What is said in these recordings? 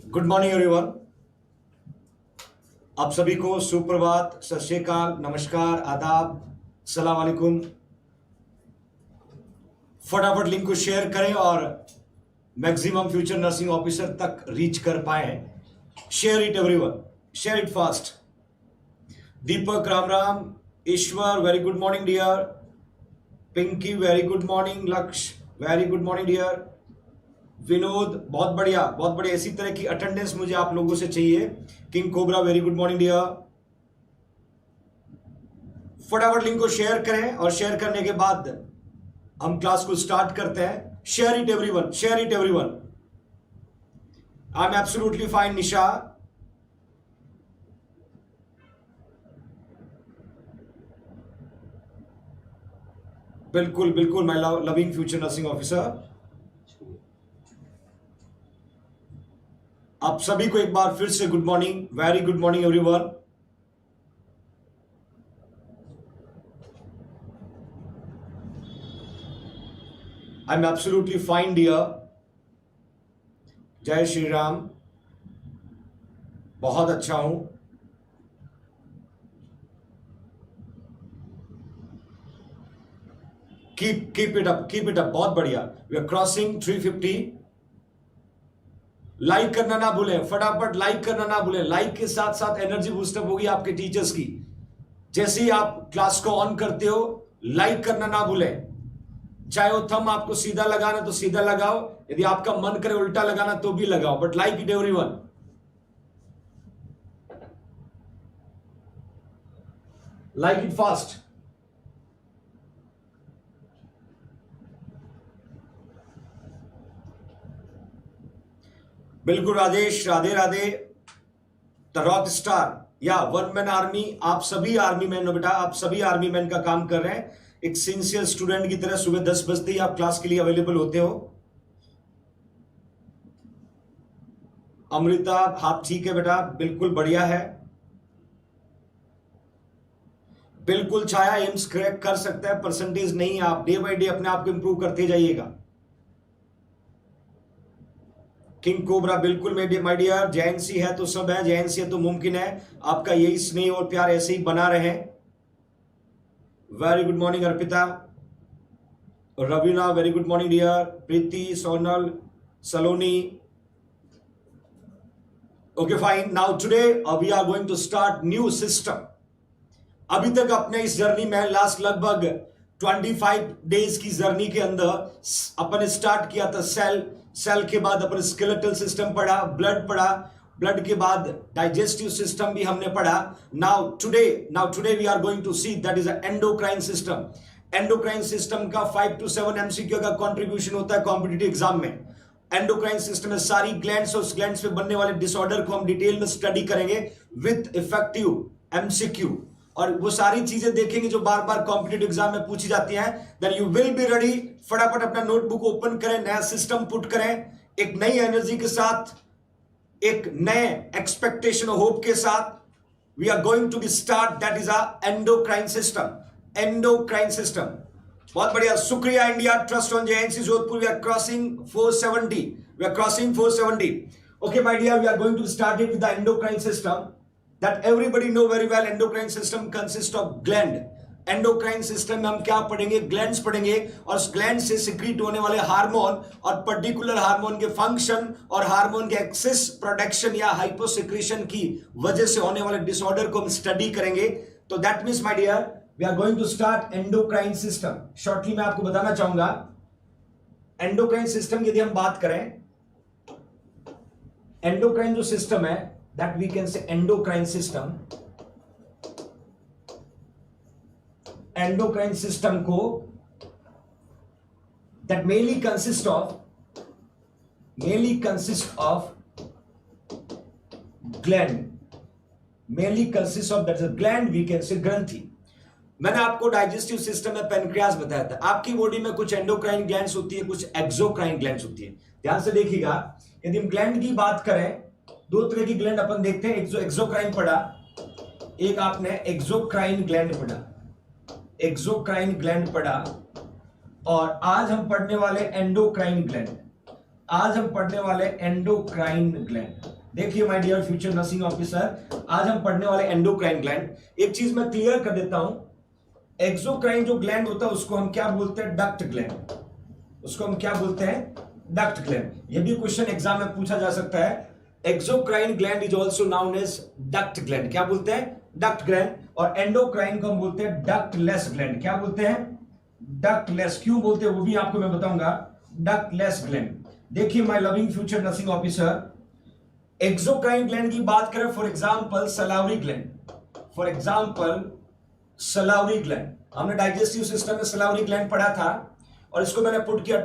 Good morning everyone. आप सभी को सुप्रभात, सत श्री अकाल, नमस्कार, आदाब, सलाम वालेकुम। फटाफट लिंक को शेयर करें और मैक्सिमम फ्यूचर नर्सिंग ऑफिसर तक रीच कर पाए। Share it everyone, share it fast. Deepak Ram Ram, Ishwar very good morning dear, Pinki very good morning, Lakshya very good morning dear, Vinod बहुत बढ़िया बहुत बढ़िया। इसी तरह की अटेंडेंस मुझे आप लोगों से चाहिए। King cobra very good morning dear. फटाफट लिंक को शेयर करें और शेयर करने के बाद हम क्लास को स्टार्ट करते हैं। Share it everyone, share it everyone. I am absolutely fine Nisha. बिल्कुल बिल्कुल my loving future nursing officer. आप सभी को एक बार फिर से good morning, very good morning everyone. I am absolutely fine dear. जय श्री राम। बहुत अच्छा हूं। Keep it up, keep it up. बहुत बढ़िया। We are crossing 350। लाइक करना ना भूलें, फटाफट लाइक करना ना भूलें। लाइक के साथ साथ एनर्जी बूस्टअप होगी आपके टीचर्स की। जैसे ही आप क्लास को ऑन करते हो, लाइक करना ना भूलें। चाहे वो थंब आपको सीधा लगाना तो सीधा लगाओ, यदि आपका मन करे उल्टा लगाना तो भी लगाओ, but like it everyone. Like it fast. बिल्कुल Rajesh, Radhe Radhe. The rock star या वन मैन आर्मी, आप सभी आर्मी मैन हो बेटा, आप सभी आर्मी मैन का काम कर रहे हैं। एक सिंसियर स्टूडेंट की तरह सुबह 10 बजते ही आप क्लास के लिए अवेलेबल होते हो। अमृता, आप ठीक है बेटा, बिल्कुल बढ़िया है। बिल्कुल छाया, एम्स क्रैक कर सकता है, परसेंटेज नहीं। आप डे बाय डे अपने आप को इंप्रूव करते जाइएगा। किंग कोबरा, बिल्कुल माय डियर। जैनसी है तो सब है, जैनसी है तो मुमकिन है। आपका यही स्नेह और प्यार ऐसे ही बना रहे। Very good morning Arpita. Raveena very good morning dear. Preeti, Sonal, Saloni. Okay fine. Now today we are going to start new system. अभी तक अपने इस जर्नी में लास्ट लगभग 25 डेज की जर्नी के अंदर अपन स्टार्ट किया था सेल के बाद अपन स्केलेटल सिस्टम पढ़ा, ब्लड पढ़ा, ब्लड के बाद डाइजेस्टिव सिस्टम भी हमने पढ़ा। Now today we are going to see that is endocrine system. Endocrine system का 5 to 7 एमसीक्यू का कंट्रीब्यूशन होता है कॉम्पिटिटिव एग्जाम में। एंडोक्राइन सिस्टम में सारी ग्लैंड्स और ग्लैंड्स पे बनने वाले डिसऑर्डर को हम डिटेल में स्टडी करेंगे विद इफेक्टिव एमसीक्यू, और वो सारी चीजें देखेंगे जो बार बार कॉम्पिटिटिव एग्जाम में पूछी जाती हैं। Then you will be ready. फटाफट अपना नोटबुक ओपन करें, नया सिस्टम पुट करें, एक नई एनर्जी के साथ, एक नए एक्सपेक्टेशन और होप के साथ। We are going to be start that is a endocrine system. Endocrine system, बहुत बढ़िया। शुक्रिया India, trust on JNC Jodhpur. We are crossing 470। We are crossing 470। Okay my dear, we are going to start it with the endocrine system that everybody know very well. Endocrine system consists of gland. Endocrine system में हम क्या पढ़ेंगे? Glands पढ़ेंगे, और gland से secrete होने वाले hormone और पर्टिकुलर हार्मोन के फंक्शन और हार्मोन के एक्सेस प्रोडक्शन या हाइपोसिक्रेशन की वजह से होने वाले डिसऑर्डर को हम स्टडी करेंगे। तो that means my dear, we are going to start endocrine system. Shortly मैं आपको बताना चाहूंगा, एंडोक्राइन सिस्टम की यदि हम बात करें, एंडोक्राइन जो सिस्टम है, that we can say endocrine system को that mainly consists of gland, that is a gland we can say ग्रंथि। मैंने आपको डाइजेस्टिव सिस्टम में पेनक्रियास बताया था। आपकी बॉडी में कुछ एंडोक्राइन ग्लैंड्स होती है, कुछ एक्सोक्राइन ग्लैंड्स होती है। ध्यान से देखिएगा, यदि हम ग्लैंड की बात करें, दो तरह की ग्लैंड अपन देखते हैं। एक जो एक्सोक्राइन पढ़ा, एक आपने एक्सोक्राइन ग्लैंड पढ़ा, और आज हम पढ़ने वाले एंडोक्राइन ग्लैंड। देखिए my dear future nursing officer, आज हम पढ़ने वाले एंडोक्राइन ग्लैंड। एक चीज मैं क्लियर कर देता हूं, एक्सोक्राइन जो ग्लैंड होता है उसको हम क्या बोलते हैं? Duct gland. उसको हम क्या बोलते हैं? Duct gland. यह भी क्वेश्चन एग्जाम में पूछा जा सकता है। Exocrine gland is also known as duct gland. क्या बोलते हैं? Duct gland. और एंडोक्राइन को हम बोलते हैं डक्टलेस ग्लैंड। क्या बोलते हैं? डक्टलेस। क्यों बोलते हैं वो भी आपको मैं बताऊंगा। Ductless gland. देखिए my loving future nursing officer, exocrine gland की बात करें, for example salivary gland. For example salivary gland, हमने डाइजेस्टिव सिस्टम में सलावरी ग्लैंड पढ़ा था और इसको मैंने पुट किया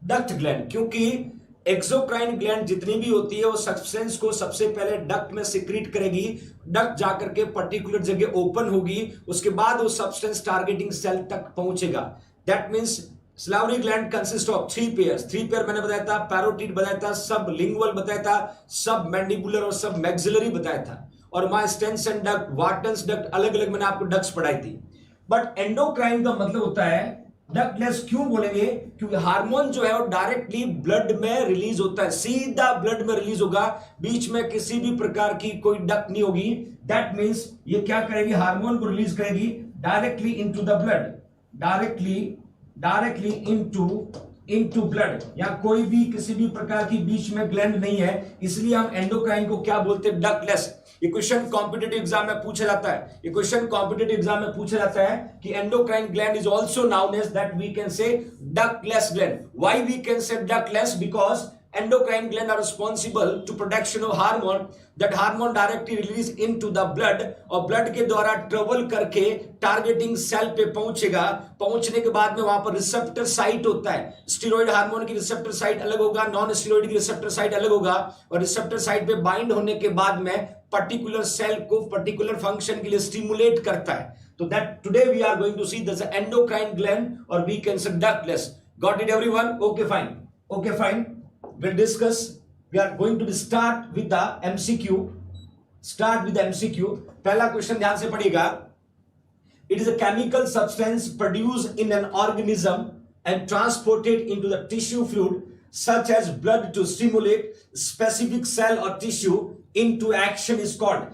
डक्ट ग्लैंड, क्योंकि एक्सोक्राइन ग्लैंड जितनी भी होती है वो सब्सटेंस को सबसे पहले डक्ट में सिक्रीट करेगी। डक्ट जाकर के पर्टिकुलर जगह ओपन होगी, उसके बाद वो सब्सटेंस टारगेटिंग सेल तक पहुंचेगा। That means सलावरी gland consist of 3 pairs. 3 pair मैंने बताया था, पैरोटिड बताया था, सब लिंगुअल बताया था, सब मैंडिबुलर और सब मैक्सिलरी बताया था। और माइस्टेंसन डक्ट, वार्टन्स डक्ट, अलग अलग मैंने आपको डक्ट्स पढ़ाई थी। बट एंडोक्राइन का मतलब होता है डक्टलेस। क्यों बोलेंगे? क्योंकि हार्मोन जो है वो डायरेक्टली ब्लड में रिलीज होता है, सीधा ब्लड में रिलीज होगा, बीच में किसी भी प्रकार की कोई डक्ट नहीं होगी। दैट मींस ये क्या करेगी? हार्मोन को रिलीज करेगी directly into the blood, directly into blood. या कोई भी किसी भी प्रकार की बीच में ग्लैंड नहीं है, इसलिए हम एंडोक्राइन को क्या बोलते हैं? डक्टलेस। ये क्वेश्चन कॉम्पिटिटिव एग्जाम में पूछा जाता है। ये क्वेश्चन कॉम्पिटिटिव एग्जाम में पूछा जाता है कि endocrine gland is also known as that we can say ductless gland. Why we can say ductless? Because endocrine gland are responsible to production of hormone, that hormone directly release into the blood और blood के द्वारा travel करके targeting cell पे पहुंचेगा। पहुंचने के बाद में वहां पर रिसेप्टर साइट होता है। स्टेरॉइड हार्मोन की रिसेप्टर साइट अलग होगा, नॉन स्टेरॉइड की रिसेप्टर साइट अलग होगा, और रिसेप्टर साइट पे बाइंड होने के बाद में पर्टिकुलर सेल को पर्टिकुलर फंक्शन के लिए स्टिमुलेट करता है। तो that today we are going to see that's endocrine gland और we can say ductless. Got it everyone? Okay fine, okay fine. We'll discuss. We are going to start with the MCQ. Start with the MCQ. पहला question ध्यान से पढ़िएगा। It is a chemical substance produced in an organism and transported into the tissue fluid such as blood to stimulate specific cell or tissue into action is called.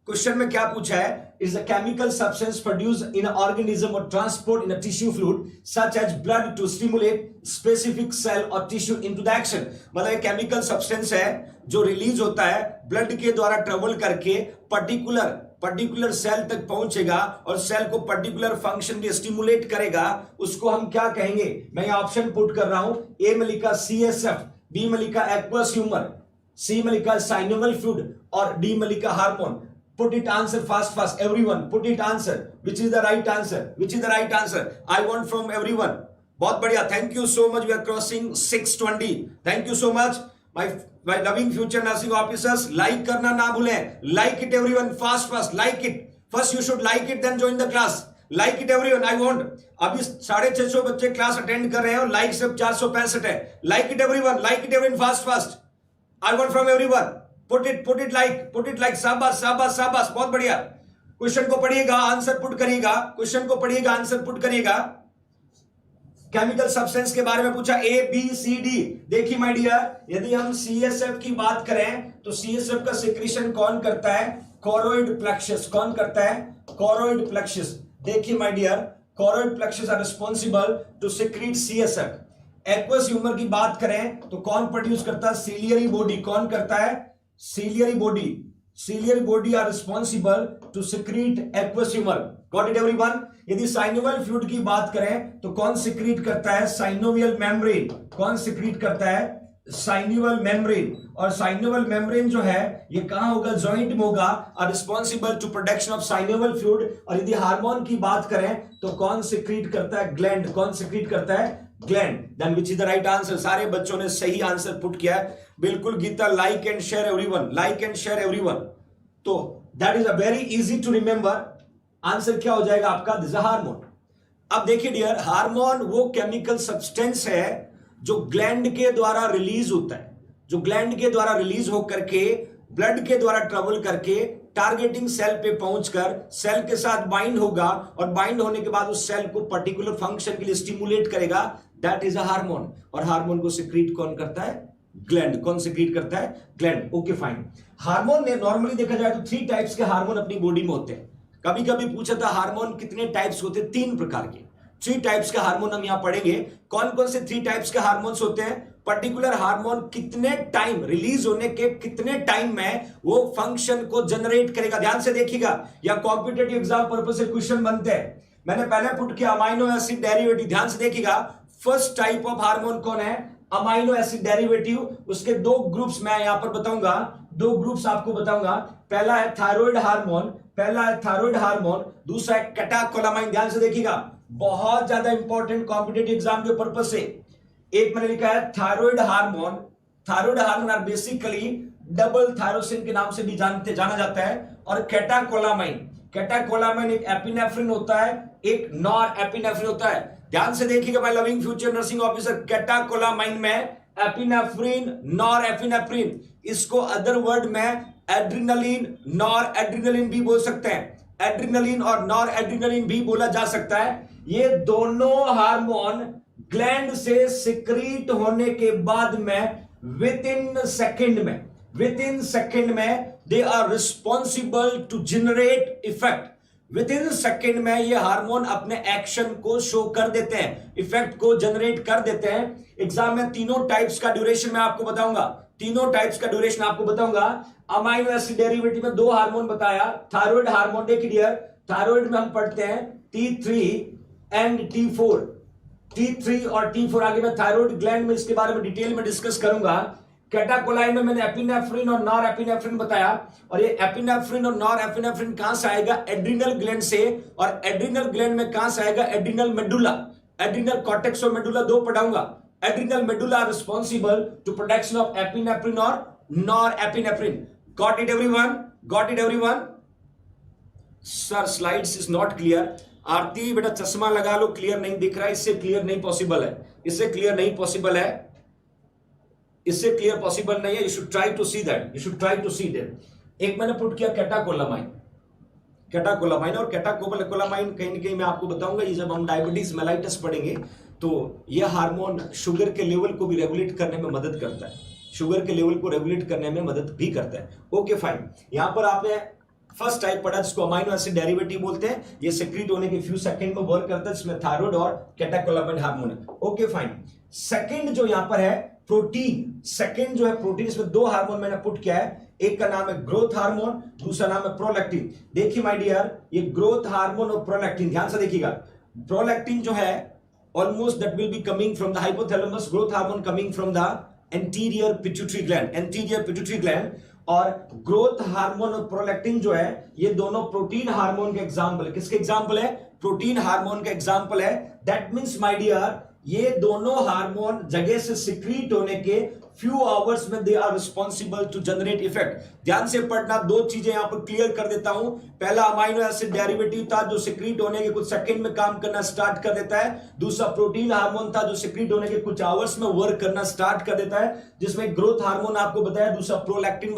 Question में क्या पूछा है? Is a chemical substance produced in an organism or transport in a tissue fluid such as blood to stimulate specific cell or tissue into the action. मतलब एक chemical substance है जो release होता है ब्लड के द्वारा ट्रेवल करके particular cell तक पहुंचेगा और सेल को पर्टिकुलर फंक्शन के स्टिमुलेट करेगा। उसको हम क्या कहेंगे? मैं ये ऑप्शन पुट कर रहा हूं। ए में लिखा CSF, बी में लिखा एक्वस ह्यूमर, सी में लिखा साइनोवल फ्लूइड और डी में लिखा hormone. Put it answer fast, everyone. Put it answer. Which is the right answer? Which is the right answer? I want from everyone. बहुत बढ़िया. Thank you so much. We are crossing 6:20. Thank you so much. My loving future nursing officers. Like करना ना भूलें. Like it everyone. Fast. Like it. First you should like it, then join the class. Like it everyone. I want. अभी 650 बच्चे class attend कर रहे हैं और like सिर्फ 465 है. Like it everyone. Like it everyone. Fast. I want from everyone. Put it like. शाबाश, बहुत बढ़िया। क्वेश्चन को पढ़िएगा, आंसर पुट करिएगा। क्वेश्चन को पढ़िएगा, आंसर पुट करिएगा। केमिकल सब्सटेंस के बारे में पूछा A, B, C, D। देखिए माय डियर, यदि हम CSF की बात करें तो CSF का सिक्रीशन कौन करता है? Choroid plexus. कौन करता है? Choroid plexus. देखिए my dear, choroid plexus are responsible to secrete CSF। Aqueous humour की बात करें तो कौन प्रोड्यूस करता है? Ciliary body. कौन करता है? Ciliary body are responsible to secrete aqueous humor. Got it everyone? यदि साइनोवियल फ्लूइड की बात करें तो कौन सिक्रीट करता है? Synovial membrane. कौन सिक्रीट करता है? Synovial membrane. और साइनोवियल मेम्ब्रेन जो है ये कहां होगा? जॉइंट में होगा, are responsible to production of synovial fluid. और यदि हार्मोन की बात करें तो कौन सिक्रीट करता है? ग्लैंड। कौन सिक्रीट करता है? Gland. Then which is the right answer? सारे बच्चों ने सही आंसर पुट किया है। बिल्कुल Geeta, like and share everyone, like and share everyone. तो that is a very easy to remember. Answer क्या हो जाएगा आपका? This a hormone. अब देखिए डियर, हार्मोन वो केमिकल सब्सटेंस है जो ग्लैंड के द्वारा रिलीज होता है, जो ग्लैंड के द्वारा रिलीज होकर के ब्लड के द्वारा ट्रेवल करके टारगेटिंग सेल पे पहुंचकर सेल के साथ बाइंड होगा और बाइंड होने के बाद उस सेल को पर्टिकुलर फंक्शन के लिए स्टिमुलेट करेगा। That is a hormone. और हार्मोन को सिक्रीट कौन करता है? ग्लैंड। कौन सिक्रीट करता है? ग्लैंड। Okay fine. हार्मोन ने नॉर्मली देखा जाए तो 3 टाइप्स के हार्मोन अपनी बॉडी में होते हैं। कभी कभी पूछा था हार्मोन कितने टाइप्स होते हैं? 3 प्रकार के, 3 टाइप्स के हार्मोन हम यहां पढ़ेंगे। कौन कौन से 3 टाइप्स के हार्मोन्स होते हैं? पर्टिकुलर हार्मोन कितने टाइम, रिलीज होने के कितने टाइम में वो फंक्शन को जनरेट करेगा। ध्यान से देखिएगा, या कॉम्पिटेटिव एग्जाम पर्पस से क्वेश्चन बनते हैं। मैंने पहले पुट किया अमाइनो एसिड डेरिवेटिव। ध्यान से देखिएगा, फर्स्ट टाइप ऑफ हार्मोन कौन है? Amino acid derivative. उसके 2 ग्रुप्स मैं यहां पर बताऊंगा, 2 ग्रुप्स आपको बताऊंगा। पहला है थायराइड हार्मोन, पहला है थायराइड हार्मोन, दूसरा है कैटाकोलामाइन। ध्यान से देखिएगा, बहुत ज्यादा इंपॉर्टेंट कॉम्पिटेटिव एग्जाम के पर्पज से। एक मैंने लिखा है thyroid hormone. Thyroid hormone are basically double thyroxine के नाम से भी जाना जाता है। और कैटाकोलामाइन, कैटाकोलामाइन एक एपिनेफ्रिन होता है, एक नॉर एपिनेफ्रिन होता है। ध्यान से देखिएगा my loving future nursing officer, catecholamine में एपिनेफ्रिन, नॉर एपिनेफ्रिन, इसको अदर वर्ड में एड्रिनलिन, नॉर एड्रिनलिन भी बोल सकते हैं। एड्रिनलिन और नॉर एड्रिनलिन भी बोला जा सकता है। ये दोनों हार्मोन ग्लैंड से सिक्रीट होने के बाद में विद इन सेकेंड में they are responsible to generate effect. Within second में ये हार्मोन अपने एक्शन को शो कर देते हैं, इफेक्ट को जनरेट कर देते हैं। एग्जाम में तीनों टाइप्स का ड्यूरेशन मैं आपको बताऊंगा, तीनों टाइप्स का ड्यूरेशन आपको बताऊंगा। अमाइनो एसिड डेरिवेटिव में 2 हार्मोन बताया। थायराइड हार्मोन, देखिए डियर, थायराइड में हम पढ़ते हैं T3 एंड T4। T3 और T4 आगे मैं थायराइड ग्लैंड में इसके बारे में डिटेल में डिस्कस करूंगा। कैटाकोलाइन में मैंने एपिनेफ्रिन और नॉर एपिनेफ्रिन बताया। और ये एपिनेफ्रिन और नॉर एपिनेफ्रिन कहां से आएगा? एड्रिनल ग्लैंड से। और एड्रिनल ग्लैंड में कहां से आएगा? Adrenal medulla. एड्रिनल कॉर्टेक्स और मेडुला 2 पढ़ाऊंगा। Adrenal medulla responsible to production of epinephrine और norepinephrine. Got it everyone? Got it everyone? Sir slides is not clear. Aarti बेटा चश्मा लगा लो, क्लियर नहीं दिख रहा है। इससे क्लियर नहीं पॉसिबल है, इससे क्लियर नहीं पॉसिबल है, इससे क्लियर पॉसिबल नहीं है। You should try to see that, you should try to see that. एक मैंने पुट किया कैटाकोलामाइन, कैटाकोलामाइन और कैटाकोलामाइन कहीं ना कहीं मैं आपको बताऊंगा। ये जब हम डायबिटीज मेलाइटस पढ़ेंगे तो यह हार्मोन शुगर के लेवल को भी रेगुलेट करने में मदद करता है, शुगर के लेवल को रेगुलेट करने में मदद भी करता है। Okay fine. यहां पर आपने फर्स्ट टाइप पढ़ा जिसको अमाइनो एसिड डेरिवेटिव बोलते हैं। ये सेक्रेट होने के फ्यू सेकंड में वर्क करता है, जिसमें थायराइड और कैटाकोलामाइन हार्मोन है। Okay fine. सेकंड जो यहां पर है प्रोटीन, सेकंड जो है प्रोटीन, इसमें 2 हार्मोन मैंने पुट किया है। एक का नाम है ग्रोथ हार्मोन, दूसरा नाम है प्रोलैक्टिन। देखिए माय डियर, ये ग्रोथ हार्मोन और प्रोलैक्टिन, ध्यान से देखिएगा। प्रोलैक्टिन जो है almost that will be coming from the hypothalamus, growth hormone coming from the anterior pituitary gland, anterior pituitary gland. और ग्रोथ हार्मोन और प्रोलैक्टिन जो है ये दोनों प्रोटीन हार्मोन के एग्जाम्पल है। किसके एग्जाम्पल है? प्रोटीन हार्मोन का एग्जाम्पल है। दैट मीन्स माय डियर, ये दोनों हार्मोन जगह से सिक्रीट होने के फ्यू आवर्स में they are responsible to generate effect. ध्यान से पढ़ना, 2 चीजें यहां पर क्लियर कर देता हूं। पहला अमाइनो एसिड डेरिवेटिव था जो सिक्रीट होने के कुछ सेकंड में काम करना स्टार्ट कर देता है। दूसरा प्रोटीन हार्मोन था जो सिक्रीट होने के कुछ आवर्स में वर्क करना स्टार्ट कर देता है, जिसमें ग्रोथ हार्मोन आपको बताया, दूसरा प्रोलैक्टिन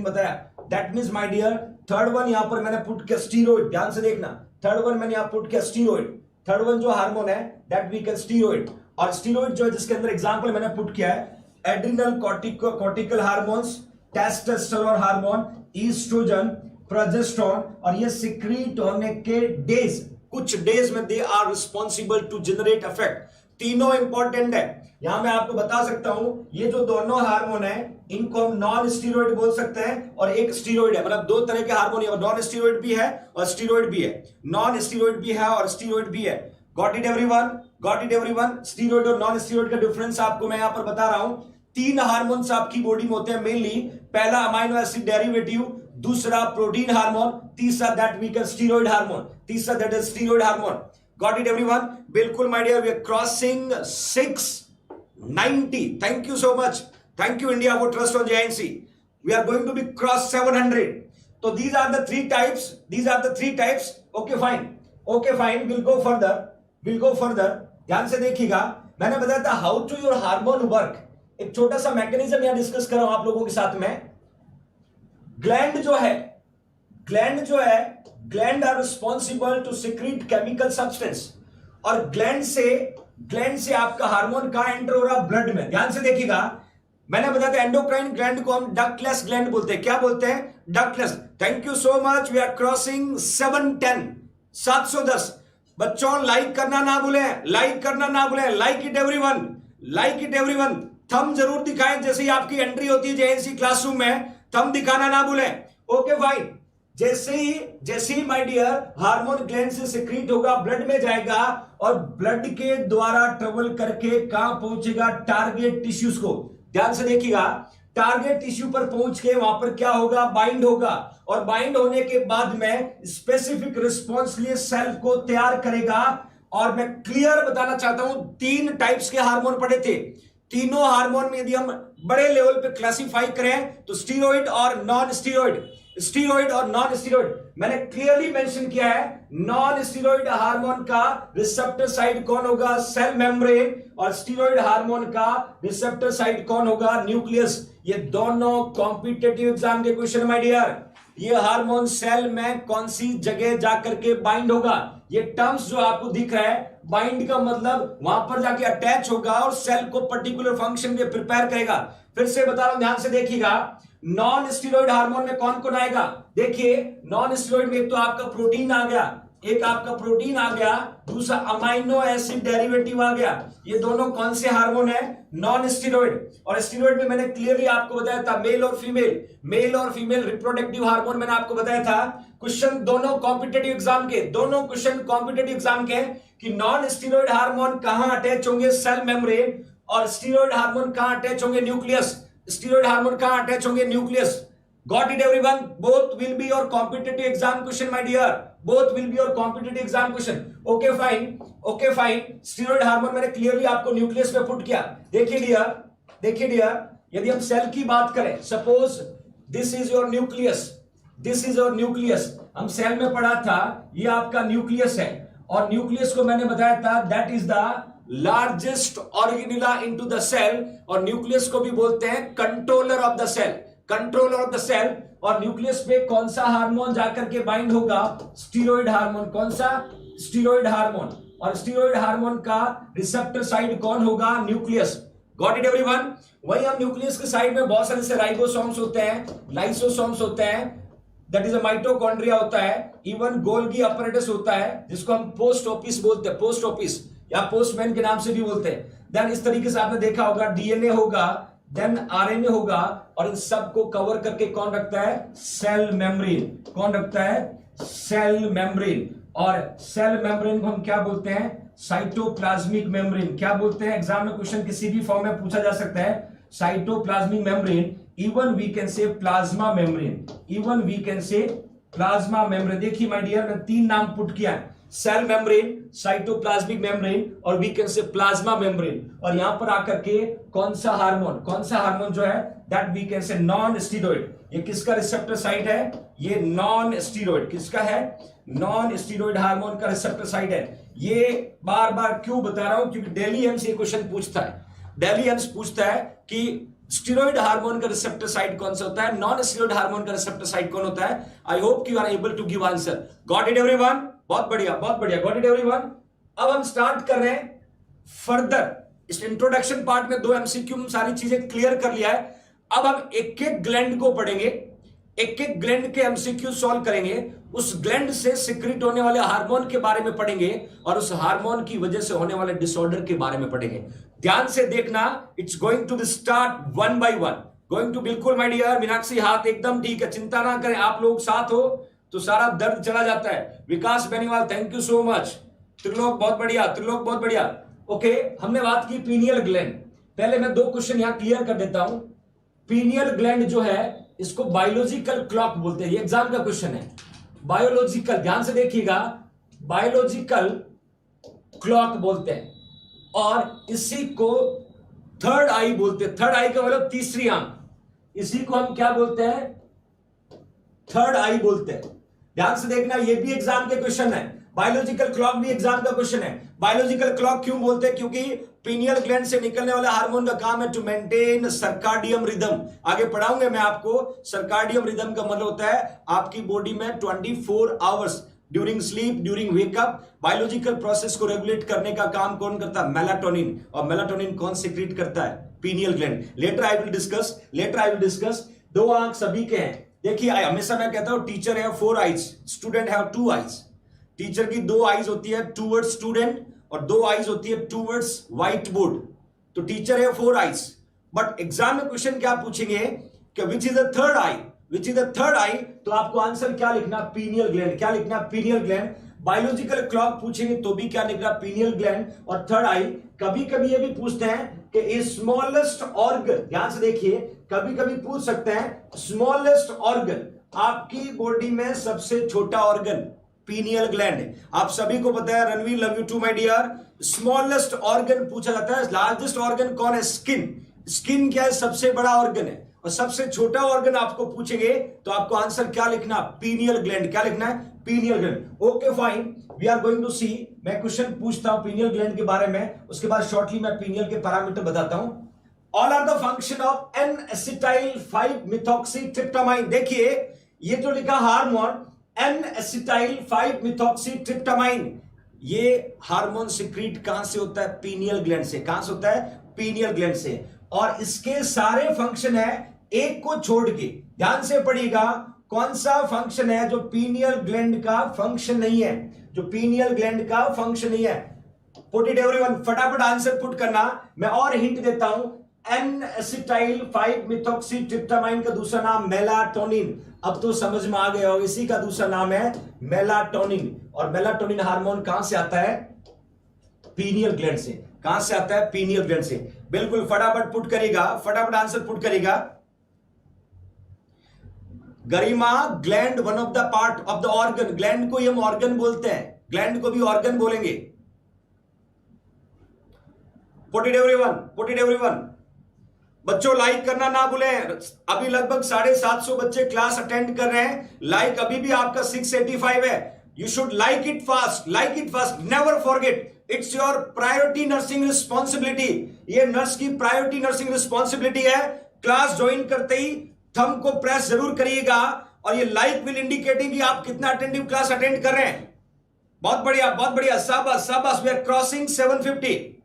बताया, that means my dear third one यहां पर मैंने पुट किया स्टीरॉइड। ध्यान से देखना, थर्ड वन मैंने यहां पुट किया स्टीरॉइड। थर्ड वन जो हार्मोन है दैट वी कैन स्टीरॉइड। और स्टीरॉइड जो है जिसके अंदर एग्जांपल मैंने पुट किया है adrenal cortical hormones, testosterone hormone, oestrogen, progesterone. और ये सिक्रीट होने के डेज, कुछ डेज में they are responsible to generate effect. तीनों इंपॉर्टेंट है। यहां मैं आपको बता सकता हूं ये जो दोनों हार्मोन है इनको हम नॉन स्टीरॉइड बोल सकते हैं और एक स्टीरॉइड है। मतलब 2 तरह के हार्मोन है, नॉन स्टीरॉइड भी है और स्टीरॉइड भी है, नॉन स्टीरॉइड भी है और स्टीरॉइड भी है। Got it everyone? Got it everyone? Steroid और नॉन स्टीरॉइड का डिफरेंस आपको मैं यहां पर बता रहा हूं। 3 हार्मोन्स आपकी बॉडी में होते हैं मेनली। पहला अमाइनो एसिड डेरिवेटिव, दूसरा प्रोटीन हार्मोन, तीसरा that we can steroid hormone, तीसरा that is steroid hormone. Got it everyone? बिल्कुल my dear, we are crossing 690। Thank you so much, thank you India for trust on JNC. We are going to be cross 700। तो these are the 3 types, these are the 3 types. Okay fine, okay fine, we'll go further, we'll go further. ध्यान से देखिएगा, मैंने बताया था how to your hormone work. एक छोटा सा मैकेनिज्म यहां डिस्कस कर रहा हूं आप लोगों के साथ में। ग्लैंड जो है, gland are responsible to secrete chemical substance. और ग्लैंड से ग्लैंड से आपका हार्मोन कहां एंटर हो रहा, ब्लड में। ध्यान से देखिएगा, मैंने बताया था एंडोक्राइन ग्लैंड को हम डक्टलेस ग्लैंड बोलते हैं। क्या बोलते हैं? Ductless. Thank you so much, we are crossing 710 710। बच्चों लाइक करना ना भूलें, लाइक करना ना भूलें, like it everyone, like it everyone. Thumb जरूर दिखाएं जैसे ही आपकी एंट्री होती है जेएनसी क्लासरूम में, थंब दिखाना ना भूलें। Okay fine. जैसे ही माय डियर हार्मोन ग्लैंड से सिक्रीट होगा, ब्लड में जाएगा और ब्लड के द्वारा ट्रेवल करके कहां पहुंचेगा, टारगेट टिश्यूज को। ध्यान से देखिएगा, टारगेट टिश्यू पर पहुंच के वहां पर क्या होगा, बाइंड होगा, और बाइंड होने के बाद में स्पेसिफिक रिस्पॉन्स लिए सेल को तैयार करेगा। और मैं क्लियर बताना चाहता हूं, 3 टाइप्स के हार्मोन पढ़े थे। तीनों हार्मोन में यदि हम बड़े लेवल पे क्लासिफाई करें तो स्टीरॉइड और नॉन स्टीरॉइड, स्टीरॉइड और नॉन स्टीरॉइड मैंने क्लियरली मेंशन किया है। नॉन स्टीरॉइड हार्मोन का रिसेप्टर साइड कौन होगा, सेल मेम्ब्रेन, और स्टीरॉइड हार्मोन का रिसेप्टर साइड कौन होगा, न्यूक्लियस। ये दोनों कॉम्पिटिटिव एग्जाम के क्वेश्चन माय डियर। ये हार्मोन सेल में कौन सी जगह जाकर के बाइंड होगा, ये टर्म्स जो आपको दिख रहा है, बाइंड का मतलब वहां पर जाके अटैच होगा और सेल को पर्टिकुलर फंक्शन के प्रिपेयर करेगा। फिर से बता रहा हूं, ध्यान से देखिएगा, नॉन स्टीरॉइड हार्मोन में कौन कौन आएगा। देखिए नॉन स्टीरॉइड में एक तो आपका प्रोटीन आ गया, एक आपका प्रोटीन आ गया, दूसरा अमाइनो एसिड डेरिवेटिव आ गया। ये दोनों कौन से हार्मोन है, नॉन स्टीरॉइड। और स्टीरॉइड में मैंने क्लियरली आपको बताया था मेल और फीमेल, मेल और फीमेल रिप्रोडक्टिव हार्मोन मैंने आपको बताया था। क्वेश्चन दोनों कॉम्पिटिटिव एग्जाम के, दोनों क्वेश्चन कॉम्पिटिटिव एग्जाम के, कि नॉन स्टीरॉइड हार्मोन कहां अटैच होंगे, सेल मेम्ब्रेन, और स्टीरॉइड हार्मोन कहां अटैच होंगे, न्यूक्लियस। स्टीरॉइड हार्मोन कहां अटैच होंगे, nucleus. Got it everyone? Both will be your competitive exam question, my dear. Both will be your competitive exam question. Okay fine, okay fine. Steroid hormone मैंने clearly आपको nucleus पे put किया। देखिए dear, देखिए dear, यदि हम cell की बात करें, suppose this is your nucleus, this is your nucleus. हम सेल में पढ़ा था, ये आपका न्यूक्लियस है, और न्यूक्लियस को मैंने बताया था that is the largest organelle into the cell, और न्यूक्लियस को भी बोलते हैं controller of the cell, controller of the cell. और न्यूक्लियस पे कौन सा हार्मोन जाकर के बाइंड होगा, स्टीरॉइड हार्मोन। कौन सा, स्टीरॉइड हार्मोन। और स्टीरॉइड हार्मोन का रिसेप्टर साइड कौन होगा, न्यूक्लियस। Got it everyone? वही हम न्यूक्लियस के साइड में बहुत सारे से राइबोसोम्स होते हैं, लाइसोसोम्स होते हैं, दैट इज अ माइटोकॉन्ड्रिया होता है, इवन गोल्गी अपैरेटस होता है जिसको हम पोस्ट ऑफिस बोलते हैं, पोस्ट ऑफिस या पोस्टमैन के नाम से भी बोलते हैं। देन इस तरीके से आपने देखा होगा डीएनए होगा, देन आरएनए होगा, और इन सब को कवर करके कौन रखता है, सेल मेम्ब्रेन। कौन रखता है, सेल मेम्ब्रेन। और सेल मेम्ब्रेन को हम क्या बोलते हैं, साइटोप्लाज्मिक मेम्ब्रेन। क्या बोलते हैं, एग्जाम में क्वेश्चन किसी भी फॉर्म में पूछा जा सकता है, cytoplasmic membrane. Even we can say plasma membrane, even we can say plasma membrane. देखिए माय डियर, मैं 3 नाम पुट किया है, सेल मेम्ब्रेन, साइटोप्लाज्मिक मेम्ब्रेन, और we can say plasma membrane. और यहां पर आकर के कौन सा हार्मोन, कौन सा हार्मोन जो है that we can say non steroid. ये किसका रिसेप्टर साइट है, ये नॉन स्टीरॉइड। किसका है, नॉन स्टीरॉइड हार्मोन का रिसेप्टर साइट है। ये बार बार क्यों बता रहा हूं, क्योंकि डेली एम्स ये क्वेश्चन पूछता है, डेली एम्स पूछता है कि स्टीरॉइड हार्मोन का रिसेप्टर साइट कौन सा होता है, नॉन स्टीरॉइड हार्मोन का रिसेप्टर साइट कौन होता है। I hope you are able to give answer. Got it everyone? बहुत बढ़िया, बहुत बढ़िया, गॉट इट एवरीवन? अब हम स्टार्ट कर रहे हैं फर्दर। इस इंट्रोडक्शन पार्ट में 2 एमसीक्यू में सारी चीजें क्लियर कर लिया है। अब हम एक एक ग्लैंड को पढ़ेंगे, एक एक ग्लैंड के एमसीक्यू सॉल्व करेंगे, उस ग्लैंड से सिक्रीट होने वाले हार्मोन के बारे में पढ़ेंगे, और उस हार्मोन की वजह से होने वाले डिसऑर्डर के बारे में पढ़ेंगे। ध्यान से देखना, it's going to be start 1 by 1, going to. बिल्कुल माय डियर मीनाक्षी, हाथ एकदम ठीक है, चिंता ना करें, आप लोग साथ हो तो सारा दर्द चला जाता है। Vikas Beniwal, thank you so much. Trilok बहुत बढ़िया, त्रिलोक बहुत बढ़िया। ओके, हमने बात की पीनियल ग्लैंड। पहले मैं 2 क्वेश्चन यहां क्लियर कर देता हूं। पीनियल ग्लैंड जो है इसको बायोलॉजिकल क्लॉक बोलते हैं, ये एग्जाम का क्वेश्चन है। बायोलॉजिकल, ध्यान से देखिएगा, बायोलॉजिकल क्लॉक बोलते हैं, और इसी को थर्ड आई बोलते हैं। थर्ड आई का मतलब तीसरी आंख, इसी को हम क्या बोलते हैं, थर्ड आई बोलते हैं। ध्यान से देखना, ये भी एग्जाम के क्वेश्चन है, बायोलॉजिकल क्लॉक भी एग्जाम का क्वेश्चन है। बायोलॉजिकल क्लॉक क्यों बोलते हैं, क्योंकि पीनियल ग्लैंड से निकलने वाले हार्मोन का काम है टू मेंटेन सर्काडियम रिदम। आगे पढ़ाऊंगे मैं आपको। सर्काडियम रिदम का मतलब होता है आपकी बॉडी में 24 hours during sleep, during wake up. Biological process को रेगुलेट करने का काम कौन करता है? मेलाटोनिन। और मेलाटोनिन कौन सिक्रीट करता है? Pineal gland. Later I will discuss. दो आंख सभी के हैं। देखिए हमेशा मैं कहता हूं टीचर है 4 आईज, स्टूडेंट है 2 आईज। टीचर की 2 आईज होती है टूवर्ड्स स्टूडेंट और 2 आईज होती है टूवर्ड्स व्हाइट बोर्ड। तो टीचर है 4 आईज, बट एग्जाम में क्वेश्चन क्या पूछेंगे कि which is the third eye, which is the third eye, तो आपको आंसर क्या लिखना? Pineal gland. क्या लिखना? Pineal gland. बायोलॉजिकल क्लॉक पूछेंगे तो भी क्या लिखना? पीनियल ग्लैंड और थर्ड आई। कभी कभी ये भी पूछते हैं कि स्मॉलेस्ट ऑर्गन, ध्यान से देखिए, कभी कभी पूछ सकते हैं स्मॉलेस्ट ऑर्गन, आपकी बॉडी में सबसे छोटा ऑर्गन पीनियल ग्लैंड। आप सभी को पता है, Ranveer love you too my dear. Smallest organ पूछा जाता है, लार्जेस्ट ऑर्गन कौन है? स्किन। स्किन क्या है? सबसे बड़ा ऑर्गन है। और सबसे छोटा ऑर्गन आपको पूछेंगे तो आपको आंसर क्या लिखना? Pineal gland. क्या लिखना है? Pineal gland. Okay fine, we are going to see. मैं क्वेश्चन पूछता हूं पीनियल ग्लैंड के बारे में, उसके बाद शॉर्टली मैं पीनियल के पैरामीटर बताता हूं। All are the function of N acetyl 5-मिथॉक्सीट्रिप्टामाइन। देखिए ये जो लिखा हार्मोन एन एसिटाइल 5-मिथॉक्सीट्रिप्टामाइन, ये हार्मोन सिक्रीट कहां से होता है? पीनियल ग्लैंड से। कहां से होता है? पीनियल ग्लैंड से। और इसके सारे फंक्शन है, एक को छोड़ के। ध्यान से पढ़िएगा, कौन सा फंक्शन है जो पीनियल ग्लैंड का फंक्शन नहीं है? जो पीनियल ग्लैंड का फंक्शन नहीं है। पुट इट एवरीवन, फटाफट आंसर पुट करना। मैं और हिंट देता हूं, एन एसिटाइल 5-मिथॉक्सीट्रिप्टामाइन का दूसरा नाम मेलाटोनिन। अब तो समझ में आ गया हो, इसी का दूसरा नाम है मेलाटोनिन। और मेलाटोनिन हार्मोन कहां से आता है? पीनियल ग्लैंड से। कहां से आता है? पीनियल ग्लैंड से। बिल्कुल फटाफट पुट करेगा, फटाफट आंसर पुट करेगा। Garima, gland one of the part of the organ. Gland को ही हम ऑर्गन बोलते हैं, ग्लैंड को भी ऑर्गन बोलेंगे। Put it everyone, put it everyone. बच्चों लाइक करना ना भूलें। अभी लगभग 750 बच्चे क्लास अटेंड कर रहे हैं। लाइक अभी भी आपका 685 है। You should like it fast, like it fast, never forget, it's your priority nursing responsibility. ये नर्स की प्रायोरिटी नर्सिंग रिस्पॉन्सिबिलिटी है। क्लास ज्वाइन करते ही थंब को प्रेस जरूर करिएगा और ये लाइक विल इंडिकेटिंग कि आप कितना अटेंटिव क्लास अटेंड कर रहे हैं। बहुत बढ़िया, बहुत बढ़िया, शाबाश शाबाश। We are crossing 750।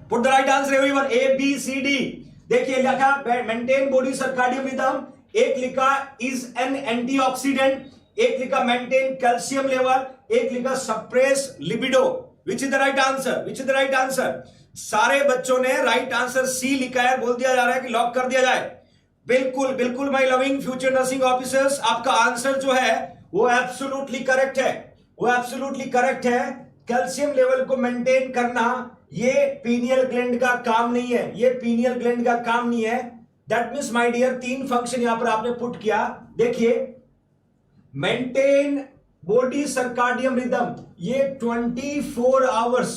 Put the right answer everyone, A B C D. देखिए लिखा मेंटेन बॉडी सर्काडियम रिदम, एक लिखा इज एन एंटीऑक्सीडेंट, एक लिखा मेंटेन कैल्शियम लेवल, एक लिखा suppress libido. Which is the right answer? Which is the right answer? सारे बच्चों ने राइट आंसर सी लिखा है। बोल दिया जा रहा है कि लॉक कर दिया जाए। बिल्कुल बिल्कुल my loving future nursing officers, आपका आंसर जो है वो एब्सोल्युटली करेक्ट है, वो एब्सोल्युटली करेक्ट है। कैल्शियम लेवल को मेंटेन करना ये पीनियल ग्लैंड का काम नहीं है, ये पीनियल ग्लैंड का काम नहीं है। That means my dear, 3 function यहां पर आपने पुट किया। देखिए मेंटेन बॉडी सर्काडियम रिदम, ये 24 आवर्स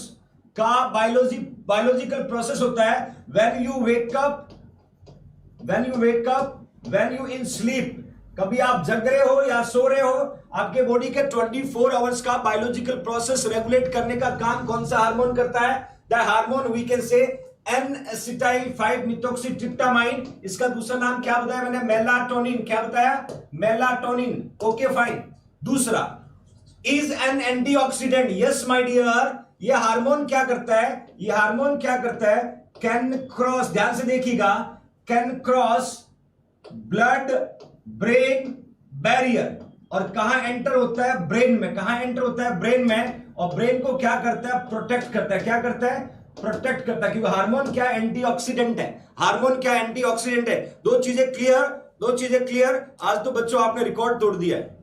का बायोलॉजिकल प्रोसेस होता है। When you wake up, when you in sleep, कभी आप जग रहे हो या सो रहे हो, आपके बॉडी के 24 आवर्स का बायोलॉजिकल प्रोसेस रेगुलेट करने का काम कौन सा हार्मोन करता है? The hormone we can say N acetyl 5-मिथॉक्सीट्रिप्टामाइन। इसका दूसरा नाम क्या बताया मैंने? मेलाटोनिन। क्या बताया? मेलाटोनिन। Okay fine. दूसरा is an antioxidant. Yes my dear, ये हार्मोन क्या करता है? ये हार्मोन क्या करता है? कैन क्रॉस, ध्यान से देखिएगा, can cross blood brain barrier. और कहां एंटर होता है? ब्रेन में। कहां एंटर होता है? ब्रेन में। और ब्रेन को क्या करता है? प्रोटेक्ट करता है। क्या करता है? प्रोटेक्ट करता है। क्योंकि हार्मोन क्या? एंटीऑक्सीडेंट है। हार्मोन क्या? एंटीऑक्सीडेंट है। दो चीजें क्लियर, दो चीजें क्लियर। आज तो बच्चों आपने रिकॉर्ड तोड़ दिया है।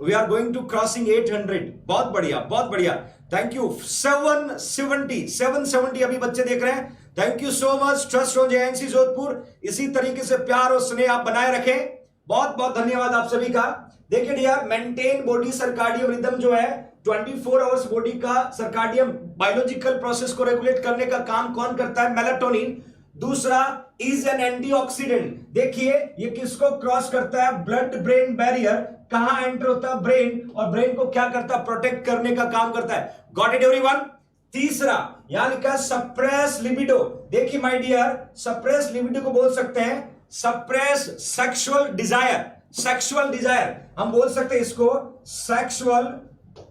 We are going to crossing 800। बहुत बढ़िया, बहुत बढ़िया, थैंक यू। 770 अभी बच्चे देख रहे हैं। Thank you so much. Trust on JNC Jodhpur. इसी तरीके से प्यार और स्नेह आप बनाए रखें। बहुत बहुत धन्यवाद आप सभी का। देखिए डियर, मेंटेन बॉडी सर्काडियम रिदम जो है 24 आवर्स बॉडी का सर्काडियम बायोलॉजिकल प्रोसेस को रेगुलेट करने का काम कौन करता है? मेलाटोनिन। दूसरा इज एन एंटीऑक्सीडेंट। देखिए ये किसको क्रॉस करता है? Blood brain barrier. कहां एंटर होता है? ब्रेन। और ब्रेन को क्या करता है? प्रोटेक्ट करने का काम करता है। Got it everyone? तीसरा यहां लिखा सप्रेस लिबिडो। देखिए माय डियर, सप्रेस लिबिडो को बोल सकते हैं suppress sexual desire, sexual desire हम बोल सकते हैं इसको सेक्सुअल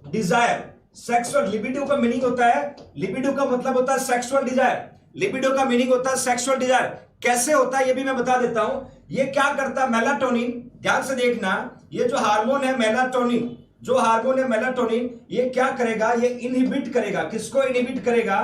डिजायर। सेक्सुअल लिबिडो का मीनिंग होता है, लिबिडो का मतलब होता है सेक्सुअल डिजायर, लिबिडो का मीनिंग होता है सेक्सुअल डिजायर। कैसे होता है ये भी मैं बता देता हूं। ये क्या करता है, मेलाटोनिन, ध्यान से देखना, ये जो हार्मोन है मेलाटोनिन, जो हार्मोन है मेलाटोनिन, ये क्या करेगा, ये इनहिबिट करेगा, किसको इनहिबिट करेगा,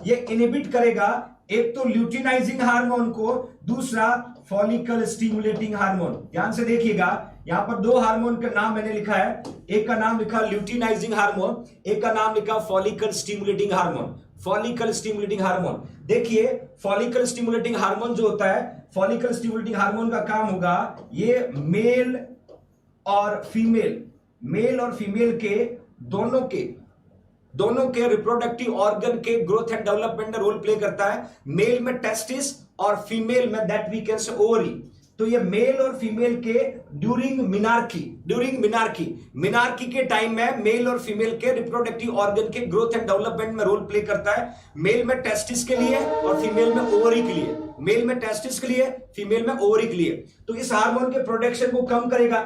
ये इनहिबिट करेगा एक तो ल्यूटिनाइजिंग हार्मोन को, दूसरा फॉलिकल स्टिमुलेटिंग हार्मोन। ध्यान से देखिएगा, यहां पर दो हार्मोन का नाम मैंने लिखा है, एक का नाम लिखा ल्यूटिनाइजिंग हार्मोन, एक का नाम लिखा follicle stimulating hormone, follicle stimulating hormone. देखिए फॉलिकल स्टिमुलेटिंग हार्मोन जो होता है, फॉलिकल स्टिमुलेटिंग हार्मोन का काम होगा, ये मेल और फीमेल, मेल और फीमेल के दोनों के रिप्रोडक्टिव ऑर्गन के ग्रोथ एंड डेवलपमेंट में रोल प्ले करता है। मेल में टेस्टिस और फीमेल में that we can say ovary. तो ये मेल और फीमेल के ड्यूरिंग मिनार्की के टाइम में मेल और फीमेल के रिप्रोडक्टिव ऑर्गन के ग्रोथ एंड डेवलपमेंट में रोल प्ले करता है। मेल में टेस्टिस के लिए और फीमेल में ओवरी के लिए, मेल में टेस्टिस के लिए, फीमेल में ओवरी के लिए। तो इस हार्मोन के प्रोडक्शन को कम करेगा।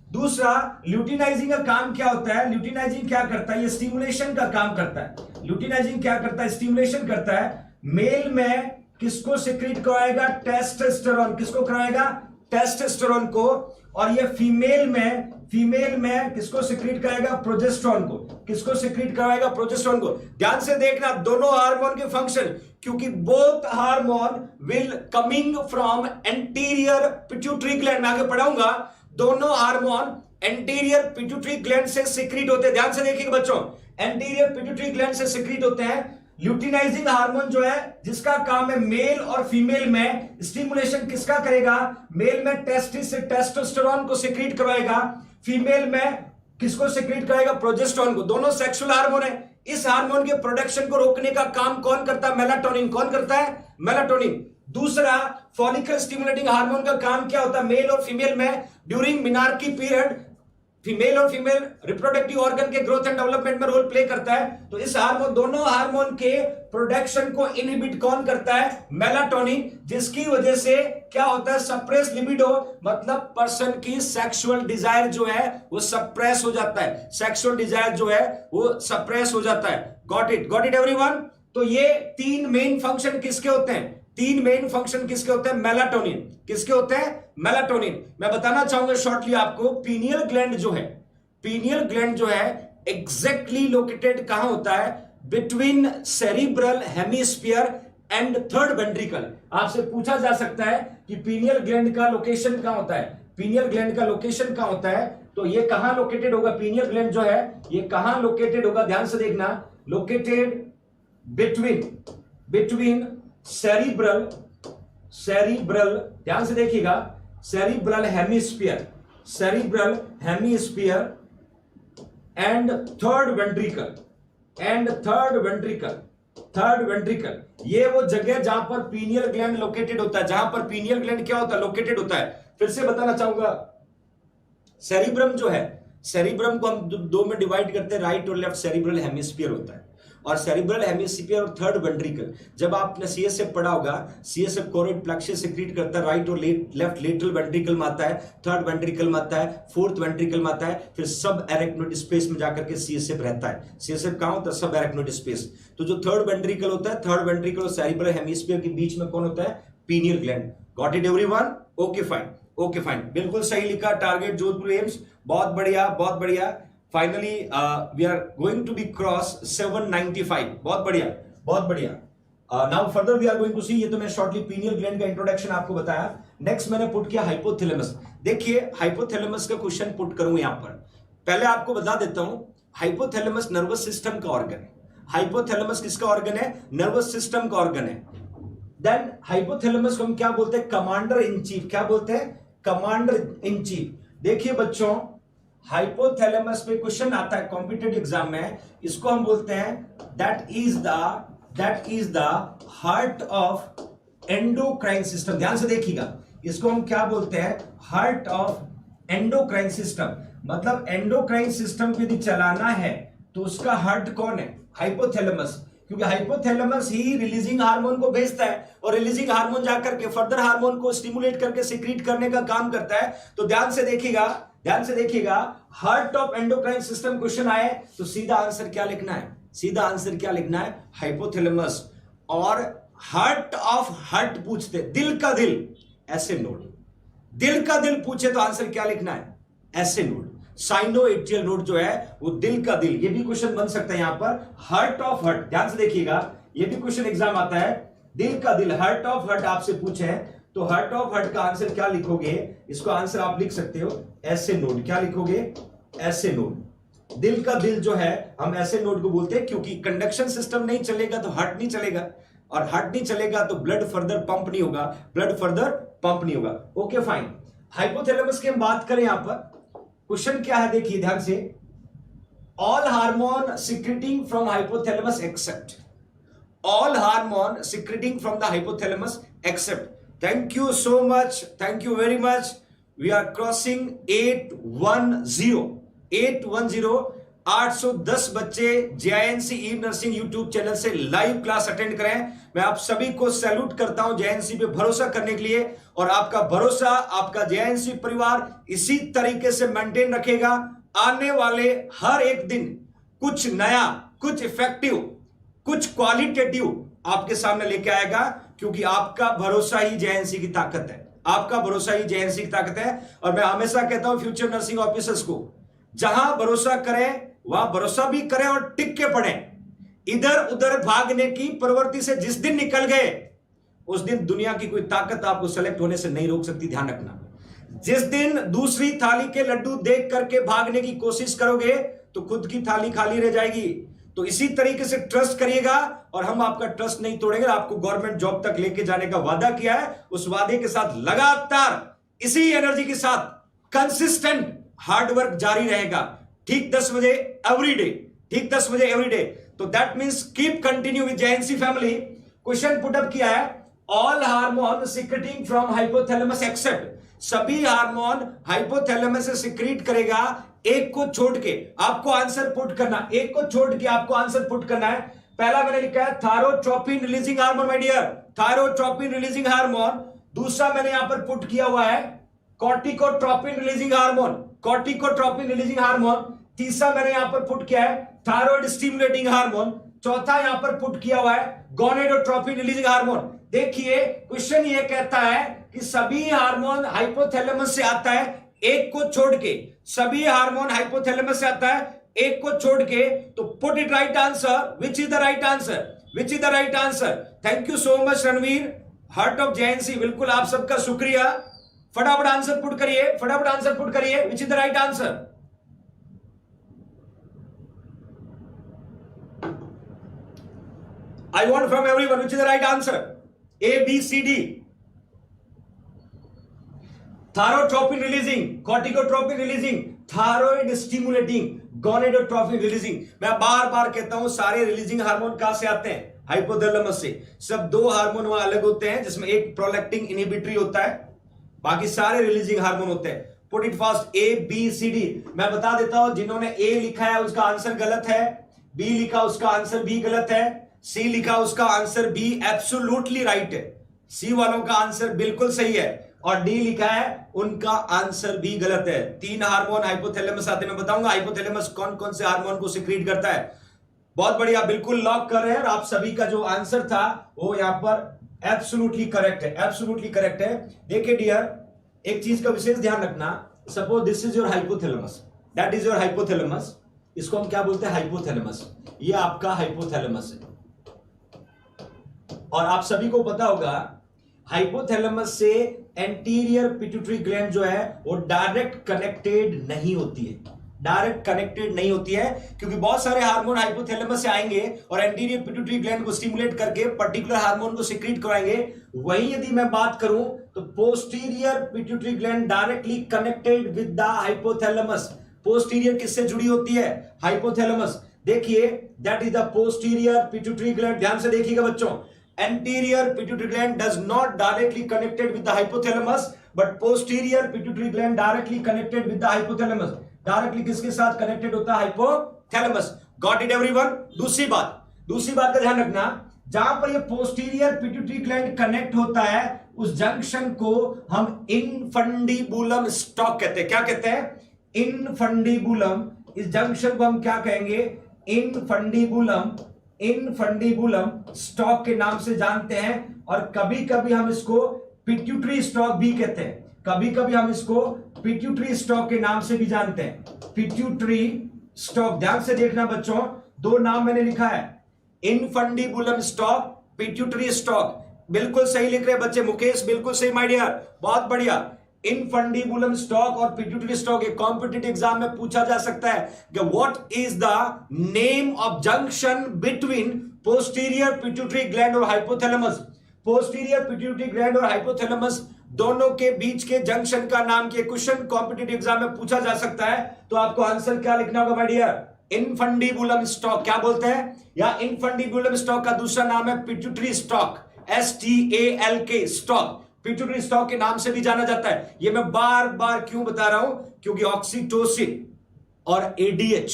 दूसरा, ल्यूटिनाइजिंग का काम क्या होता है, ल्यूटिनाइजिंग क्या करता है, ये स्टिमुलेशन का काम करता है। ल्यूटिनाइजिंग क्या करता है, स्टिमुलेशन करता है। मेल में किसको सिक्रीट कराएगा, टेस्टोस्टेरोन, किसको कराएगा, टेस्टोस्टेरोन को। और ये फीमेल में किसको सिक्रीट कराएगा, प्रोजेस्टेरोन को, किसको सिक्रीट कराएगा, प्रोजेस्टेरोन को। ध्यान से देखना दोनों हार्मोन के फंक्शन, क्योंकि both hormone will coming from anterior pituitary gland, मैं आगे पढ़ाऊंगा। दोनों हार्मोन एंटीरियर पिट्यूटरी ग्लैंड से सिक्रीट होते हैं। ध्यान से देखिएगा बच्चों, एंटीरियर पिट्यूटरी ग्लैंड से सिक्रीट होते हैं। ल्यूटिनाइजिंग हार्मोन जो है, जिसका काम है मेल और फीमेल में स्टिमुलेशन किसका करेगा, मेल में टेस्टिस से टेस्टोस्टेरोन को सिक्रीट करवाएगा, फीमेल में किसको सिक्रीट कराएगा, प्रोजेस्टेरोन को। दोनों सेक्सुअल हार्मोन है। इस हार्मोन के प्रोडक्शन को रोकने का काम कौन करता है, मेलाटोनिन। कौन करता है, मेलाटोनिन। दूसरा, फॉलिकल स्टिमुलेटिंग हार्मोन का काम क्या होता है, मेल और फीमेल में ड्यूरिंग मिनार्की पीरियड फीमेल और फीमेल रिप्रोडक्टिव ऑर्गन के ग्रोथ एंड डेवलपमेंट में रोल प्ले करता है। तो इस हार्मोन, दोनों हार्मोन के प्रोडक्शन को इनहिबिट कौन करता है, मेलाटोनिन, जिसकी वजह से क्या होता है, सप्रेस लिबिडो, मतलब पर्सन की सेक्सुअल डिजायर जो है वो सप्रेस हो जाता है, सेक्सुअल डिजायर जो है वो सप्रेस हो जाता है। Got it everyone. तो ये तीन मेन फंक्शन किसके होते हैं, तीन मेन फंक्शन किसके होते हैं, मेलाटोनिन, किसके होते हैं, मेलाटोनिन। मैं बताना चाहूंगा शॉर्टली आपको, पीनियल ग्लैंड जो है, पीनियल ग्लैंड जो है एग्जैक्टली लोकेटेड कहां होता है, between cerebral hemisphere and third ventricle. आपसे पूछा जा सकता है कि पीनियल ग्लैंड का लोकेशन कहां होता है, पीनियल ग्लैंड का लोकेशन कहां होता है, तो ये कहां लोकेटेड होगा, पीनियल ग्लैंड जो है ये कहां लोकेटेड होगा, ध्यान से देखना, लोकेटेड बिटवीन सेरिब्रल, ध्यान से देखिएगा, cerebral hemisphere and third ventricle, ये वो जगह जहां पर पीनियल ग्लैंड लोकेटेड होता है, जहां पर पीनियल ग्लैंड क्या होता है, लोकेटेड होता है। फिर से बताना चाहूंगा, सेरिब्रम जो है, सेरिब्रम को हम दो में डिवाइड करते हैं, राइट और लेफ्ट सेरिब्रल हेमिस्फीयर होता है, और सेरिब्रल हेमिस्फीयर और थर्ड वेंट्रिकल। जब आपने सीएसएफ पढ़ा होगा, सीएसएफ कोरोइड प्लेक्सस सिक्रीट करता है, राइट और लेफ्ट लेटरल वेंट्रिकल में आता है, थर्ड वेंट्रिकल में आता है, फोर्थ वेंट्रिकल में आता है, फिर सब एरेक्नोइड स्पेस में जाकर के सीएसएफ रहता है। सीएसएफ कहां होता है, सब एरेक्नोइड स्पेस। तो जो थर्ड वेंट्रिकल होता है, थर्ड वेंट्रिकल और सेरिब्रल हेमिस्फीयर के बीच में कौन होता है, pineal gland. Got it everyone, okay fine, बिल्कुल सही लिखा, टारगेट जोधपुर एम्स, बहुत बढ़िया। Finally we are going to be cross 795, बहुत बढ़िया। Now further we are going to see, ये तो मैं शॉर्टली पीनियल ग्लैंड का इंट्रोडक्शन आपको बताया। नेक्स्ट मैंने पुट किया हाइपोथैलेमस। देखिए हाइपोथैलेमस का क्वेश्चन पुट करूं यहां पर, पहले आपको बता देता हूं, हाइपोथैलेमस नर्वस सिस्टम का ऑर्गन है। हाइपोथैलेमस किसका ऑर्गन है, नर्वस सिस्टम का ऑर्गन है। देन हाइपोथैलेमस को हम क्या बोलते हैं, कमांडर इन चीफ। क्या बोलते हैं, कमांडर इन चीफ। देखिए बच्चों, हाइपोथैलेमस पे क्वेश्चन आता है कॉम्पिटिटिव एग्जाम में, इसको हम बोलते हैं that is the heart of endocrine system. ध्यान से देखिएगा, इसको हम क्या बोलते हैं, हार्ट ऑफ एंडोक्राइन सिस्टम। मतलब एंडोक्राइन सिस्टम को यदि चलाना है तो उसका हार्ट कौन है, हाइपोथैलेमस। क्योंकि हाइपोथैलेमस ही रिलीजिंग हार्मोन को भेजता है और रिलीजिंग हार्मोन जाकर के फर्दर हार्मोन को स्टिमुलेट करके सिक्रीट करने का काम करता है। तो ध्यान से देखिएगा, heart of endocrine system question आए तो सीधा आंसर क्या लिखना है, हाइपोथैलेमस। और हार्ट ऑफ हार्ट पूछते, दिल का दिल, ऐसे नोड, दिल का दिल पूछे तो आंसर क्या लिखना है, ऐसे नोड। साइनोएट्रियल नोड जो है वो दिल का दिल, ये भी क्वेश्चन बन सकता है यहां पर। हार्ट ऑफ हार्ट, ध्यान से देखिएगा, ये भी क्वेश्चन एग्जाम आता है। दिल का दिल, हार्ट ऑफ हार्ट आपसे पूछे तो हार्ट ऑफ हार्ट का आंसर क्या लिखोगे, इसको आंसर आप लिख सकते हो ऐसे नोड। क्या लिखोगे, ऐसे नोड। दिल का दिल जो है हम ऐसे नोड को बोलते हैं, क्योंकि कंडक्शन सिस्टम नहीं चलेगा तो हार्ट नहीं चलेगा, और हार्ट नहीं चलेगा तो ब्लड फर्दर पंप नहीं होगा। Okay fine. हाइपोथैलेमस की हम बात करें यहां पर, क्वेश्चन क्या है देखिए ध्यान से, all hormone secreting from hypothalamus except, all hormone secreting from the hypothalamus except. Thank you so much, thank you very much. We are crossing 810 810 बच्चे JINC e nursing YouTube channel से लाइव क्लास अटेंड करें। मैं आप सभी को salute करता हूं JINC पे भरोसा करने के लिए, और आपका भरोसा, आपका JINC परिवार इसी तरीके से मेंटेन रखेगा। आने वाले हर एक दिन कुछ नया, कुछ इफेक्टिव, कुछ क्वालिटेटिव आपके सामने लेके आएगा, क्योंकि आपका भरोसा ही JINC की ताकत है, आपका भरोसा ही JINC की ताकत है। और मैं हमेशा कहता हूं फ्यूचर नर्सिंग ऑफिसर्स को, जहां भरोसा करें वहां भरोसा भी करें और टिक के पढ़ें। इधर उधर भागने की प्रवृत्ति से जिस दिन निकल गए, उस दिन दुनिया की कोई ताकत आपको सेलेक्ट होने से नहीं रोक सकती, ध्यान रखना। जिस दिन दूसरी थाली के लड्डू देख करके भागने की कोशिश करोगे तो खुद की थाली खाली रह जाएगी। तो इसी तरीके से ट्रस्ट करिएगा, और हम आपका ट्रस्ट नहीं तोड़ेंगे। आपको गवर्नमेंट जॉब तक लेके जाने का वादा किया है, उस वादे के साथ लगातार इसी एनर्जी के साथ कंसिस्टेंट हार्डवर्क जारी रहेगा। ठीक 10 बजे एवरीडे, ठीक 10 बजे एवरीडे। तो that means keep continue with JINC फैमिली। क्वेश्चन पुटअप किया है, all hormone secreting from hypothalamus except, सभी हार्मोन हाइपोथैलेमस से सिक्रीट करेगा, एक को छोड़ के आपको आंसर पुट करना, एक को छोड़ के आपको आंसर पुट करना है। पहला मैंने लिखा है thyrotropin releasing hormone, my dear, thyrotropin releasing hormone. दूसरा मैंने यहां पर पुट किया हुआ है corticotropin releasing hormone, corticotropin releasing hormone. तीसरा मैंने यहां पर पुट किया है थायराइड स्टिमुलेटिंग हार्मोन। चौथा यहां पर पुट किया हुआ है गोनेडोट्रोपिन रिलीजिंग हार्मोन। देखिए क्वेश्चन ये कहता है कि सभी हार्मोन हाइपोथैलेमस से आता है, एक को छोड़ के, सभी हार्मोन हाइपोथैलेमस से आता है, एक को छोड़ के। तो put it right answer, which is the right answer, which is the right answer. Thank you so much Ranveer, heart of JINC, बिल्कुल आप सबका शुक्रिया। फटाफट आंसर पुट करिए, फटाफट आंसर पुट करिए, विच is the right answer. I want from everyone which is the right answer. A, B, C, D. Thyrotropin releasing, corticotropin releasing, thyroid stimulating, gonadotropin releasing. मैं बार बार कहता हूं सारे रिलीजिंग हार्मोन कहां से आते हैं, हाइपोथैलेमस से। सब दो हार्मोन वहां अलग होते हैं, जिसमें एक प्रोलैक्टिन इनहिबिटरी होता है, बाकी सारे रिलीजिंग हार्मोन होते हैं। Put it fast, A, B, C, D। मैं बता देता हूं, जिन्होंने A लिखा है उसका आंसर गलत है, B लिखा उसका आंसर भी गलत है, C लिखा उसका आंसर भी एब्सोल्युटली राइट है, C वालों का आंसर बिल्कुल सही है, और D लिखा है उनका आंसर भी गलत है। 3 हार्मोन हाइपोथैलेमस आते हैं, मैं बताऊंगा हाइपोथैलेमस कौन कौन से हार्मोन को सिक्रीट करता है। बहुत बढ़िया, बिल्कुल लॉक कर रहे हैं, और आप सभी का जो आंसर था वो यहां पर एब्सोल्युटली करेक्ट है, एब्सोल्युटली करेक्ट है। देखिए डियर, एक चीज का विशेष ध्यान रखना, suppose this is your hypothalamus, that is your hypothalamus, इसको हम क्या बोलते हैं, हाइपोथैलेमस। ये आपका हाइपोथैलेमस है, और आप सभी को पता होगा हाइपोथैलेमस से एंटीरियर पिट्यूटरी ग्लैंड जो है वो डायरेक्ट कनेक्टेड नहीं होती है, डायरेक्ट कनेक्टेड नहीं होती है, क्योंकि बहुत सारे हार्मोन हाइपोथैलेमस से आएंगे और एंटीरियर पिट्यूटरी ग्लैंड को स्टिमुलेट करके पर्टिकुलर हार्मोन को सिक्रीट कराएंगे। वहीं यदि मैं बात करूं तो posterior pituitary gland directly connected with the hypothalamus. Posterior किससे जुड़ी होती है, हाइपोथैलेमस। देखिए that is the posterior pituitary gland, ध्यान से देखिएगा बच्चों। Anterior pituitary gland does not directly connected with the hypothalamus, but posterior pituitary gland directly connected with the hypothalamus. Directly किसके साथ connected होता है, hypothalamus. Got it everyone? दूसरी बात, दूसरी बात का ध्यान रखना, जहां पर ये पोस्टीरियर पिट्यूटरी ग्लैंड कनेक्ट होता है उस जंक्शन को हम इनफंडीबुलम स्टॉक कहते हैं। क्या कहते हैं? इनफंडीबुलम। इस जंक्शन को हम क्या कहेंगे? इनफंडीबुलम। इनफंडीबुलम स्टॉक के नाम से जानते हैं, और कभी कभी हम इसको पिट्यूटरी स्टॉक भी कहते हैं। कभी कभी हम इसको पिट्यूटरी स्टॉक के नाम से भी जानते हैं, पिट्यूटरी स्टॉक। ध्यान से देखना बच्चों, दो नाम मैंने लिखा है, इनफंडीबुलम स्टॉक, पिट्यूटरी स्टॉक। बिल्कुल सही लिख रहे बच्चे, मुकेश बिल्कुल सही माय डियर, बहुत बढ़िया। इनफंडीबुलम स्टॉक और पिट्यूटरी स्टॉक एक कॉम्पिटिटिव एग्जाम में पूछा जा सकता है कि what is the name of junction between posterior pituitary gland और हाइपोथैलेमस। पोस्टीरियर पिट्यूटरी ग्लैंड और हाइपोथैलेमस दोनों के बीच के जंक्शन का नाम के क्वेश्चन कॉम्पिटिटिव एग्जाम में पूछा जा सकता है। तो आपको आंसर क्या लिखना होगा माय डियर? इनफंडीबुलम स्टॉक। क्या बोलते हैं? या इनफंडीबुलम स्टॉक का दूसरा नाम है pituitary stock, STALK stock. Pituitary stock के नाम से भी जाना जाता है। ये मैं बार बार क्यों बता रहा हूं? क्योंकि ऑक्सीटोसिन और ADH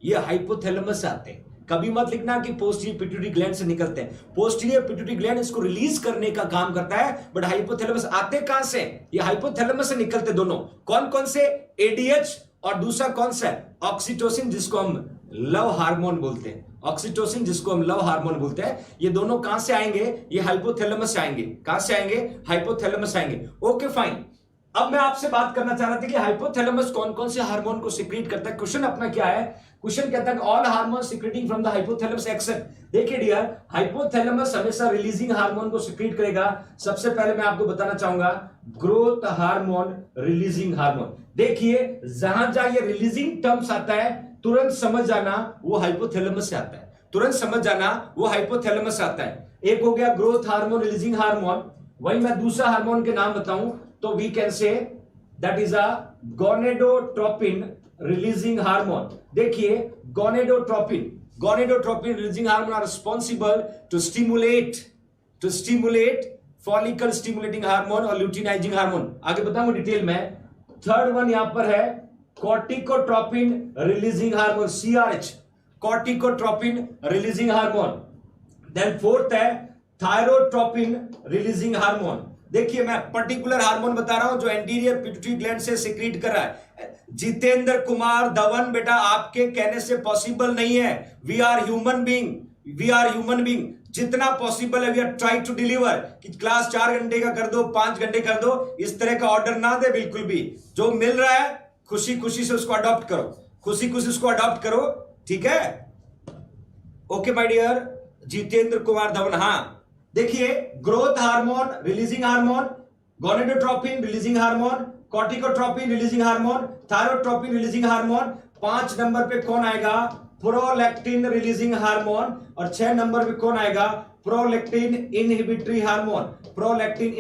ये हाइपोथैलेमस से आते हैं। कभी मत लिखना कि पोस्टीरियर पिट्यूटरी ग्लैंड से निकलते हैं। पोस्टीरियर पिट्यूटरी ग्लैंड इसको रिलीज करने का काम करता है, बट हाइपोथैलेमस आते कहां से? ये हाइपोथैलेमस से निकलते दोनों। कौन कौन से? ADH और दूसरा कौन सा है? ऑक्सीटोसिन, जिसको हम लव हार्मोन बोलते हैं। ऑक्सीटोसिन जिसको हम लव हार्मोन बोलते हैं। ये दोनों कहां से आएंगे? ये हाइपोथैलेमस से आएंगे। कहां से आएंगे? हाइपोथैलेमस से आएंगे। Okay fine. अब मैं आपसे बात करना चाह रहा था कि हाइपोथैलेमस कौन कौन से हार्मोन को सिक्रीट करता है। क्वेश्चन अपना क्या है? क्वेश्चन कहता है all hormone secreting from the hypothalamus except. देखिए डियर, हाइपोथैलेमस हमेशा रिलीजिंग हार्मोन को सिक्रीट करेगा। सबसे पहले मैं आपको बताना चाहूंगा ग्रोथ हार्मोन, रिलीजिंग हार्मोन। देखिए जहां जहां ये रिलीजिंग टर्म्स आता है तुरंत समझ जाना वो हाइपोथैलेमस से आता है। तुरंत समझ जाना वो हाइपोथैलेमस से आता है। एक हो गया ग्रोथ हार्मोन, रिलीजिंग हार्मोन। वही मैं दूसरा हार्मोन के नाम बताऊं तो we can say that is a gonadotropin releasing hormone. देखिए gonadotropin releasing hormone are responsible to stimulate follicle stimulating hormone और ल्यूटिनाइजिंग हार्मोन। आगे बताऊंगा डिटेल में। थर्ड वन यहां पर है corticotropin releasing hormone, CRH, corticotropin releasing hormone. Then fourth है thyrotropin releasing hormone. देखिए मैं पर्टिकुलर हार्मोन बता रहा हूं जो एंटीरियर पिट्यूटरी ग्लैंड से सिक्रीट कर रहा है। जितेंद्र कुमार धवन, बेटा आपके कहने से पॉसिबल नहीं है। वी आर ह्यूमन बीइंग, जितना पॉसिबल है we are try to deliver. कि क्लास 4 घंटे का कर दो, 5 घंटे कर दो, इस तरह का ऑर्डर ना दे बिल्कुल भी। जो मिल रहा है खुशी खुशी से उसको अडॉप्ट करो, खुशी खुशी उसको अडॉप्ट करो, ठीक है? Okay my dear Jitendra Kumar Dhawan. हाँ देखिए, growth hormone releasing hormone, gonadotropin releasing hormone, corticotropin releasing hormone, thyrotropin releasing hormone. 5 number पे कौन आएगा? Prolactin releasing hormone. और 6 नंबर पे कौन आएगा? Prolactin inhibitory hormone, prolactin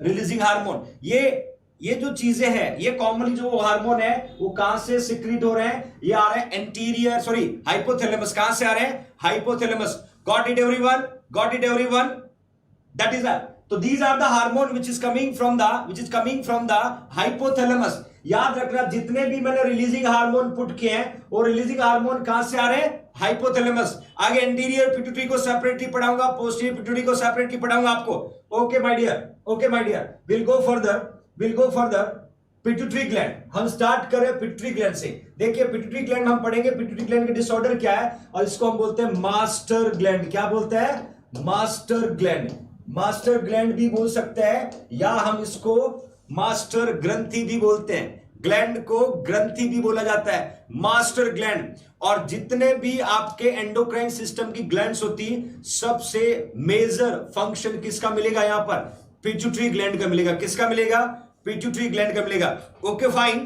releasing hormone. ये जो चीजें हैं, ये कॉमनली जो हार्मोन है वो कहां से सिक्रीट हो रहे हैं? ये आ रहे हैं एंटीरियर, हाइपोथैलेमस। कहां से आ रहे हैं? Hypothalamus. Got it everyone? That is तो these are the hormone which is coming from the hypothalamus। याद रखना जितने भी मैंने रिलीजिंग हार्मोन पुट किए हैं वो रिलीजिंग हार्मोन कहां से आ रहे हैं? हाइपोथैलेमस। आगे एंटीरियर पिट्यूटरी को सेपरेटली पढ़ाऊंगा, पोस्टीरियर पिट्यूटरी को सेपरेटली पढ़ाऊंगा आपको। Okay my dear, will go further. Pituitary gland हम स्टार्ट करें पिट्यूटरी ग्लैंड से। देखिए पिट्यूटरी ग्लैंड हम पढ़ेंगे, पिट्यूटरी ग्लैंड के डिसऑर्डर क्या है, और इसको हम बोलते हैं मास्टर ग्लैंड। क्या बोलते हैं? मास्टर ग्लैंड भी बोल सकते हैं, या हम इसको मास्टर ग्रंथि भी बोलते हैं। ग्लैंड को ग्रंथि भी बोला जाता है, मास्टर ग्लैंड। और जितने भी आपके एंडोक्राइन सिस्टम की ग्लैंड्स होती, सबसे मेजर फंक्शन किसका मिलेगा? यहां पर पिट्यूटरी ग्लैंड का मिलेगा। किसका मिलेगा? पिट्यूटरी ग्लैंड का मिलेगा। Okay fine.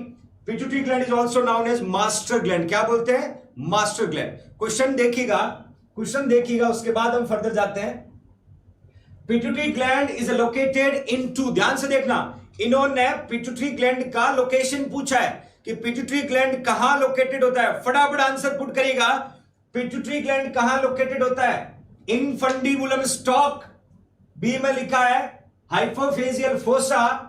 Pituitary gland is also known as master gland. क्या बोलते हैं? Master gland. क्वेश्चन देखिएगा, उसके बाद हम फर्दर जाते हैं। Pituitary gland is located into, ध्यान से देखना, इन्होंने पिट्यूटरी ग्लैंड का लोकेशन पूछा है कि पिट्यूटरी ग्लैंड कहां लोकेटेड होता है। फटाफट आंसर पुट करिएगा। पिट्यूटरी ग्लैंड कहां लोकेटेड होता है? इनफंडीबुलम स्टॉक, बी में लिखा है हाइपोफेजियल फोसा,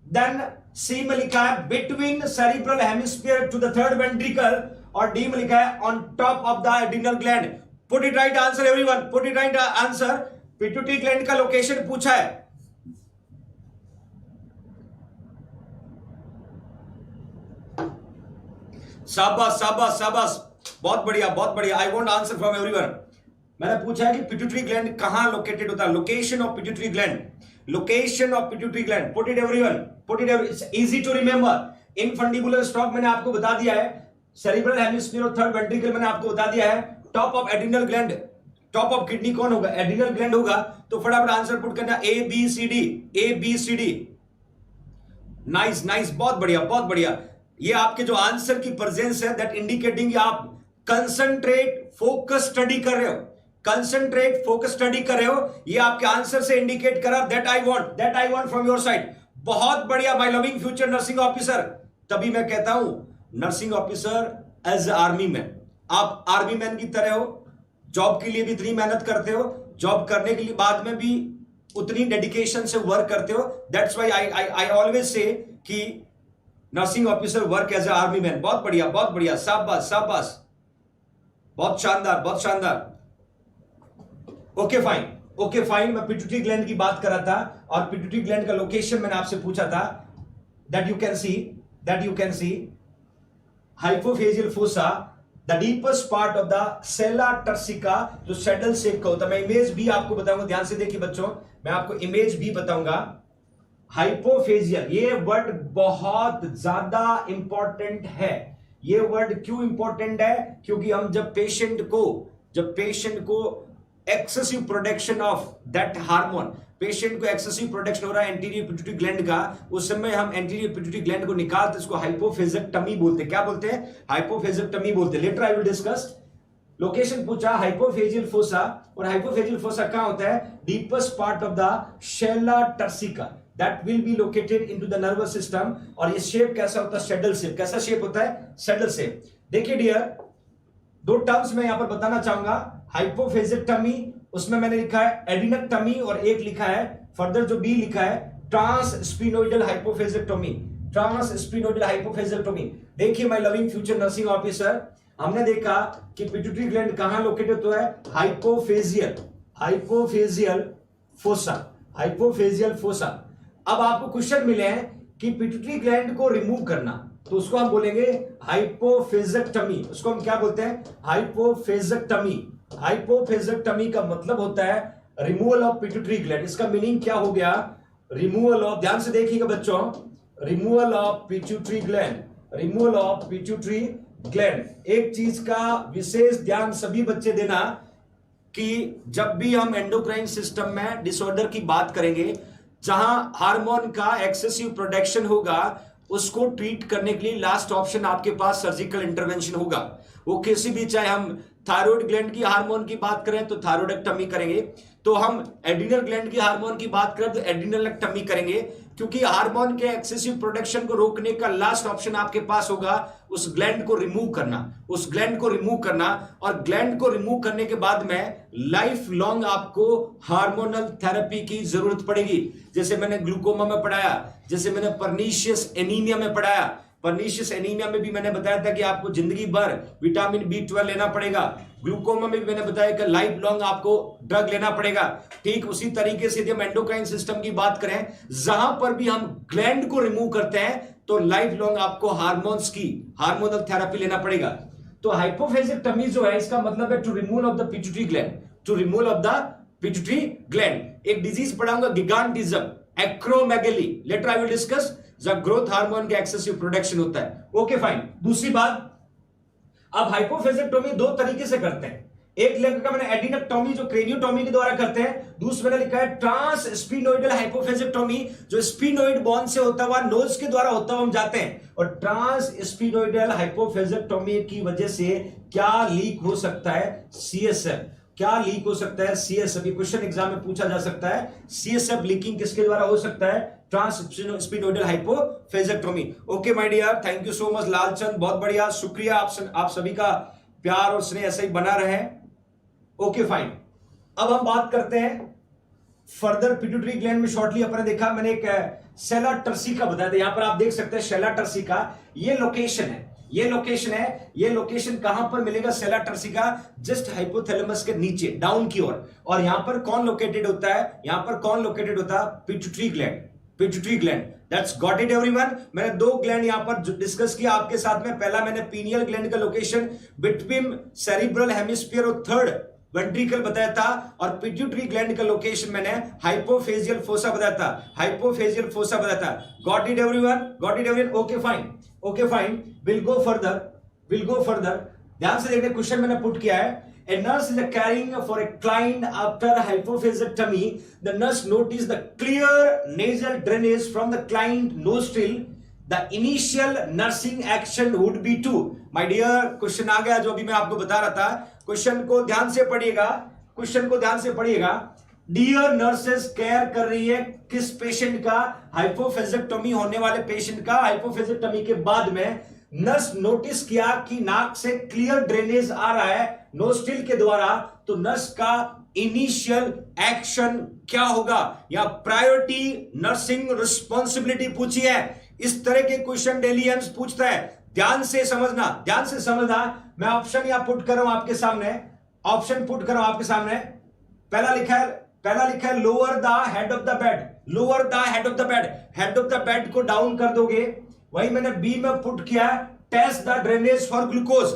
देन सी में लिखा है between cerebral hemisphere to the third ventricle, और डी में लिखा है on top of the adrenal gland. Put it right answer everyone, put it right answer. Pituitary gland का लोकेशन पूछा है। शाबाश शाबाश शाबाश, बहुत बढ़िया बहुत बढ़िया। I want answer from everyone. मैंने पूछा है कि पिट्यूटरी ग्लैंड कहां लोकेटेड होता है, location of pituitary gland, location of pituitary gland. Put it everyone, put it every, it's easy to remember. Infundibular stalk मैंने आपको बता दिया है, सेरिब्रल हेमिस्फीयर और थर्ड वेंट्रिकल मैंने आपको बता दिया है। Top of adrenal gland, top of kidney कौन होगा, एड्रिनल ग्लैंड होगा। तो फटाफट आंसर पुट करना, A B C D, A B C D. Nice nice, बहुत बढ़िया बहुत बढ़िया। ये आपके जो आंसर की प्रेजेंस है दैट इंडिकेटिंग आप कंसंट्रेट फोकस स्टडी कर रहे हो, कंसंट्रेट फोकस स्टडी कर रहे हो। ये आपके आंसर से इंडिकेट करा that I want from your side. बहुत बढ़िया my loving future nursing officer. तभी मैं कहता हूं nursing officer as army man, आप आर्मी मैन की तरह हो, जॉब के लिए भी इतनी मेहनत करते हो, जॉब करने के लिए बाद में भी उतनी डेडिकेशन से वर्क करते हो। That's why I always say कि nursing officer work as a army man. बहुत बढ़िया बहुत बढ़िया, शाबाश शाबाश, बहुत शानदार बहुत शानदार। Okay fine, okay fine. मैं पिट्यूटरी ग्लैंड की बात कर रहा था और पिट्यूटरी ग्लैंड का लोकेशन मैंने आपसे पूछा था। That you can see hypophyseal fossa, the deepest part of the sella turcica, जो सैडल शेप का होता है। मैं इमेज भी आपको बताऊंगा, ध्यान से देखिए बच्चों, मैं आपको इमेज भी बताऊंगा। हाइपोफेजियल, ये वर्ड बहुत ज्यादा इंपॉर्टेंट है। ये वर्ड क्यों इंपॉर्टेंट है, क्योंकि हम जब पेशेंट को excessive production of that hormone, patient को एक्सेसिव प्रोडक्शन हो रहा है एंटीरियर पिट्यूटरी ग्लैंड का, उस समय हम एंटीरियर पिट्यूटरी ग्लैंड को निकालते, इसको हाइपोफेजेक्टमी बोलते हैं। क्या बोलते हैं, हाइपोफेजेक्टमी बोलते हैं। Later I will discuss. Location पूछा हाइपोफेजियल फोसा, और हाइपोफेजियल फोसा कहां होता है, deepest part of the sella turcica, that will be located into the nervous system. और ये शेप कैसा होता है, सैडल शेप। कैसा शेप होता है, सैडल शेप। देखिए डियर, दो टर्म्स मैं यहां पर बताना चाहूंगा। हाइपोफेजेक्टमी, उसमें मैंने लिखा है एडिनेक्टमी, और एक लिखा है फर्दर जो बी लिखा है ट्रांसस्पिनोइडल हाइपोफेजेक्टोमी, ट्रांसस्पिनोइडल हाइपोफेजेक्टोमी। देखिए my loving future nursing officer, हमने देखा कि पिट्यूटरी ग्लैंड कहां लोकेटेड होता है, हाइपोफेजियल, हाइपोफेजियल फोसा, हाइपोफेजियल फोसा। अब आपको क्वेश्चन मिले हैं कि पिट्यूटरी ग्लैंड को रिमूव करना, तो उसको हम बोलेंगे हाइपोफेजेक्टमी। उसको हम क्या बोलते हैं, हाइपोफेजेक्टमी। हाइपोफेजेक्टमी का मतलब होता है रिमूवल ऑफ पिट्यूटरी ग्लैंड। इसका मीनिंग क्या हो गया, रिमूवल ऑफ, ध्यान से देखिएगा बच्चों, removal of pituitary gland, removal of pituitary gland. एक चीज का विशेष ध्यान सभी बच्चे देना कि जब भी हम एंडोक्राइन सिस्टम में डिसऑर्डर की बात करेंगे, जहां हार्मोन का एक्सेसिव प्रोडक्शन होगा, उसको ट्रीट करने के लिए लास्ट ऑप्शन आपके पास सर्जिकल इंटरवेंशन होगा। वो किसी भी, चाहे हम थायराइड ग्लैंड की हार्मोन की बात करें तो थायराइडेक्टमी करेंगे, तो हम एड्रिनल ग्लैंड की हार्मोन की बात करें तो एड्रिनलेक्टमी करेंगे, क्योंकि हार्मोन के एक्सेसिव प्रोडक्शन को रोकने का लास्ट ऑप्शन आपके पास होगा उस ग्लैंड को रिमूव करना, उस ग्लैंड को रिमूव करना। और ग्लैंड को रिमूव करने के बाद में लाइफ लॉन्ग आपको हार्मोनल थेरेपी की जरूरत पड़ेगी। जैसे मैंने ग्लूकोमा में पढ़ाया, जैसे मैंने पर्नीशियस एनीमिया में पढ़ाया। पर्नीशियस एनीमिया में भी मैंने बताया था कि आपको जिंदगी भर विटामिन B12 लेना पड़ेगा। ग्लूकोमा में भी मैंने बताया कि लाइफ लॉन्ग आपको ड्रग लेना पड़ेगा। ठीक उसी तरीके से जब एंडोक्राइन सिस्टम की बात करें, जहां पर भी हम ग्लैंड को रिमूव करते हैं तो लाइफ लॉन्ग आपको हार्मोन्स की हार्मोनल थेरेपी लेना पड़ेगा। तो हाइपोफेजेक्टमी जो है, इसका मतलब है to removal of the pituitary gland, to removal of the pituitary gland. एक डिजीज पढ़ाऊंगा gigantism, acromegaly, later I will discuss, जब ग्रोथ हार्मोन के एक्सेसिव प्रोडक्शन होता है। Okay fine. दूसरी बात, अब हाइपोफेजेक्टोमी दो तरीके से करते हैं। एक लेग का मैंने एडिनेक्टोमी जो क्रेनियोटोमी के द्वारा करते हैं, दूसरा मैंने लिखा है ट्रांसस्पिनोइडल हाइपोफेजेक्टोमी, जो स्पिनोइड बोन से होता हुआ नोज के द्वारा होता हुआ हम जाते हैं। और ट्रांसस्पिनोइडल हाइपोफेजेक्टोमी की वजह से क्या लीक हो सकता है, सीएसएफ। क्या लीक हो सकता है, सीएसएफ। ये क्वेश्चन एग्जाम में पूछा जा सकता है, सीएसएफ लीकिंग किसके द्वारा हो सकता है, transsphenoidal hypophysectomy. Okay my dear, thank you so much Lalchand, बहुत बढ़िया, शुक्रिया आप सभी का प्यार और स्नेह ऐसे ही बना रहे। Okay fine. अब हम बात करते हैं फर्दर पिट्यूटरी ग्लैंड में। शॉर्टली अपने देखा, मैंने एक सेला टर्सिका बताया था, यहां पर आप देख सकते हैं सेला टर्सिका, ये लोकेशन है, ये लोकेशन है, ये लोकेशन कहां पर मिलेगा? सेला टर्सिका जस्ट हाइपोथैलेमस के नीचे डाउन की ओर। और यहां पर कौन लोकेटेड होता है? यहां पर कौन लोकेटेड होता है? Pituitary gland, pituitary gland. That's got it everyone. मैंने दो ग्लैंड यहां पर डिस्कस किया आपके साथ में। पहला मैंने पीनियल ग्लैंड का लोकेशन बिटवीन सेरिब्रल हेमिस्फीयर और थर्ड वेंट्रिकल बताया था, और पिट्यूटरी ग्लैंड का लोकेशन मैंने हाइपोफेजियल फोसा बताया था, हाइपोफेजियल फोसा बताया था। Got it everyone? Got it everyone? Okay fine, okay fine, will go further, will go further. ध्यान से देखिए, क्वेश्चन मैंने पुट किया है। A nurse is carrying for a client after hypophysectomy. The nurse noticed the clear nasal drainage from the client nostril. The initial nursing action would be to, my dear, question आ गया जो अभी मैं आपको बता रहा था। क्वेश्चन को ध्यान से पढ़िएगा, क्वेश्चन को ध्यान से पढ़िएगा। डियर नर्सेस केयर कर रही है किस पेशेंट का? हाइपोफेजेक्टोमी होने वाले पेशेंट का। हाइपोफेजेक्टोमी के बाद में नर्स नोटिस किया कि नाक से क्लियर ड्रेनेज आ रहा है नोस्ट्रिल के द्वारा, तो नर्स का इनिशियल एक्शन क्या होगा? या प्रायोरिटी नर्सिंग रिस्पॉन्सिबिलिटी पूछी है। इस तरह के क्वेश्चन डेली एम्स पूछता है। ध्यान से समझना, ध्यान से समझना। मैं ऑप्शन यहां पुट कर रहा हूं आपके सामने, ऑप्शन पुट कर रहा हूं आपके सामने। पहला लिखा है lower the head of the bed, lower the head of the bed. Head of the bed को डाउन कर दोगे। वही मैंने बी में पुट किया test the drainage for glucose,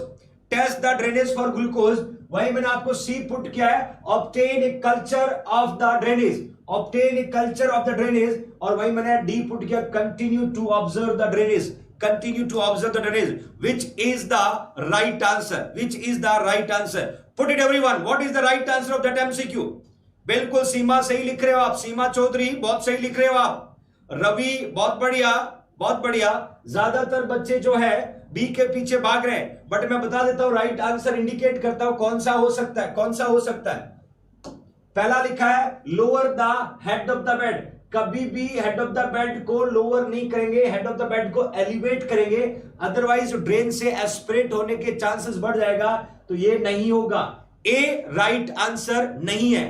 test the drainage for glucose. वही मैंने आपको सी पुट किया है obtain a culture of the drainage, obtain a culture of the drainage. और वही मैंने डी पुट किया continue to observe the drainage, continue to observe the drainage. Which is the right answer? Which is the right answer? Put it everyone, what is the right answer of that MCQ? बिल्कुल सीमा सही लिख रहे हो आप, सीमा चौधरी बहुत सही लिख रहे हो आप, रवि बहुत बढ़िया, बहुत बढ़िया। ज्यादातर बच्चे जो है बी के पीछे भाग रहे हैं, बट मैं बता देता हूं राइट आंसर इंडिकेट करता हूं कौन सा हो सकता है, कौन सा हो सकता है। पहला लिखा है lower the head of the bed. कभी भी हेड ऑफ द बेड को लोअर नहीं करेंगे, हेड ऑफ द बेड को एलिवेट करेंगे, अदरवाइज ड्रेन से एस्पिरेट होने के चांसेस बढ़ जाएगा। तो ये नहीं होगा, ए राइट आंसर नहीं है।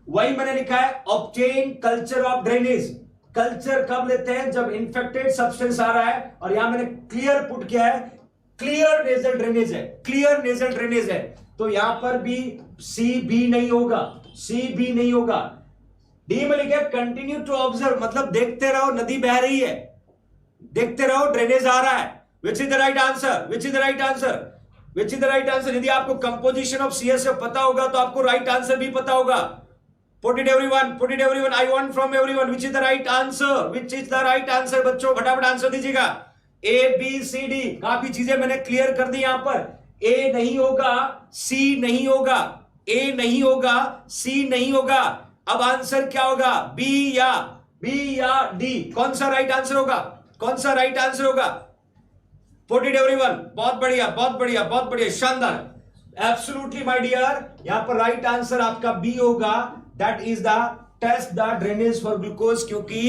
वही मैंने लिखा है obtain culture of drainage. Culture कब लेते हैं? जब इंफेक्टेड सब्सटेंस आ रहा है। और यहां मैंने क्लियर पुट किया है क्लियर नेजल ड्रेनेज है, क्लियर नेजल ड्रेनेज है। तो यहां पर भी सी बी नहीं होगा, सी बी नहीं होगा। डी में लिखा कंटिन्यू टू ऑब्जर्व, मतलब देखते रहो नदी बह रही है, देखते रहो ड्रेनेज आ रहा है। विच is the right answer? Which is the right answer? Which is the right answer? यदि आपको कंपोजिशन ऑफ सीएसएफ पता होगा तो आपको राइट आंसर भी पता होगा। Put it everyone, put it everyone. I want from everyone. Which is the right answer? Which is the right answer? बच्चों फटाफट आंसर दीजिएगा। A, B, C, D काफी चीजें मैंने क्लियर कर दी यहां पर। A नहीं होगा, C नहीं होगा, A नहीं होगा, C नहीं होगा। अब आंसर क्या होगा? B या D? कौन सा राइट आंसर होगा? कौन सा राइट आंसर होगा? Put it everyone. बहुत बढ़िया, बहुत बढ़िया, बहुत बढ़िया, शानदार। एब्सोल्युटली माय डियर, यहां पर राइट आंसर आपका बी होगा। That is the test the drainage for glucose, क्योंकि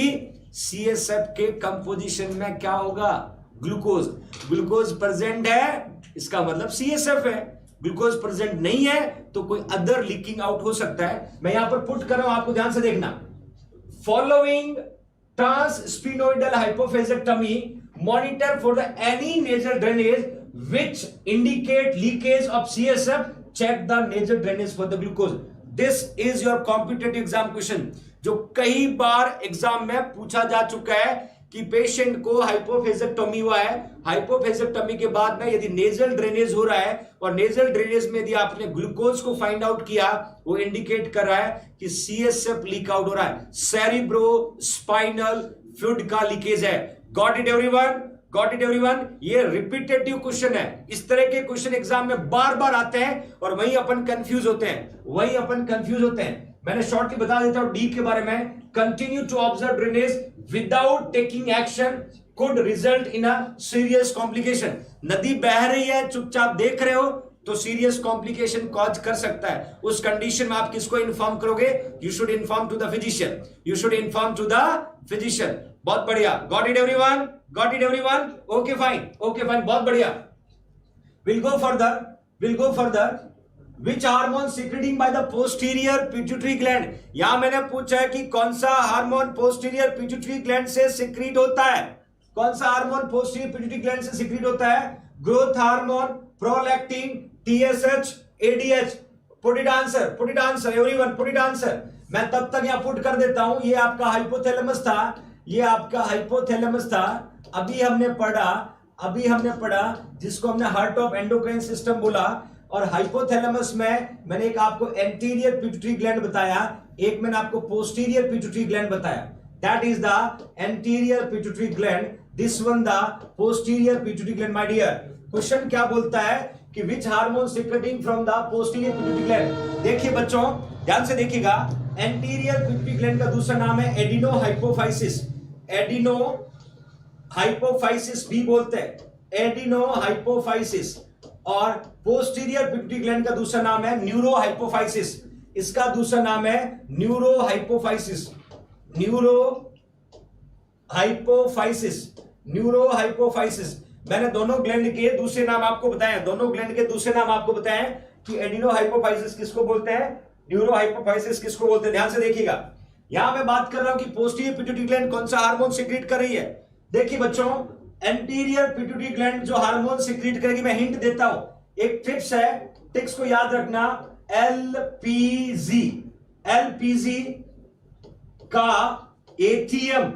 सीएसएफ के कंपोजिशन में क्या होगा? ग्लूकोज, ग्लूकोज प्रेजेंट है, इसका मतलब सीएसएफ है। ग्लूकोज प्रेजेंट नहीं है तो कोई अदर लीकिंग आउट हो सकता है। मैं यहां पर पुट कर रहा हूं, आपको ध्यान से देखना। Following transsphenoidal hypophysectomy monitor for the any nasal drainage which indicate leakage of CSF, check the nasal drainage for the glucose. This is your competitive exam question, जो कई बार एग्जाम में पूछा जा चुका है कि पेशेंट को हाइपोफेजेक्टोमी हुआ है। हाइपोफेजेक्टोमी के बाद में यदि नेजल ड्रेनेज हो रहा है और नेजल ड्रेनेज में यदि आपने ग्लूकोज को फाइंड आउट किया, वो इंडिकेट कर रहा है कि सीएसएफ लीक आउट हो रहा है, सेरिब्रो स्पाइनल फ्लूइड का लीकेज है। Got it everyone? Got it everyone? ये रिपीटेटिव क्वेश्चन है। इस तरह के क्वेश्चन एग्जाम में बार बार आते हैं और वही अपन कंफ्यूज होते हैं, वही अपन कंफ्यूज होते हैं। मैंने शॉर्टली बता देता हूं डी के बारे में। Continue to observe drainage without taking action could result in a serious complication. नदी बह रही है, चुपचाप देख रहे हो तो सीरियस कॉम्प्लिकेशन कॉज कर सकता है। उस कंडीशन में आप किसको इन्फॉर्म करोगे? You should inform to the physician, you should inform to the physician. बहुत बढ़िया, got it everyone? Got it everyone? Okay fine, okay fine, बहुत बढ़िया। Will go further, will go further. Which hormone secreting by the posterior pituitary gland? यहां मैंने पूछा है कि कौन सा हार्मोन पोस्टीरियर पिट्यूटरी ग्लैंड से सिक्रीट होता है? कौन सा हार्मोन पोस्टीरियर पिट्यूटरी ग्लैंड से सिक्रीट होता है? Growth hormone, prolactin, TSH, ADH. Put it answer everyone, put it answer. मैं तब तक यहां पुट कर देता हूं। ये आपका हाइपोथैलेमस था, ये आपका हाइपोथैलेमस था। अभी हमने पढ़ा जिसको हमने हार्ट ऑफ एंडोक्राइन सिस्टम बोला। और हाइपोथैलेमस में मैंने एक आपको एंटीरियर पिट्यूटरी ग्लैंड बताया, एक मैंने आपको पोस्टीरियर पिट्यूटरी ग्लैंड बताया। That is the anterior pituitary gland, this one the posterior pituitary gland. My dear, question क्या बोलता है कि which hormone secreting from the posterior pituitary gland. देखिए बच्चों, ध्यान से देखिएगा, एंटीरियर पिट्यूटरी ग्लैंड का दूसरा नाम है एडिनो हाइपोफाइसिस। एडिनो हाइपोफाइसिस भी बोलते हैं, एडिनो हाइपोफाइसिस। और पोस्टीरियर पिट्यूटरी ग्लैंड का दूसरा नाम है न्यूरो हाइपोफाइसिस। इसका दूसरा नाम है neuro hypophysis, neuro hypophysis, neuro hypophysis. मैंने दोनों ग्लैंड के दूसरे नाम आपको बताए, दोनों ग्लैंड के दूसरे नाम आपको बताए कि एडिनो हाइपोफाइसिस किसको बोलते हैं, न्यूरो हाइपोफाइसिस किसको बोलते हैं। ध्यान से देखिएगा, यहां मैं बात कर रहा हूं कि पोस्टीरियर पिट्यूटरी ग्लैंड कौन सा हार्मोन सीक्रेट कर रही है। देखिए बच्चों, एंटीरियर पिट्यूटरी ग्लैंड जो हार्मोन सीक्रेट करेगी, मैं हिंट देता हूं, एक टिप्स है, टिप्स को याद रखना। एलपीजी, एलपीजी का एटीएम,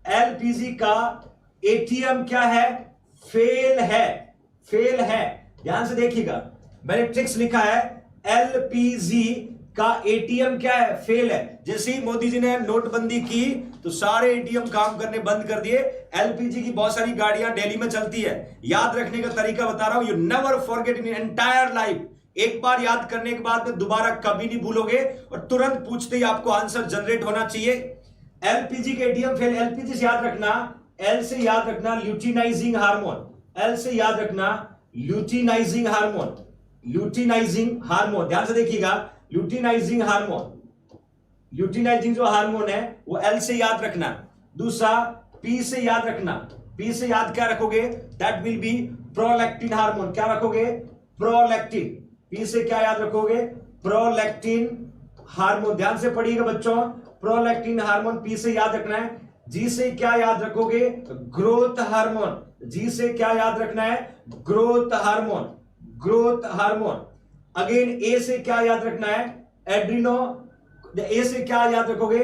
एलपीजी का एटीएम क्या है, फेल है, फेल है। ध्यान से देखिएगा, मैंने ट्रिक्स लिखा है, एलपीजी का एटीएम क्या है, फेल है। जैसे ही मोदी जी ने नोटबंदी की तो सारे एटीएम काम करने बंद कर दिए। एलपीजी की बहुत सारी गाड़ियां दिल्ली में चलती है। याद रखने का तरीका बता रहा हूं, you never forget in entire life. एक बार याद करने के बाद में दोबारा कभी नहीं भूलोगे, और तुरंत पूछते ही आपको आंसर जनरेट होना चाहिए। एलपीजी के एटीएम फेल, एलपीजी से याद रखना, एल से याद रखना ल्यूटिनाइजिंग हार्मोन, एल से याद रखना ल्यूटिनाइजिंग हार्मोन, ल्यूटिनाइजिंग हार्मोन। ध्यान से देखिएगा, ल्यूटिनाइजिंग हार्मोन, ल्यूटिनाइजिंग जो हार्मोन है वो एल से याद रखना। दूसरा पी से याद रखना, पी से याद क्या रखोगे, that will B prolactin hormone. क्या रखोगे, प्रोलैक्टिन। पी से क्या याद रखोगे, प्रोलैक्टिन हार्मोन। ध्यान से पढ़िएगा बच्चों, प्रोलैक्टिन हार्मोन पी से याद रखना है। जी से क्या याद रखोगे, ग्रोथ हार्मोन। जी से क्या याद रखना है, growth hormone, growth hormone. Again A से क्या याद रखना है, एड्रिनो। ए से क्या याद रखोगे,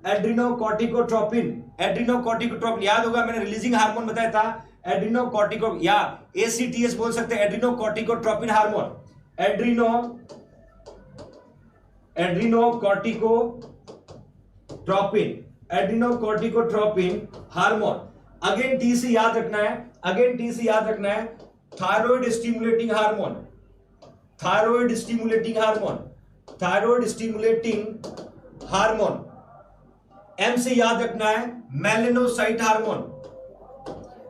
एड्रिनोकॉर्टिकोट्रोपिन, एड्रिनोकॉर्टिकोट्रोपिन। याद होगा, मैंने रिलीजिंग हार्मोन बताया था, एड्रिनोकॉर्टिको, या एसीटीएस बोल सकते हैं, एड्रिनोकॉर्टिकोट्रोपिन हार्मोन, एड्रिनोकॉर्टिकोट्रोपिन, एड्रिनोकॉर्टिकोट्रोपिन हार्मोन। अगेन टी से याद रखना है, अगेन टी से याद रखना है, thyroid stimulating hormone, thyroid stimulating hormone, thyroid stimulating hormone. M से याद रखना है melanocyte hormone,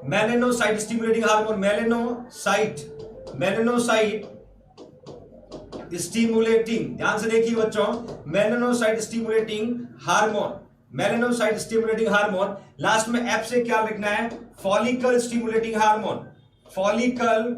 melanocyte stimulating hormone, melanocyte, melanocyte stimulating. ध्यान से देखिए बच्चों, melanocyte stimulating hormone, melanocyte stimulating hormone. Last में एफ से क्या लिखना है, follicle stimulating hormone, follicle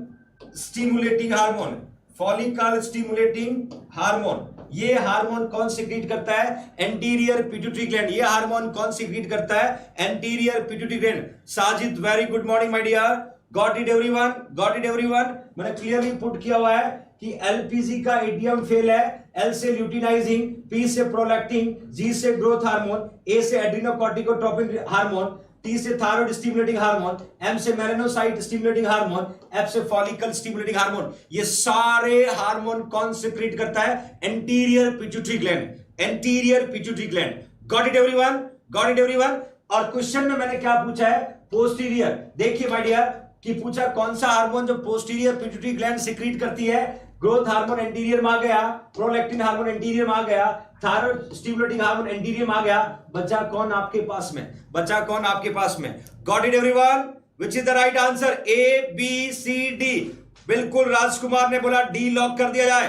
stimulating hormone, follicle stimulating hormone. ये हार्मोन कौन सीक्रेट करता है, एंटीरियर पिट्यूटरी ग्लैंड। ये हार्मोन कौन सीक्रेट करता है, anterior pituitary gland. Sajid, very good morning my dear, got it everyone, got it everyone. मैंने क्लियरली पुट किया हुआ है कि एलपीजी का एटीएम फेल है, एल से ल्यूटिनाइजिंग, पी से प्रोलैक्टिन, जी से ग्रोथ हार्मोन, ए से एड्रिनोकॉर्टिकोट्रोपिन हार्मोन, टी से थायराइड स्टिमुलेटिंग हार्मोन, एम से मेलेनोसाइट स्टिमुलेटिंग हार्मोन, एफ से फॉलिकल स्टिमुलेटिंग हार्मोन। ये सारे हार्मोन कौन सीक्रेट करता है, anterior pituitary gland, anterior pituitary gland. Got it everyone, got it everyone. और क्वेश्चन में मैंने क्या पूछा है, पोस्टीरियर। देखिए माय डियर, कि पूछा कौन सा हार्मोन जो पोस्टीरियर पिट्यूटरी ग्लैंड सीक्रेट करती है। ग्रोथ हार्मोन एंटीरियर में आ गया, प्रोलैक्टिन हार्मोन एंटीरियर में आ गया, थायराइड स्टिमुलेटिंग हार्मोन एंटीरियर में आ गया। बचा कौन आपके पास में, बचा कौन आपके पास में। Got it everyone, which is the right answer, A B C D. बिल्कुल, राजकुमार ने बोला डी लॉक कर दिया जाए।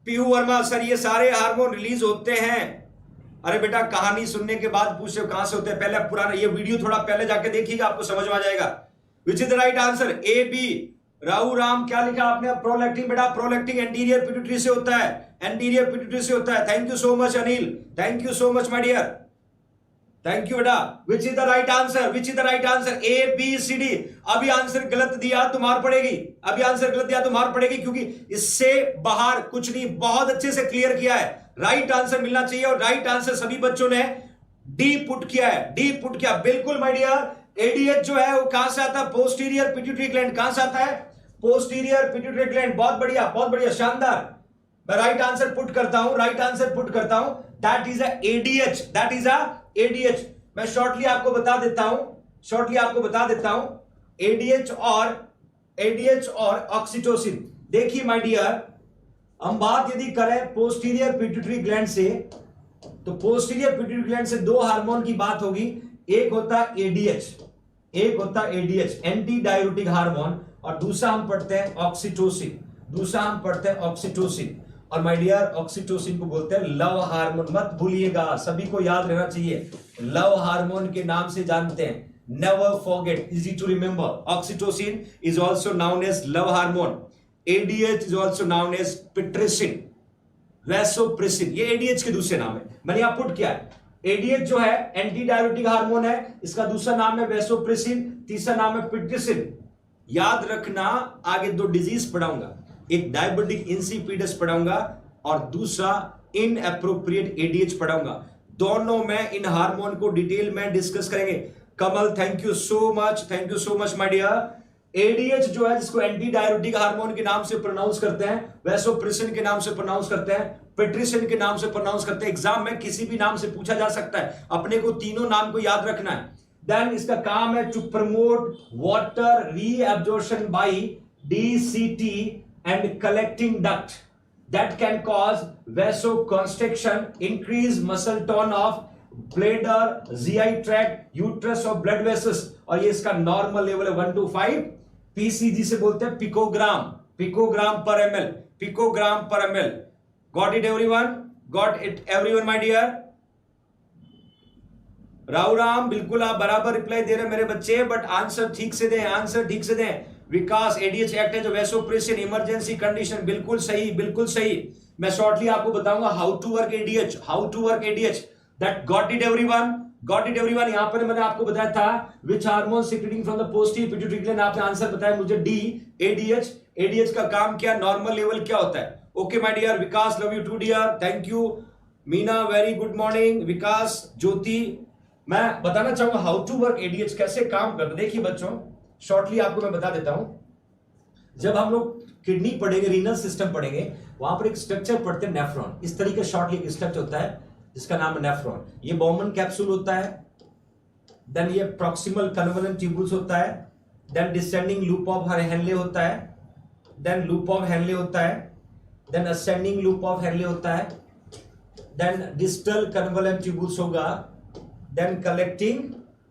पीयू वर्मा, सर ये सारे हार्मोन रिलीज होते हैं। अरे बेटा, कहानी सुनने के बाद पूछो कहां से होते हैं, पहले पुराना ये वीडियो थोड़ा पहले जाके देखिएगा, आपको समझ में आ जाएगा। Which is the right answer, A B. Rahu Ram, क्या लिखा आपने, प्रोलैक्टिन। बेटा प्रोलैक्टिन एंटीरियर पिट्यूटरी से होता है, एंटीरियर पिट्यूटरी से होता है। Thank you so much Anil, thank you so much my dear. Thank you बेटा। Which is the right answer, which is the right answer, A B C D. अभी answer गलत दिया तो मार पड़ेगी, अभी आंसर गलत दिया तो मार पड़ेगी, क्योंकि इससे बाहर कुछ नहीं, बहुत अच्छे से क्लियर किया है। राइट आंसर मिलना चाहिए और राइट आंसर सभी बच्चों ने डी पुट किया है, डी पुट किया, बिल्कुल माय डियर। एडीएच जो है वो कहां से आता है, पोस्टीरियर पिट्यूटरी ग्लैंड। कहां से आता है, पोस्टीरियर पिट्यूटरी ग्लैंड। बहुत बढ़िया, बहुत बढ़िया, शानदार। मैं राइट आंसर पुट करता हूं, राइट आंसर पुट करता हूं। That is a ADH, that is a ADH. मैं शॉर्टली आपको बता देता हूं, शॉर्टली आपको बता देता हूं एडीएच और ऑक्सीटोसिन। देखिए माय डियर, हम बात यदि करें पोस्टीरियर पिट्यूटरी ग्लैंड से, तो पोस्टीरियर पिट्यूटरी ग्लैंड से दो हार्मोन की बात होगी। एक होता है एडीएच, एक होता है एडीएच एंटी डाययूरेटिक हार्मोन, और दूसरा हम पढ़ते हैं ऑक्सीटोसिन, दूसरा हम पढ़ते हैं ऑक्सीटोसिन। और माय डियर, ऑक्सीटोसिन को बोलते हैं लव हार्मोन। मत भूलिएगा, सभी को याद रहना चाहिए, लव हार्मोन के नाम से जानते हैं। Never forget, easy to remember. Oxytocin is also known as love hormone, ADH is also known as pitressin, vasopressin, ये एडीएच के दूसरे नाम है। मैंने यहां पुट किया है, एडीएच जो है एंटी डाययूरेटिक हार्मोन है, इसका दूसरा नाम है वैसोप्रेसिन, तीसरा नाम है पिट्रिसिन। याद रखना, आगे दो डिजीज पढ़ाऊंगा, एक डायबिटिक इंसिपिडस पढ़ाऊंगा और दूसरा इनएप्रोप्रिएट एडीएच पढ़ाऊंगा। दोनों में इन हार्मोन को डिटेल में डिस्कस करेंगे। Kamal, thank you so much, thank you so much my dear. ADH जो है, जिसको एंटी डाययूरेटिक हार्मोन के नाम से प्रोनाउंस करते हैं, वैसोप्रेसिन के नाम से प्रोनाउंस करते हैं, पिट्रिसिन के नाम से प्रोनाउंस करते हैं। एग्जाम में किसी भी नाम से पूछा जा सकता है, अपने को तीनों नाम को याद रखना है। देन इसका काम है to promote water reabsorption by DCT and collecting duct that can cause vasoconstriction, increase muscle tone of bladder, GI tract, uterus और blood vessels। और ये इसका नॉर्मल लेवल है 1 to 5 पीसीजी से बोलते हैं picogram, picogram per ML, picogram per ML. Got it everyone, got it everyone my dear. Rao Ram, बिल्कुल आप बराबर रिप्लाई दे रहे हैं मेरे बच्चे, बट आंसर ठीक से दें, आंसर ठीक से दें। विकास, एडीएच एक्ट है जो वैसोप्रेसिन इमरजेंसी कंडीशन, बिल्कुल सही, बिल्कुल सही। मैं शॉर्टली आपको बताऊंगा how to work ADH, how to work ADH. That got it everyone, got it everyone. यहां पर मैंने आपको बताया था which hormone secreting from the posterior pituitary gland, आपने आंसर बताया मुझे डी, एडीएच। एडीएच का काम क्या, नॉर्मल लेवल क्या होता है। Okay my dear, Vikas love you too dear, thank you. Meena very good morning. Vikas, Jyoti, मैं बताना चाहूंगा हाउ टू वर्क एडीएच, कैसे काम करता। देखिए बच्चों, शॉर्टली आपको मैं बता देता हूं। जब हम लोग किडनी पढ़ेंगे, रीनल सिस्टम पढ़ेंगे, वहां पर एक स्ट्रक्चर पढ़ते हैं नेफ्रॉन। इस तरीके शॉर्टली एक स्ट्रक्चर होता है जिसका नाम है नेफ्रॉन। ये बॉमन कैप्सूल होता है, देन ये प्रॉक्सिमल कन्वोलेंट ट्यूबुल्स होता है, then descending loop of Henle होता है, देन लूप ऑफ हेनले होता है, then ascending loop of Henle होता है, देन डिस्टल कन्वोलेंट ट्यूबुल्स होगा, देन कलेक्टिंग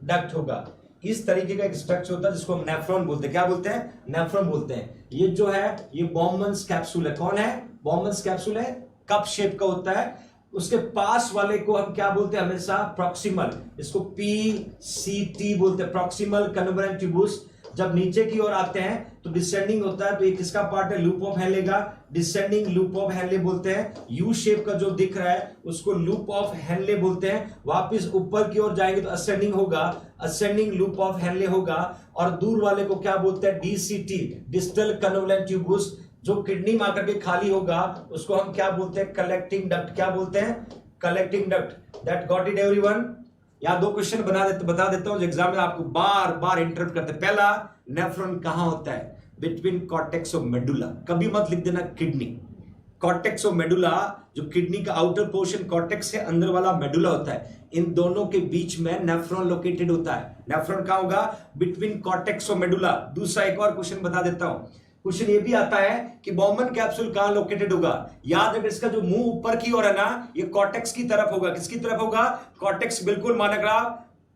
डक्ट होगा। इस तरीके का एक स्ट्रक्चर होता है जिसको हम नेफ्रॉन बोलते हैं। क्या बोलते हैं, नेफ्रॉन बोलते हैं। ये जो है ये बॉमन्स कैप्सूल है। कौन है, बॉमन्स कैप्सूल है, कप शेप का होता है। उसके पास वाले को हम क्या बोलते हैं, हमेशा प्रॉक्सिमल, इसको पीसीटी बोलते हैं, प्रॉक्सिमल कन्वोलेंट ट्यूबुल्स। जब नीचे की ओर आते हैं तो डिसेंडिंग होता है, तो ये किसका पार्ट है, लूप ऑफ हेनले का, डिसेंडिंग लूप ऑफ हेनले बोलते हैं। यू शेप का जो दिख रहा है उसको लूप ऑफ हेनले बोलते हैं। वापस ऊपर की ओर जाएंगे तो असेंडिंग होगा, असेंडिंग लूप ऑफ हेनले होगा। और दूर वाले को क्या बोलते हैं, डीसीटी, डिस्टल कन्वोलेंट ट्यूबुल्स। जो किडनी में आकर के खाली होगा उसको हम क्या बोलते हैं, कलेक्टिंग डक्ट। क्या बोलते हैं, collecting duct. That got it everyone. यहां दो क्वेश्चन बता देता हूं जो एग्जाम में आपको बार बार इंटरप्ट करते हैं। पहला, नेफ्रॉन कहां होता है, बिटवीन कॉर्टेक्स और मेडुला। कभी मत लिख देना किडनी, कॉर्टेक्स और मेडुला। जो किडनी का आउटर पोर्शन कॉर्टेक्स है, अंदर वाला मेडुला होता है। इन दोनों के बीच में नेफ्रॉन लोकेटेड होता है। नेफ्रॉन कहां होगा, बिटवीन कॉर्टेक्स और मेडुला। दूसरा एक और क्वेश्चन बता देता हूं, क्वेश्चन ये भी आता है कि बॉमन कैप्सूल कहां लोकेटेड होगा। याद रखें, इसका जो मुंह ऊपर की ओर है ना, ये कॉर्टेक्स की तरफ होगा। किसकी तरफ होगा, कॉर्टेक्स। बिल्कुल मानक,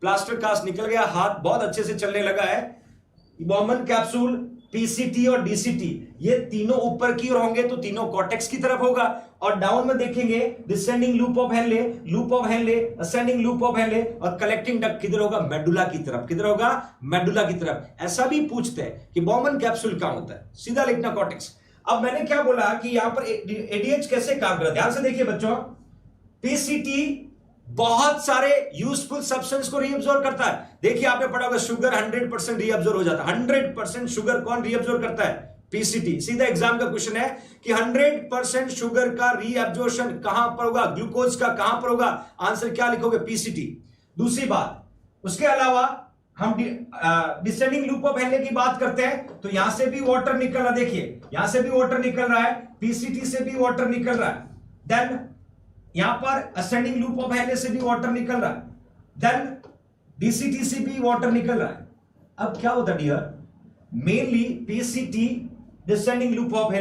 प्लास्टर कास्ट निकल गया, हाथ बहुत अच्छे से चलने लगा है। बॉमन कैप्सूल, पीसीटी और डीसीटी, ये तीनों ऊपर की ओर होंगे तो तीनों कॉर्टेक्स की तरफ होगा। और डाउन में देखेंगे descending loop of Henley, loop of Henley, ascending loop of Henle, और कलेक्टिंग डक्ट किधर होगा, मेडुला की तरफ। किधर होगा, मेडुला की तरफ। ऐसा भी पूछते हैं कि बॉमन कैप्सूल कहां होता है, सीधा लिखना कॉर्टेक्स। अब मैंने क्या बोला कि यहां पर एडीएच कैसे काम करता है, ध्यान से देखिए बच्चों। पीसीटी बहुत सारे यूजफुल सब्सटेंस को रीअब्जॉर्ब करता है। देखिए आपने पढ़ा होगा शुगर 100% रीअब्जॉर्ब हो जाता है। 100% शुगर कौन रीअब्जॉर्ब करता है? पीसीटी। सीधा एग्जाम का क्वेश्चन है कि 100% शुगर का रीअब्जॉर्प्शन कहां पर होगा, ग्लूकोज का कहां पर होगा? आंसर क्या लिखोगे? पीसीटी। दूसरी बात, उसके अलावा हम डिसेंडिंग लूप ऑफ हेनले की बात करते हैं तो यहां से भी वाटर निकल रहा, देखिए यहां से भी वाटर निकल रहा है, पीसीटी से भी वाटर निकल रहा है। देन यहां पर असेंडिंग लूप ऑफ हेनले से भी वाटर निकल रहा है, देन डीसीटी से भी वाटर निकल रहा है। अब क्या होता है dear, mainly PCT, descending loop of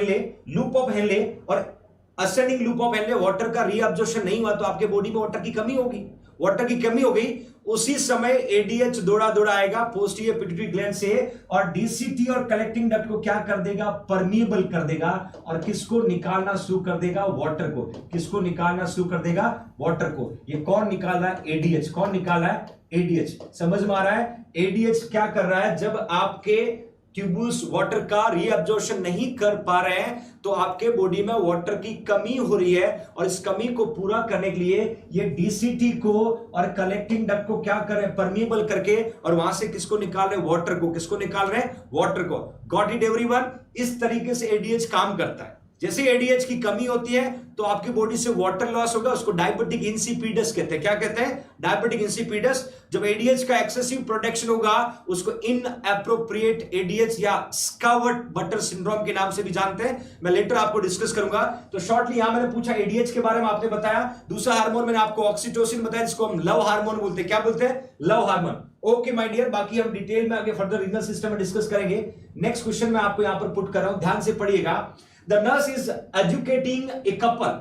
Henle और ascending loop of Henle water का रीअब्जॉर्प्शन नहीं हुआ तो आपके बॉडी में वाटर की कमी होगी। वाटर की कमी हो गई, उसी समय एडीएच दौड़ा आएगा पोस्टीरियर पिट्यूटरी ग्लैंड से और डीसीटी और कलेक्टिंग डक्ट को क्या कर देगा? परमिएबल कर देगा और किसको निकालना शुरू कर देगा? वाटर को। किसको निकालना शुरू कर देगा? वाटर को। ये कौन निकाला है? एडीएच। कौन निकाला है? एडीएच। समझ में आ रहा है? एडीएच क्या कर रहा है? जब आपके ट्यूबुल्स वाटर का रीअब्जॉर्प्शन नहीं कर पा रहे हैं तो आपके बॉडी में वाटर की कमी हो रही है और इस कमी को पूरा करने के लिए ये डीसीटी को और कलेक्टिंग डक्ट को क्या कर रहे हैं? परमिएबल करके और वहां से किसको निकाल रहे हैं? वाटर को। किसको निकाल रहे हैं? वाटर को। Got it everyone? इस तरीके से एडीएच काम करता है। जैसे एडीएच की कमी होती है तो आपकी बॉडी से वाटर लॉस होगा, उसको डायबिटिक इंसिपिडस कहते हैं। क्या कहते हैं? Diabetic insipidus. जब एडीएच का एक्सेसिव प्रोडक्शन होगा उसको इनएप्रोप्रिएट एडीएच या स्कर्ट बटर सिंड्रोम के नाम से भी जानते हैं। मैं लेटर आपको डिस्कस करूंगा। तो शॉर्टली यहां मैंने पूछा एडीएच के बारे में, आपने बताया। दूसरा हार्मोन मैंने आपको ऑक्सीटोसिन बताया जिसको हम लव हार्मोन बोलते हैं। क्या बोलते हैं? Love hormone. Okay my dear, बाकी हम डिटेल में आगे फर्दर रीनल सिस्टम में डिस्कस करेंगे। नेक्स्ट क्वेश्चन मैं आपको यहां पर पुट कर रहा हूं, ध्यान से पढ़िएगा। The nurse is educating a couple.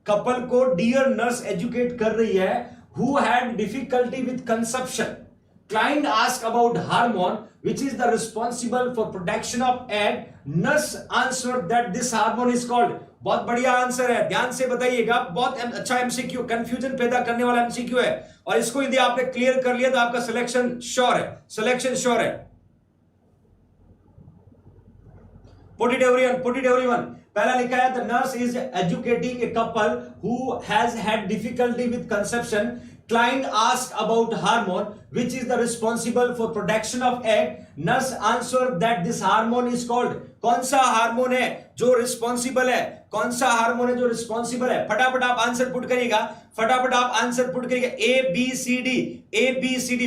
Couple को डियर नर्स एजुकेट कर रही है who had difficulty with conception. Client asked about hormone which is the responsible for production of egg. Nurse answered that this hormone is called. बहुत बढ़िया answer है, ध्यान से बताइएगा। बहुत अच्छा एमसीक्यू, कंफ्यूजन पैदा करने वाला एमसीक्यू है और इसको यदि आपने क्लियर कर लिया तो आपका सिलेक्शन श्योर है। सिलेक्शन श्योर है। Put it everyone. पहला लिखा है the nurse is educating a couple who has had difficulty with conception. Client asked about hormone which is the responsible for production of egg. Nurse answered that this hormone is called. कौन सा hormone है जो responsible है? कौन सा hormone है जो responsible है? फटाफट आप आंसर पुट करिएगा। फटाफट आप आंसर पुट करिएगा। ABCD।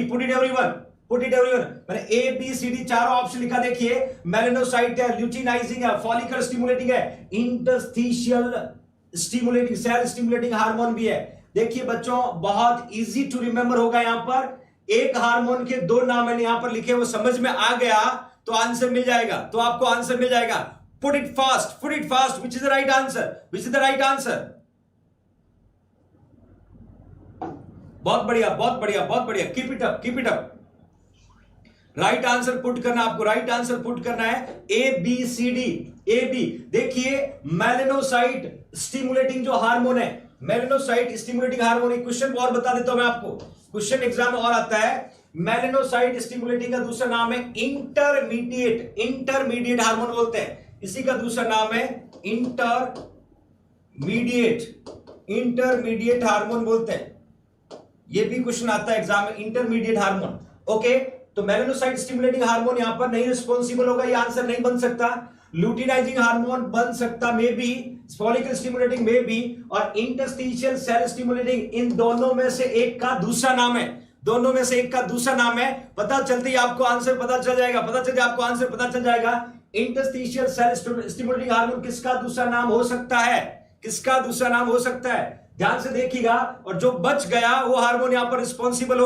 Put it everyone. मैंने ए बी सी डी चारों ऑप्शन लिखा। देखिए मेलेनोसाइट है, ल्यूटिनाइजिंग है, फॉलिकल स्टिमुलेटिंग है, interstitial stimulating, cell stimulating hormone भी है। देखिए बच्चों बहुत इजी टू रिमेंबर होगा। यहां पर एक हार्मोन के दो नाम मैंने यहां पर लिखे, वो समझ में आ गया तो आंसर मिल जाएगा। तो आपको आंसर मिल जाएगा। Put it fast which is the right answer. बहुत बढ़िया। Keep it up. Right answer put करना, आपको राइट आंसर पुट करना है ABCD। देखिए मेलेनोसाइट स्टिमुलेटिंग जो हार्मोन है, मेलेनोसाइट स्टिमुलेटिंग हार्मोन। एक क्वेश्चन और बता देता हूं मैं आपको, क्वेश्चन एग्जाम में और आता है। मेलेनोसाइट स्टिमुलेटिंग का दूसरा नाम है इंटरमीडिएट हार्मोन बोलते हैं। इसी का दूसरा नाम है इंटरमीडिएट हार्मोन बोलते हैं। ये भी क्वेश्चन आता है एग्जाम में, इंटरमीडिएट हार्मोन। ओके, तो मेलेनोसाइट स्टिमुलेटिंग हार्मोन यहां पर नहीं रिस्पॉन्सिबल होगा, ये आंसर नहीं बन सकता। ल्यूटिनाइजिंग हार्मोन बन सकता मे बी, फॉलिकल स्टिमुलेटिंग में भी, और इंटरस्टिशियल सेल स्टिमुलेटिंग, इन दोनों में से एक का दूसरा नाम है। पता चलते ही आपको आंसर पता चल जाएगा। इंटरस्टिशियल सेल स्टिमुलेटिंग हार्मोन किसका दूसरा नाम हो सकता है? ध्यान से देखिएगा। और जो बच गया वो हार्मोन यहां पर रिस्पॉन्सिबल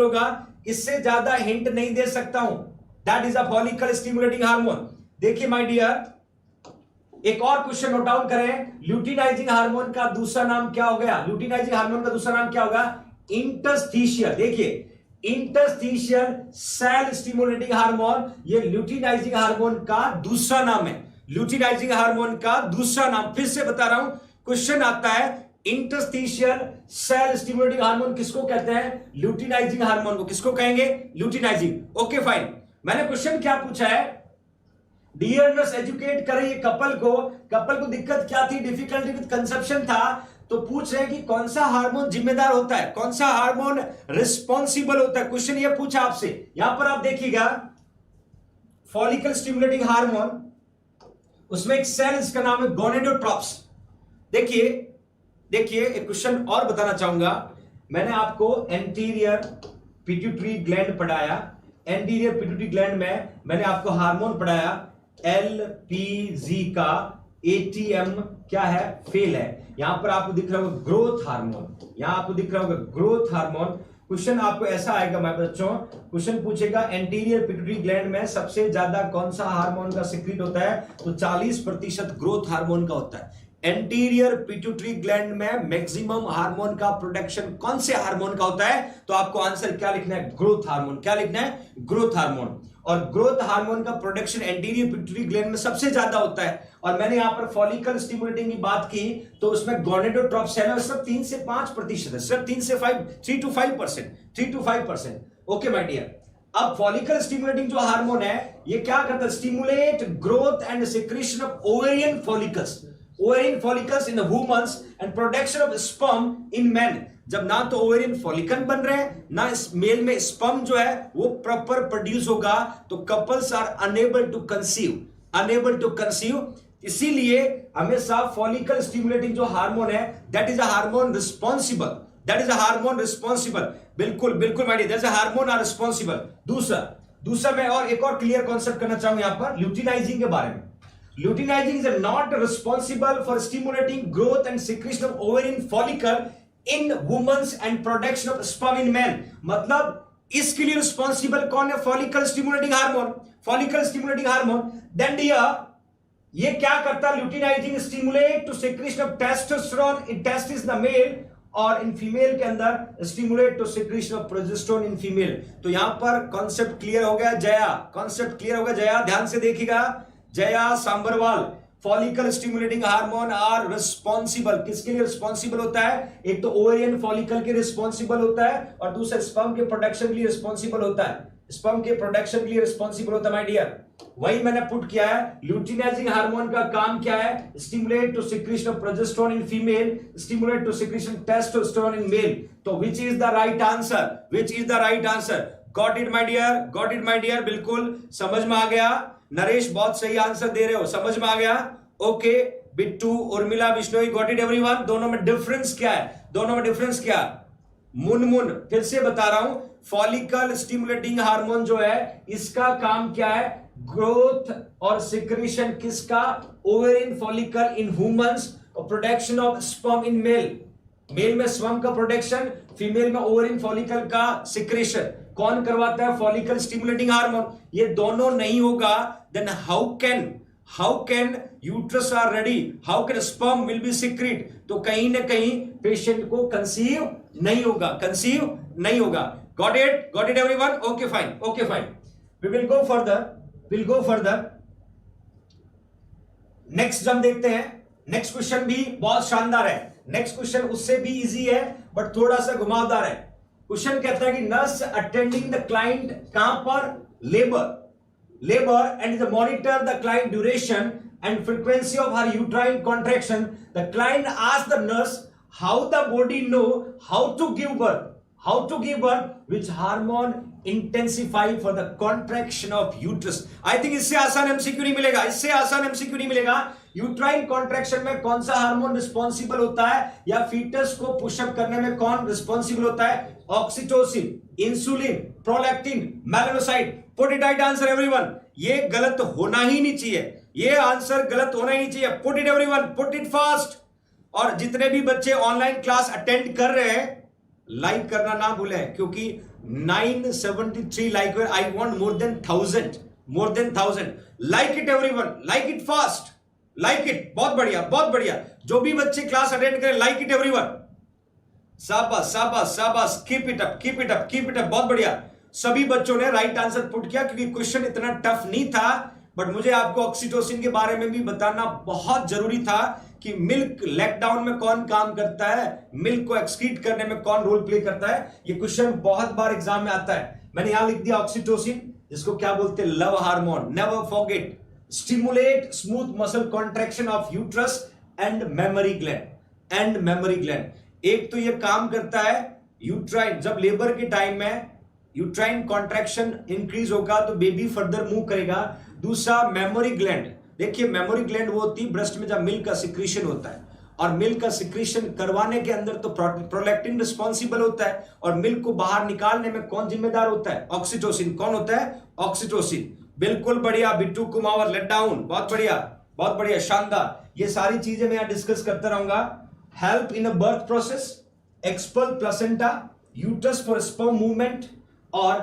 होगा। इससे ज्यादा हिंट नहीं दे सकता हूं। That is a follicle stimulating hormone. देखिए माय डियर, एक और क्वेश्चन नोट डाउन करें। ल्यूटिनाइजिंग हार्मोन का दूसरा नाम क्या होगा? इंटरस्टिशियल। देखिए इंटरस्टिशियल सेल स्टिमुलेटिंग हार्मोन, ये ल्यूटिनाइजिंग हार्मोन का दूसरा नाम है। फिर से बता रहा हूं, क्वेश्चन आता है इंटरस्टिशियल सेल स्टिमुलेटिंग हार्मोन किसको कहते हैं? ल्यूटिनाइजिंग हार्मोन को। किसको कहेंगे? ल्यूटिनाइजिंग। Okay fine. मैंने क्वेश्चन क्या पूछा है? डियर नर्स एजुकेट कर रही है कपल को दिक्कत क्या थी? डिफिकल्टी विद कंसेप्शन था। तो पूछ रहे हैं कि कौन सा हार्मोन जिम्मेदार होता है, कौन सा हार्मोन रिस्पॉन्सिबल होता है। क्वेश्चन ये पूछा आपसे। यहां पर आप देखिएगा फॉलिकल स्टिमुलेटिंग हार्मोन, उसमें एक सेल इसका नाम है गोनेडोट्रोप्स। देखिए देखिए एक क्वेश्चन और बताना चाहूंगा। मैंने आपको एंटीरियर पिट्यूटरी ग्लैंड पढ़ाया। एंटीरियर पिट्यूटरी ग्लैंड में मैंने आपको हार्मोन पढ़ाया एलपीजी का एटीएम क्या है, फेल है। यहां पर आपको दिख रहा होगा ग्रोथ हार्मोन, यहां आपको दिख रहा होगा ग्रोथ हार्मोन। क्वेश्चन आपको ऐसा आएगा मेरे बच्चों, क्वेश्चन पूछेगा एंटीरियर पिट्यूटरी ग्लैंड में सबसे ज्यादा कौन सा हार्मोन का सिक्रीट होता है, तो 40% ग्रोथ हार्मोन का होता है। एंटीरियर पिट्यूटरी ग्लैंड में मैक्सिमम हार्मोन का प्रोडक्शन कौन से हार्मोन का होता है, तो आपको आंसर क्या लिखना है, ग्रोथ हार्मोन। क्या लिखना है, ग्रोथ हार्मोन। और ग्रोथ हार्मोन का प्रोडक्शन एंटीरियर पिट्यूटरी ग्लैंड में सबसे ज्यादा होता है। और मैंने यहां पर फॉलिकल स्टिमुलेटिंग की बात की तो उसमें गोनेडोट्रोप्स है ना, सिर्फ 3 से 5% है, सिर्फ 3 to 5%। Okay my dear. अब फॉलिकल स्टिमुलेटिंग जो हार्मोन है ये क्या करता है, stimulate growth and secretion of ovarian follicles in the women's and production of sperm in men। जब ना तो ओवेरियन फॉलिकल बन रहे हैं ना इस मेल में स्पर्म जो है वो प्रॉपर प्रोड्यूस होगा, तो couples are unable to conceive. इसीलिए हमेशा फॉलिकल स्टिमुलेटिंग जो हार्मोन है that is a hormone responsible. बिल्कुल बिल्कुल my dear, that's a hormone are responsible. दूसरा मैं और एक और क्लियर कॉन्सेप्ट करना चाहूंगा यहां पर ल्यूटिनाइजिंग के बारे में। Luteinizing is not responsible for stimulating growth and secretion of ovarian follicle in women's and production of sperm in men। मतलब इसके लिए रिस्पॉन्सिबल कौन है, follicle stimulating hormone. Then dear ये क्या करता है, luteinizing stimulate to secretion of testosterone in testis the male, और इन फीमेल के अंदर stimulate to secretion of progesterone in female. तो यहां पर कॉन्सेप्ट क्लियर हो गया जया, ध्यान से देखिएगा Jaya Sambarwal. Follicle stimulating hormone are responsible, किसके लिए रिस्पॉन्सिबल होता है, एक तो ओवेरियन फॉलिकल के रिस्पॉन्सिबल होता है और दूसरा स्पर्म के प्रोडक्शन के लिए रिस्पॉन्सिबल होता है। माय डियर वही मैंने पुट किया है। ल्यूटिनाइजिंग हार्मोन का काम क्या है, stimulate to secretion of progesterone in female, stimulate to secretion testosterone in male. तो which is the right answer, got it my dear, बिल्कुल समझ में आ गया। नरेश बहुत सही आंसर दे रहे हो, समझ में आ गया। Okay Bittu, Urmila, Bishnoi, got it everyone. दोनों में डिफरेंस क्या, मुनमुन फिर से बता रहा हूं, फॉलिकल स्टिमुलेटिंग हार्मोन जो है इसका काम क्या है, ग्रोथ और सिक्रीशन किसका, ओवेरियन फॉलिकल इन ह्यूमंस, और production of sperm in male में स्पर्म का प्रोडक्शन, फीमेल में ओवेरियन फॉलिकल का सिक्रीशन। कौन करवाता है, फॉलिकल स्टिमुलेटिंग हार्मोन। ये दोनों नहीं होगा then how can uterus are ready, how can sperm will be secrete. तो कहीं ना कहीं पेशेंट को कंसीव नहीं होगा। Got it everyone, okay fine. We will go further. Next हम देखते हैं, नेक्स्ट क्वेश्चन भी बहुत शानदार है। नेक्स्ट क्वेश्चन उससे भी इजी है बट थोड़ा सा घुमावदार है। क्वेश्चन कहता है कि नर्स अटेंडिंग द क्लाइंट कहां पर, labour and the monitor the client duration and frequency of her uterine contraction. The client asked the nurse how the body know how to give birth, which hormone intensify for the contraction of uterus। I think इससे आसान MCQ नहीं मिलेगा। Uterine contraction में कौन सा hormone responsible होता है, या फीटस को पुशअप करने में कौन रिस्पॉन्सिबल होता है, oxytocin, insulin, prolactin, melanocyte. Put it right answer everyone. ये गलत होना ही नहीं चाहिए, put it everyone, put it fast. और जितने भी बच्चे ऑनलाइन क्लास अटेंड कर रहे हैं लाइक करना ना भूलें, क्योंकि 973 like, I want more than 1000। Like it everyone, like it fast, like it. बहुत बढ़िया। जो भी बच्चे क्लास अटेंड करें लाइक इट एवरीवन। शाबाश, कीप इट अप, बहुत बढ़िया। सभी बच्चों ने राइट आंसर पुट किया, क्योंकि क्वेश्चन इतना टफ नहीं था, बट मुझे आपको ऑक्सीटोसिन के बारे में भी बताना बहुत जरूरी था कि मिल्क लेटडाउन में कौन काम करता है, मिल्क को एक्सक्रीट करने में कौन रोल प्ले करता है। ये क्वेश्चन बहुत बार एग्जाम में आता है। मैंने यहां लिख दिया ऑक्सीटोसिन, जिसको क्या बोलते हैं, love hormone. Never forget, stimulate smooth muscle contraction of uterus and memory gland. And memory gland. एक तो ये काम करता है यूट्राइन, जब लेबर के टाइम में यूट्राइन कॉन्ट्रैक्शन इंक्रीज होगा तो बेबी फर्दर मूव करेगा। दूसरा मेमोरी ग्लैंड, देखिए मेमोरी ग्लैंड वो होती है ब्रेस्ट में जब मिल्क का सिक्रीशन होता है, और मिल्क का सिक्रीशन करवाने के अंदर तो प्रोलैक्टिन रिस्पॉन्सिबल होता है, और मिल्क को बाहर निकालने में कौन जिम्मेदार होता है? ऑक्सीटोसिन। कौन होता है? ऑक्सीटोसिन। बिल्कुल बढ़िया बिट्टू कुमावर, लेट डाउन, बहुत बढ़िया, बहुत बढ़िया, शानदार। ये सारी चीजें मैं यहां डिस्कस करता रहूंगा। Help in a birth process, expel placenta, uterus for sperm movement और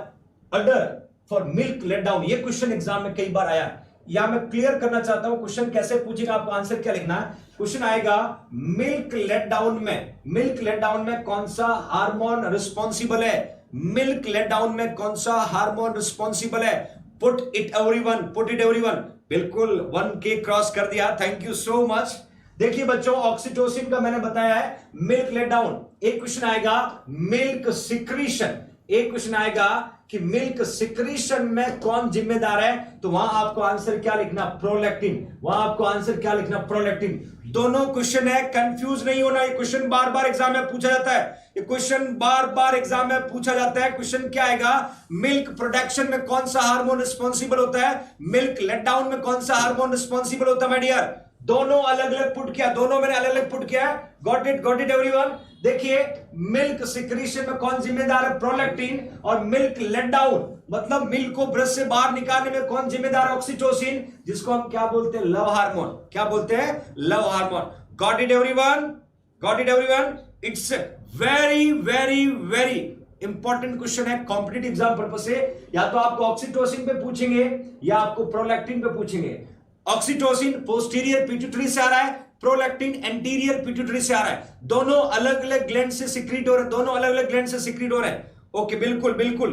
अडर फॉर मिल्क लेट डाउन। ये क्वेश्चन एग्जाम में कई बार आया, या मैं क्लियर करना चाहता हूं क्वेश्चन कैसे पूछेगा, आपको आंसर क्या लिखना है। क्वेश्चन आएगा मिल्क लेट डाउन में, मिल्क लेट डाउन में कौन सा हार्मोन रिस्पॉन्सिबल है? मिल्क लेट डाउन में कौन सा हार्मोन रिस्पॉन्सिबल है? Put it everyone, put it everyone. बिल्कुल 1K क्रॉस कर दिया, थैंक यू सो मच। देखिए बच्चों, ऑक्सीटोसिन का मैंने बताया है मिल्क लेट डाउन। एक क्वेश्चन आएगा मिल्क सिक्रीशन, एक क्वेश्चन आएगा कि मिल्क सिक्रीशन में कौन जिम्मेदार है, तो वहां आपको आंसर क्या लिखना? प्रोलैक्टिन। वहां आपको आंसर क्या लिखना? प्रोलैक्टिन। दोनों क्वेश्चन है, कंफ्यूज नहीं होना, ये क्वेश्चन बार बार एग्जाम में पूछा जाता है, ये क्वेश्चन बार बार एग्जाम में पूछा जाता है। क्वेश्चन क्या आएगा? मिल्क प्रोडक्शन में कौन सा हार्मोन रिस्पॉन्सिबल होता है? मिल्क लेट डाउन में कौन सा हार्मोन रिस्पॉन्सिबल होता है? माय डियर, दोनों अलग अलग पुट किया, दोनों मैंने अलग अलग पुट किया है। Got it everyone. देखिए मिल्क सिक्रीशन में कौन जिम्मेदार है? प्रोलैक्टिन। और मिल्क लेट डाउन मतलब मिल्क को ब्रेस्ट से बाहर निकालने में कौन जिम्मेदार है? ऑक्सीटोसिन, जिसको हम क्या बोलते हैं? Love hormone. क्या बोलते हैं? Love hormone. Got it everyone, got it everyone. It's very very very important question है कॉम्पिटिटिव एग्जाम पर्पस से। या तो आपको ऑक्सीटोसिन पे पूछेंगे या आपको प्रोलैक्टिन पे पूछेंगे। ऑक्सीटोसिन पोस्टीरियर पिट्यूटरी से आ रहा है, प्रोलैक्टिन एंटीरियर पिट्यूटरी से आ रहा है। दोनों अलग अलग ग्लैंड से सिक्रीट हो रहे हैं, दोनों अलग अलग ग्लैंड से सिक्रीट हो रहे हैं। ओके, बिल्कुल बिल्कुल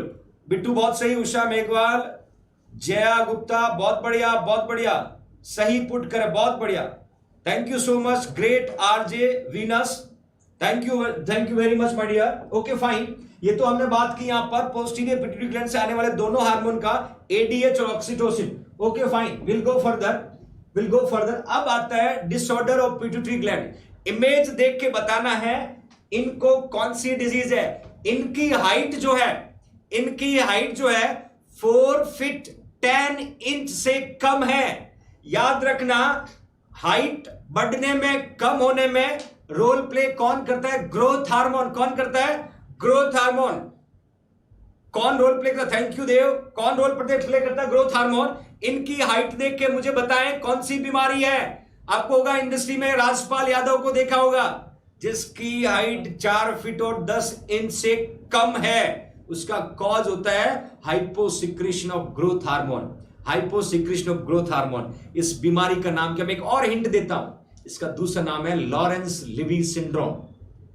बिट्टू बहुत सही, उषा मेघवाल, जया गुप्ता बहुत बढ़िया, बहुत बढ़िया, सही पुट करे, बहुत बढ़िया, thank you so much, great RJ Venus, thank you very much my dear. Okay fine, ये तो हमने बात की यहां पर पोस्टीरियर पिट्यूटरी ग्लैंड से आने वाले दोनों हार्मोन का, एडीएच और oxytocin. Okay fine, will go further. अब आता है disorder of pituitary gland. Image देख के बताना है इनको कौन सी डिजीज है। इनकी हाइट जो है 4 फीट 10 इंच से कम है। याद रखना, हाइट बढ़ने में, कम होने में रोल प्ले कौन करता है? Growth hormone. कौन करता है? Growth hormone. कौन रोल प्ले करता? थैंक यू देव। कौन रोल प्ले करता है? Growth hormone. इनकी हाइट देख के मुझे बताएं कौन सी बीमारी है। आपको होगा इंडस्ट्री में राजपाल यादव को देखा होगा, जिसकी हाइट 4 फीट और 10 इंच से कम है। उसका कॉज होता है hyposecretion of growth hormone. Hyposecretion of growth hormone, इस बीमारी का नाम क्या? मैं एक और हिंट देता हूं, इसका दूसरा नाम है Lawrence Levi syndrome.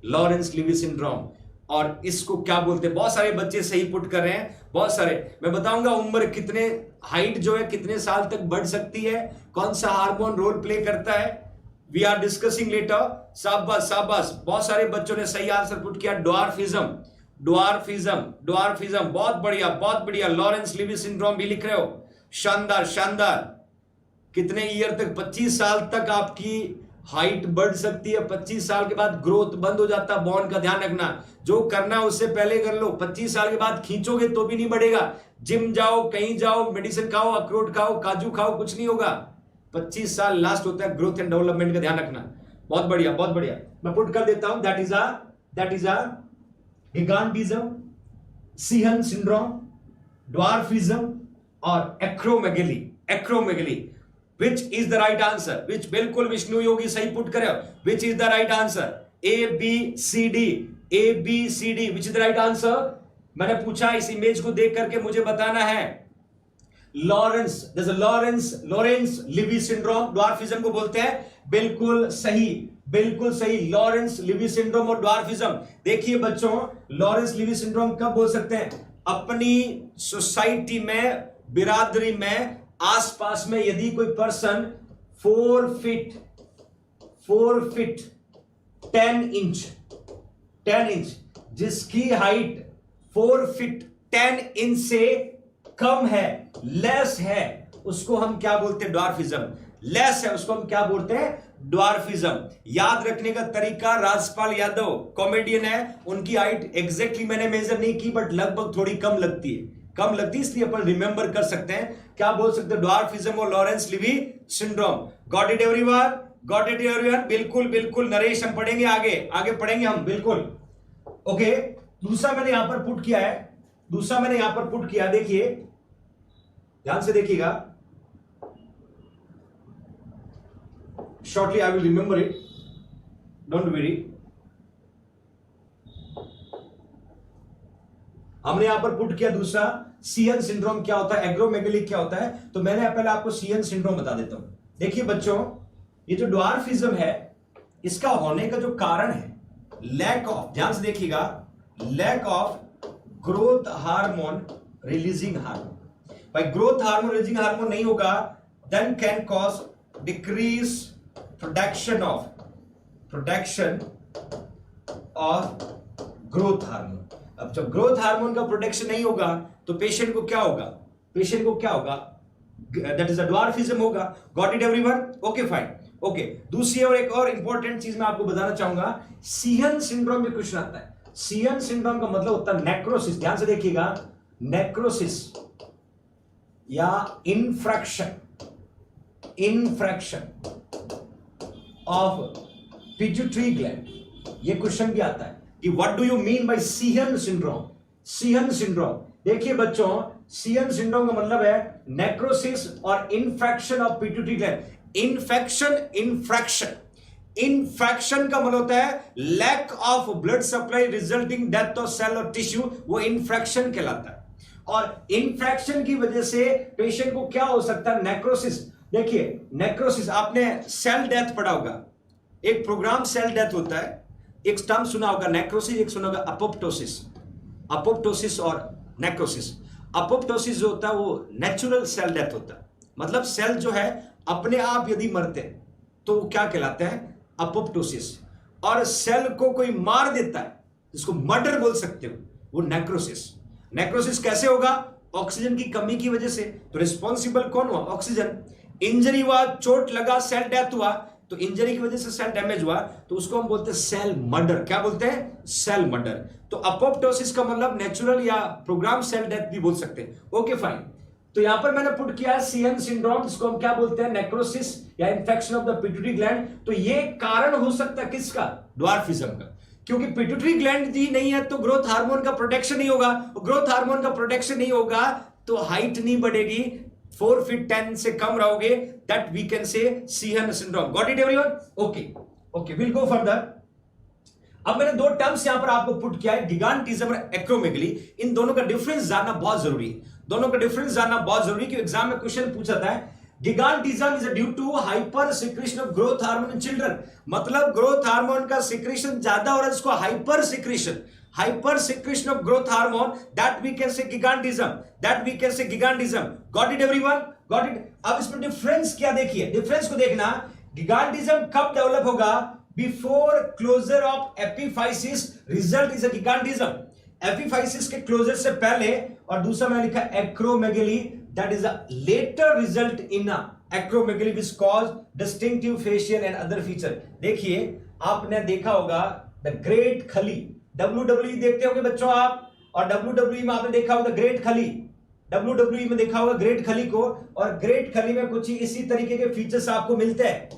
Lawrence Levi syndrome. और इसको क्या बोलते हैं? बहुत सारे बच्चे सही पुट कर रहे हैं, बहुत सारे। मैं बताऊंगा उम्र कितने, हाइट जो है कितने साल तक बढ़ सकती है, कौन सा हार्मोन रोल प्ले करता है, वी आर डिस्कसिंग लेटर। शाबाश, बहुत सारे बच्चों ने सही आंसर पुट किया। ड्वार्फिज्म, बहुत बढ़िया। लॉरेंस लिवी सिंड्रोम भी लिख रहे हो, शानदार। कितने ईयर तक? 25 साल तक आपकी हाइट बढ़ सकती है। 25 साल के बाद ग्रोथ बंद हो जाता है बोन का, ध्यान रखना। जो करना है उससे पहले कर लो। 25 साल के बाद खींचोगे तो भी नहीं बढ़ेगा। जिम जाओ, कहीं जाओ, मेडिसिन खाओ, अखरोट खाओ, काजू खाओ, कुछ नहीं होगा। 25 साल लास्ट होता है ग्रोथ एंड डेवलपमेंट का, ध्यान रखना। बहुत बढ़िया। मैं पुट कर देता हूं, that is a gigantism, Sheehan syndrome, dwarfism और acromegaly. Which is the right answer? Which बिल्कुल विष्णु योगी सही पुट करे। Which is the right answer? A B C D। Which is the right answer? मैंने पूछा, इस इमेज को देख करके मुझे बताना है। लॉरेंस लिवी सिंड्रोम, ड्वार्फिज्म को बोलते हैं। बिल्कुल सही, लॉरेंस लिवी सिंड्रोम और ड्वार्फिज्म। देखिए बच्चों, लॉरेंस लिवी सिंड्रोम कब बोल सकते हैं? अपनी सोसाइटी में, बिरादरी में, आसपास में यदि कोई पर्सन 4 फीट 10 इंच, जिसकी हाइट 4 फीट 10 इंच से कम है, लेस है, उसको हम क्या बोलते हैं? ड्वार्फिज्म। लेस है उसको हम क्या बोलते हैं? ड्वार्फिज्म। याद रखने का तरीका, राजपाल यादव कॉमेडियन है, उनकी हाइट एग्जैक्टली मैंने मेजर नहीं की बट लगभग थोड़ी कम लगती है, इसलिए अपन रिमेंबर कर सकते हैं। क्या बोल सकते हैं? ड्वार्फिज्म और Lawrence Levi syndrome. Got it everyone? Got it everyone? बिल्कुल बिल्कुल नरेश, हम पढ़ेंगे आगे पढ़ेंगे हम, बिल्कुल। ओके, दूसरा मैंने यहां पर पुट किया, देखिए ध्यान से देखिएगा, shortly I will remember it, don't very. हमने यहां पर पुट किया दूसरा, सीएन सिंड्रोम क्या होता है, एग्रोमेगेली क्या होता है। तो मैंने पहले आपको सीएन सिंड्रोम बता देता हूं। देखिए बच्चों, ये जो ड्वार्फिज्म है, इसका होने का जो कारण है लैक ऑफ, ध्यान से देखिएगा, lack of growth hormone releasing hormone. भाई ग्रोथ हार्मोन रिलीजिंग हार्मोन नहीं होगा, then can cause decrease production of growth hormone. अब जब ग्रोथ हार्मोन का प्रोडक्शन नहीं होगा तो पेशेंट को क्या होगा? दैट इज अ ड्वार्फिज्म होगा। Got it everyone? Okay fine. Okay, दूसरी और एक और इंपॉर्टेंट चीज मैं आपको बताना चाहूंगा, सीहन सिंड्रोम में क्वेश्चन आता है। सीहन सिंड्रोम का मतलब होता है नेक्रोसिस। ध्यान से देखिएगा, नेक्रोसिस या इन्फ्रैक्शन ऑफ पिट्यूटरी ग्लैंड, ये क्वेश्चन भी आता है कि what do you mean by Sheehan syndrome. देखिए बच्चों, सीहन सिंड्रोम का मतलब है नेक्रोसिस और infarction of pituitary gland. Infarction का मतलब होता है lack of blood supply resulting death of cell और टिश्यू, वो इन्फ्रैक्शन कहलाता है। और इन्फ्रैक्शन की वजह से पेशेंट को क्या हो सकता है? नेक्रोसिस। देखिए नेक्रोसिस, आपने सेल डेथ पढ़ा होगा, एक प्रोग्राम सेल डेथ होता है, एक टर्म सुना होगा नेक्रोसिस, एक सुना होगा अपोप्टोसिस और नेक्रोसिस। अपोप्टोसिस जो होता है वो नेचुरल सेल डेथ होता है, मतलब सेल जो है अपने आप यदि मरते हैं तो वो क्या कहलाते हैं? अपोप्टोसिस। और सेल को कोई मार देता है, जिसको मर्डर बोल सकते हो, वो नेक्रोसिस कैसे होगा? ऑक्सीजन की कमी की वजह से। तो रिस्पॉन्सिबल कौन हुआ? ऑक्सीजन। इंजरी हुआ, चोट लगा, सेल डेथ हुआ, तो इंजरी की वजह से सेल डैमेज हुआ, तो उसको हम बोलते हैं सेल मर्डर। क्या बोलते हैं? Cell murder. तो अपोप्टोसिस का मतलब नेचुरल या प्रोग्राम सेल डेथ भी बोल सकते हैं। Okay fine. तो यहां पर मैंने पुट किया सीएन सिंड्रोम, जिसको हम क्या बोलते हैं? नेक्रोसिस या infection of the pituitary gland. तो ये कारण हो सकता है किसका? ड्वार्फिज्म का। क्योंकि पिट्यूटरी ग्लैंड दी नहीं है तो ग्रोथ हार्मोन का प्रोडक्शन नहीं होगा, ग्रोथ हार्मोन का प्रोडक्शन नहीं होगा तो हाइट नहीं बढ़ेगी, 4 फीट 10 से कम रहोगे, that we can say Sheehan syndrome. Got it everyone? Okay, will go further. अब मैंने दो टर्म्स यहां पर आपको पुट किया है, गिगांटिज्म और एक्रोमेगली। इन दोनों का डिफरेंस जानना बहुत जरूरी है, क्योंकि एग्जाम में क्वेश्चन पूछा है gigantism is due to hyper secretion of growth hormone in children. मतलब ग्रोथ हार्मोन का सिक्रेशन ज्यादा हो रहा है, जिसको hyper secretion of growth hormone, that we can say gigantism. Got it everyone? Got it? अब इसमें डिफरेंस क्या, देखिए डिफरेंस को देखना। गिगांटिज्म कब डेवलप होगा? Before closure of epiphysis, result is a gigantism. Epiphysis के क्लोजर से पहले, और दूसरा मैंने लिखा acromegaly, that is a later result in acromegaly which cause distinctive facial and other feature. देखिए आपने देखा होगा द ग्रेट खली, WWE देखते होंगे बच्चों आप, और WWE में आपने देखा होगा ग्रेट खली, WWE में देखा होगा ग्रेट खली को, और ग्रेट खली में कुछ इसी तरीके के फीचर्स आपको मिलते हैं।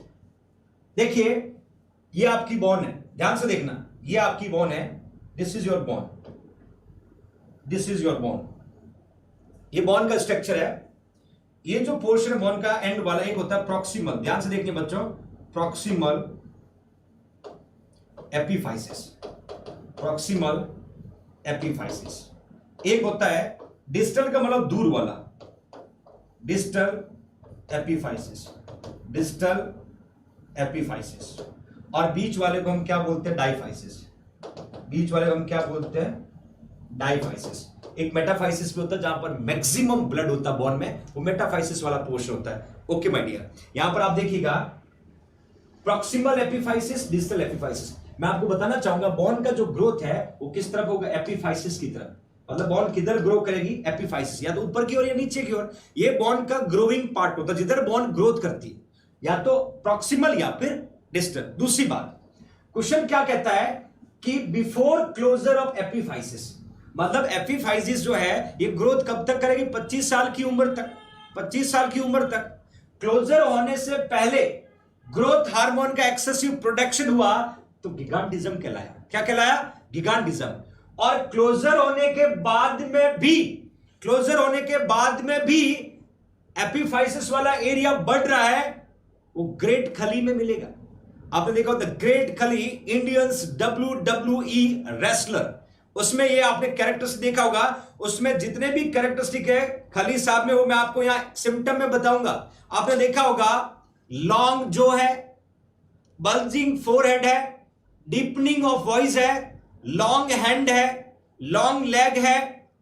देखिए ये आपकी बोन है, ध्यान से देखना, ये आपकी बोन है, दिस इज योर बोन, ये बोन का स्ट्रक्चर है। ये जो पोर्शन है बोन का एंड वाला, एक होता है प्रॉक्सिमल, ध्यान से देखिए बच्चों, प्रॉक्सिमल एपिफाइसिस। एक होता है डिस्टल का मतलब दूर वाला, डिस्टल एपिफाइसिस, और बीच वाले को हम क्या बोलते हैं? डाइफाइसिस। एक मेटाफाइसिस भी होता है जहां पर मैक्सिमम ब्लड होता है बोन में, वो मेटाफाइसिस वाला पोर्शन होता है। ओके माय डियर, यहां पर आप देखिएगा प्रॉक्सिमल एपिफाइसिस, डिस्टल एपिफाइसिस। मैं आपको बताना चाहूंगा बोन का जो ग्रोथ है वो किस तरफ होगा? एपिफाइसिस की तरफ। मतलब बोन किधर ग्रो करेगी? एपिफाइसिस, या तो ऊपर की ओर या नीचे की ओर। ये बोन का ग्रोइंग पार्ट होता है, जिधर बोन ग्रोथ करती है। या तो प्रॉक्सिमल या फिर डिस्टल। दूसरी बात, क्वेश्चन क्या कहता है कि बिफोर क्लोजर ऑफ एपिफाइसिस, मतलब एपिफाइसिस जो है ये ग्रोथ कब तक करेगी? 25 साल की उम्र तक। 25 साल की उम्र तक क्लोजर होने से पहले ग्रोथ हार्मोन का एक्सेसिव प्रोडक्शन हुआ तो गिगांटिज्म कहलाया। क्या कहलाया? गिगांटिज्म। और क्लोजर होने के बाद में भी, क्लोजर होने के बाद में भी एपिफाइसिस वाला एरिया बढ़ रहा है, वो ग्रेट खली में मिलेगा। आपने देखा द ग्रेट खली, इंडियंस WWE रेसलर, उसमें ये आपने कैरेक्टरिस्टिक देखा होगा। उसमें जितने भी कैरेक्टरिस्टिक है खली साहब में, वो मैं आपको यहां सिम्टम में बताऊंगा। आपने देखा होगा लॉन्ग जो है, बल्जिंग फोरहेड है, डीपनिंग ऑफ वॉइस है, लॉन्ग हैंड है, लॉन्ग लेग है,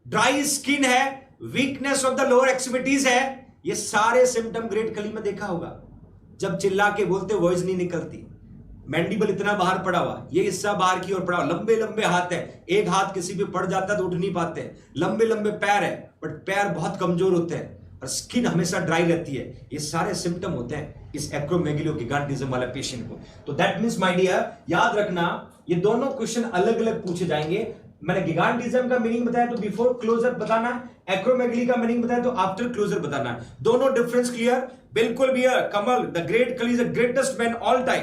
ड्राई स्किन है, weakness of the lower extremities है। ये सारे सिम्टम ग्रेट खली में देखा होगा। जब चिल्ला के बोलते वॉइस नहीं निकलती, मैंडिबल इतना बाहर पड़ा हुआ, ये हिस्सा बाहर की ओर पड़ा हुआ, लंबे लंबे हाथ है, एक हाथ किसी पे पड़ जाता है तो उठ नहीं पाते, लंबे लंबे पैर है बट पैर बहुत कमजोर होते हैं, और स्किन हमेशा ड्राई रहती है। ये सारे सिम्टम होते हैं इस एक्रोमेगैली और गिगांटिज्म वाले पेशेंट को। तो दैट मींस माय डियर, याद रखना ये दोनों क्वेश्चन अलग अलग पूछे जाएंगे। मैंने गिगांटिज्म का मीनिंग बताया तो बिफोर क्लोजर बताना, एक्रोमेगैली का मीनिंग बताया तो आफ्टर क्लोजर बताना। दोनों डिफरेंस क्लियर? बिल्कुल clear. Kamal, the great Khali is the greatest man all time.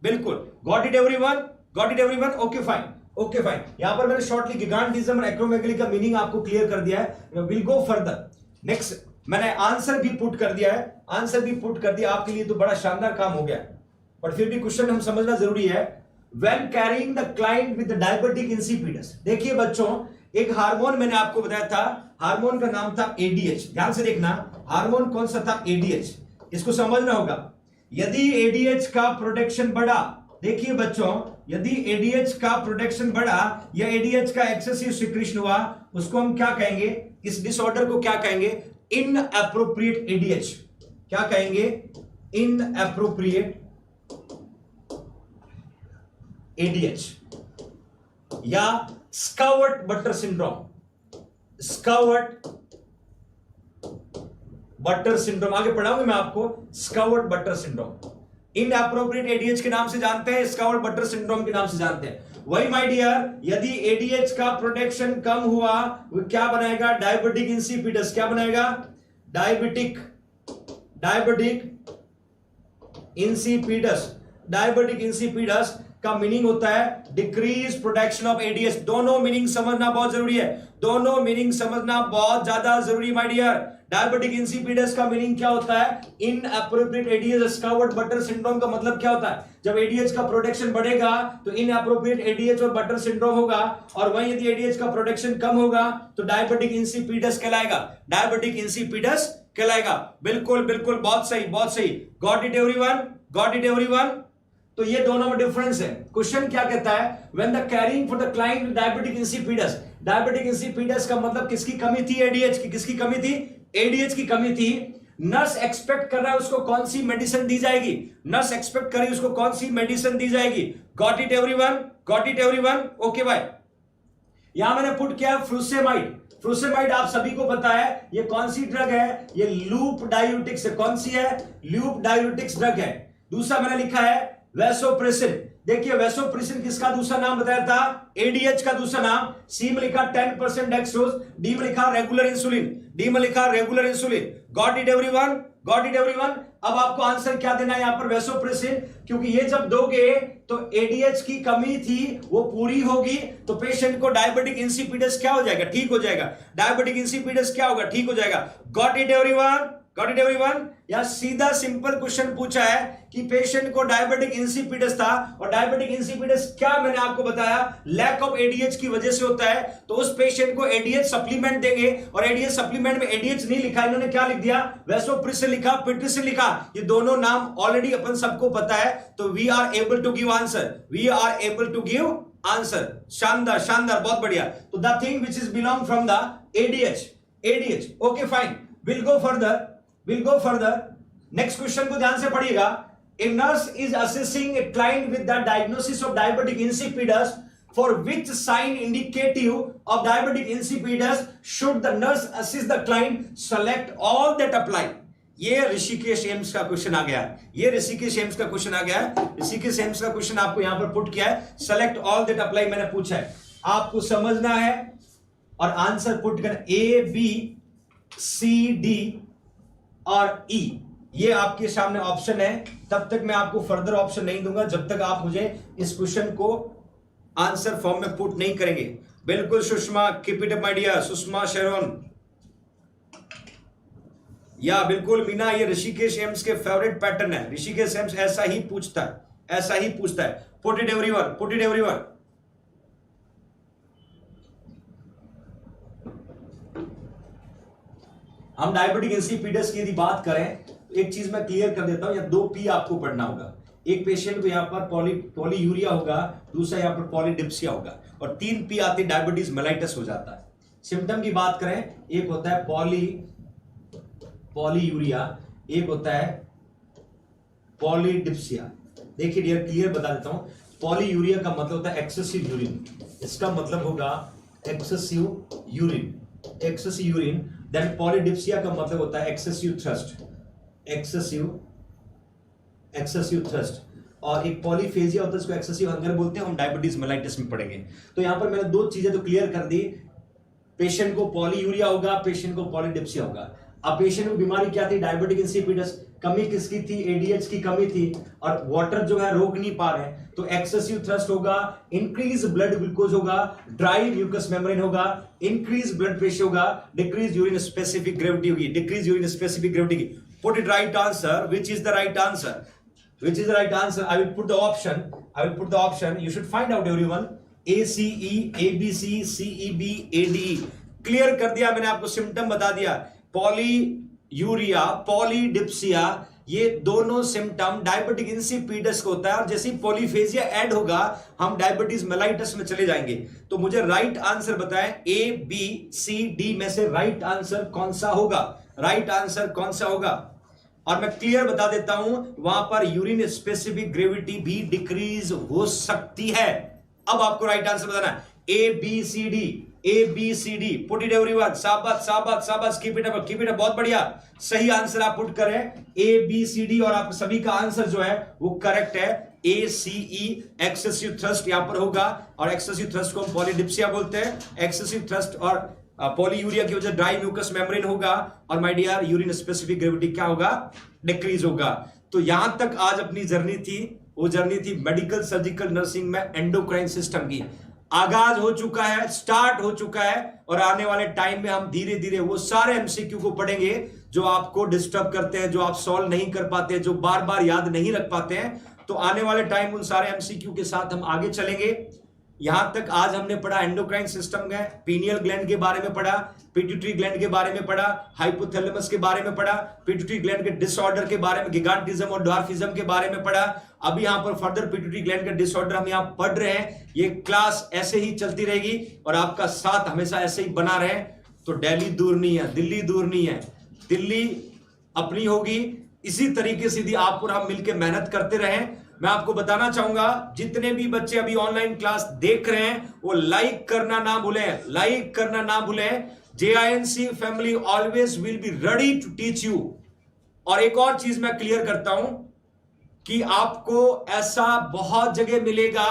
बिल्कुल, got it everyone? Got it everyone? Okay fine, okay fine. यहां पर मैंने शॉर्टली गिगांटिज्म और एक्रोमेगैली का मीनिंग आपको क्लियर कर दिया है। Will go further. नेक्स्ट मैंने आंसर भी पुट कर दिया है, आंसर भी पुट कर दिया आपके लिए, तो बड़ा शानदार काम हो गया। पर फिर भी क्वेश्चन हम समझना जरूरी है। When carrying the client with the diabetic insipidus, देखिए बच्चों, एक हार्मोन मैंने आपको बताया था, हार्मोन का नाम था ADH। ध्यान से देखना, हार्मोन कौन सा था? ADH। इसको समझना होगा। यदि ADH का प्रोडक्शन बढ़ा, देखिए बच्चों, यदि ADH का प्रोडक्शन बढ़ा या ADH का एक्सेसिव सिक्रीशन हुआ, उसको हम क्या कहेंगे? इस डिसऑर्डर को क्या कहेंगे? Inappropriate ADH। क्या कहेंगे? इनएप्रोप्रिएट ADH या स्कावर्ट बटर सिंड्रोम। स्कावर्ट बटर सिंड्रोम आगे पढ़ाऊंगा मैं आपको। स्कावर्ट बटर सिंड्रोम इनएप्रोप्रिएट ADH के नाम से जानते हैं, स्कावर्ट बटर सिंड्रोम के नाम से जानते हैं। वही माय डियर, यदि ADH का प्रोडक्शन कम हुआ, वो क्या बनाएगा? Diabetic insipidus. क्या बनाएगा? Diabetic insipidus. डायबिटिक इंसिपिडस का मीनिंग होता है डिक्रीज प्रोडक्शन ऑफ ADH। दोनों मीनिंग समझना बहुत जरूरी है, दोनों मीनिंग समझना बहुत ज्यादा जरूरी माय डियर। डायबिटिक इंसिपिडस का मीनिंग क्या होता है? Inappropriate ADH। स्कावर्ट बटर सिंड्रोम का मतलब क्या होता है? जब ADH का प्रोडक्शन बढ़ेगा तो इनएप्रोप्रिएट ADH और बटर सिंड्रोम होगा, और वहीं यदि ADH का प्रोडक्शन कम होगा तो डायबिटिक इंसिपिडस कहलाएगा। डायबिटिक इंसिपिडस कहलाएगा। बिल्कुल बिल्कुल, बहुत सही, बहुत सही। Got it everyone? Got it everyone? तो ये दोनों में डिफरेंस है। क्वेश्चन क्या कहता है? When the carrying for the client with diabetic insipidus, diabetic insipidus का मतलब किसकी कमी थी? ADH की। किसकी कमी थी? ADH की कमी थी। नर्स एक्सपेक्ट कर रहा है उसको कौन सी मेडिसिन दी जाएगी? नर्स एक्सपेक्ट कर रही है उसको कौन सी मेडिसिन दी जाएगी? Got it everyone? Got it everyone? Okay भाई, यहां मैंने पुट किया फ्रूसेमाइड। फ्रूसेमाइड आप सभी को पता है ये कौन सी ड्रग है? ये लूप डायूरेटिक्स है। कौन सी है? लूप डायूरेटिक्स ड्रग है। दूसरा मैंने लिखा है वैसोप्रेसिन। देखिए वैसोप्रेसिन किसका दूसरा नाम बताया था? ADH का दूसरा नाम। सी में लिखा 10% डेक्सट्रोज, डी में लिखा रेगुलर इंसुलिन, डी में लिखा regular insulin. Got it everyone? Got it everyone? अब आपको आंसर क्या देना है यहां पर? वैसोप्रेसिन, क्योंकि ये जब दोगे तो ADH की कमी थी वो पूरी होगी, तो पेशेंट को डायबिटिक इंसिपिडस क्या हो जाएगा? ठीक हो जाएगा। डायबिटिक इंसिपिडस क्या होगा? ठीक हो जाएगा। Got it everyone? Got it everyone? या सीधा सिंपल क्वेश्चन पूछा है कि पेशेंट को डायबिटिक इंसिपिडस था, और डायबिटिक इंसिपिडस क्या मैंने आपको बताया? लैक ऑफ ADH की वजह से होता है। तो उस पेशेंट को ADH सप्लीमेंट देंगे, और ADH सप्लीमेंट में ADH नहीं लिखा, इन्होंने क्या लिख दिया? वैसोप्रेसिन लिखा, पिट्रिसिन लिखा। ये दोनों नाम ऑलरेडी अपन सबको पता है, तो we are able to give answer. We are able to give answer. शानदार, शानदार, बहुत बढ़िया। तो the thing which is belong from the ADH। Okay fine, will go further, will go further. Next question को ध्यान से पढ़िएगा। A nurse is assessing a client with the diagnosis of diabetic insipidus. For which sign indicative of diabetic insipidus should the nurse assist the client? Select all that apply. ये Rishikesh AIIMS का question आ गया है, ये Rishikesh AIIMS का question आ गया है। ऋषिकेश एम्स का क्वेश्चन आपको यहां पर पुट किया है, सेलेक्ट ऑल दैट अप्लाई मैंने पूछा है, आपको समझना है और आंसर पुट करना। ए बी सी डी और ई, ये आपके सामने ऑप्शन है। तब तक मैं आपको फर्दर ऑप्शन नहीं दूंगा जब तक आप मुझे इस क्वेश्चन को आंसर फॉर्म में पुट नहीं करेंगे। बिल्कुल Sushma, keep it up my dear, Sushma Sharon, या बिल्कुल मीना, ये ऋषिकेश एम्स के फेवरेट पैटर्न है। ऋषिकेश एम्स ऐसा ही पूछता है, ऐसा ही पूछता है। Put it everyone, put it everyone. हम डायबिटिक इंसिपिडस की यदि बात करें, एक चीज मैं क्लियर कर देता हूं, या 2 पी आपको पढ़ना होगा। एक पेशेंट को यहां पर पॉलीयूरिया होगा, दूसरा यहां पर पॉलीडिप्सिया होगा, और 3 पी आते डायबिटीज मेलाइटस हो जाता है। सिम्टम की बात करें, एक होता है पॉलीयूरिया, एक होता है पॉलीडिप्सिया। देखिए डियर, क्लियर बता देता हूं। पॉलीयूरिया का मतलब होता है एक्सेसिव यूरिन, इसका मतलब होगा excessive urine, excessive urine. Then polydipsia का मतलब होता है एक्सेसिव थ्रस्ट, एक्सेसिव थ्रस्ट। और एक पॉलीफेजिया होता है, इसको एक्सेसिव हंगर बोलते हैं, हम डायबिटीज मेलाइटिस में पढ़ेंगे। तो यहां पर मैंने 2 चीजें तो क्लियर कर दी, पेशेंट को पॉलीयूरिया होगा, पेशेंट को पॉलीडिप्सिया होगा। अब पेशेंट को बीमारी क्या थी? Diabetic insipidus. कमी किसकी थी? एडीएच की कमी थी, और वाटर जो है रोक नहीं पा रहे हैं, तो एक्सेसिव थ्रस्ट होगा, इंक्रीज ब्लड ग्लूकोज होगा, ड्राई म्यूकस मेम्ब्रेन होगा, इंक्रीज ब्लड प्रेशर होगा, डिक्रीज यूरिन स्पेसिफिक ग्रेविटी होगी, डिक्रीज यूरिन स्पेसिफिक ग्रेविटी की। Put it right answer, which is the right answer, which is the right answer? I will put the option, I will put the option, you should find out everyone, ACE, ABC, CEB, ADE। Clear कर दिया मैंने आपको, symptom बता दिया। Polyuria, polydipsia, ये दोनों symptom diabetic insipidus को होता है, और जैसे ही पॉलीफेजिया ऐड होगा हम डायबिटीज मेलाइटस में चले जाएंगे। तो मुझे राइट आंसर बताएं, ए बी सी डी में से राइट आंसर कौन सा होगा, राइट आंसर कौन सा होगा। और मैं क्लियर बता देता हूं, वहां पर यूरिन स्पेसिफिक ग्रेविटी भी डिक्रीज हो सकती है। अब आपको राइट आंसर बताना है, A B C D, A B C D. Put it everyone, शाबाश शाबाश शाबाश, keep it up, keep it up, बहुत बढ़िया। सही आंसर आप पुट करें, ए बी सी डी, और आप सभी का आंसर जो है वो करेक्ट है। ए सी ई, एक्सेसिव थ्रस्ट यहां पर होगा, और एक्सेसिव थ्रस्ट को हम पॉलीडिप्सिया बोलते हैं। एक्सेसिव थ्रस्ट और पॉलीयूरिया की वजह ड्राई म्यूकस मेम्ब्रेन होगा, और my dear urine specific gravity क्या होगा? डिक्रीज होगा। तो यहां तक आज अपनी जर्नी थी, वो जर्नी थी मेडिकल सर्जिकल नर्सिंग में एंडोक्राइन सिस्टम की। आगाज हो चुका है, स्टार्ट हो चुका है, और आने वाले टाइम में हम धीरे धीरे वो सारे एमसीक्यू को पढ़ेंगे जो आपको डिस्टर्ब करते हैं, जो आप सॉल्व नहीं कर पाते, जो बार बार याद नहीं रख पाते हैं। तो आने वाले टाइम उन सारे एमसीक्यू के साथ हम आगे चलेंगे। यहां तक आज हमने पढ़ा एंडोक्राइन सिस्टम में, पीनियल ग्लैंड के बारे में पढ़ा, पिट्यूटरी ग्लैंड के बारे में पढ़ा, हाइपोथैलेमस के बारे में पढ़ा, पिट्यूटरी ग्लैंड के डिसऑर्डर के बारे में, गिगांटिज्म और ड्वार्फिज्म के बारे में पढ़ा। अभी यहां पर फर्दर पिट्यूटरी ग्लैंड का डिसऑर्डर हम यहां पढ़ रहे हैं। ये क्लास ऐसे ही चलती रहेगी और आपका साथ हमेशा ऐसे ही बना रहे। तो दिल्ली दूर नहीं है, दिल्ली दूर नहीं है, दिल्ली अपनी होगी। इसी तरीके से यदि आप और हम मिलकर मेहनत करते रहें, मैं आपको बताना चाहूंगा, जितने भी बच्चे अभी ऑनलाइन क्लास देख रहे हैं वो लाइक करना ना भूलें, लाइक करना ना भूलें। JINC family always will be ready to teach you. और एक और चीज मैं क्लियर करता हूं कि आपको ऐसा बहुत जगह मिलेगा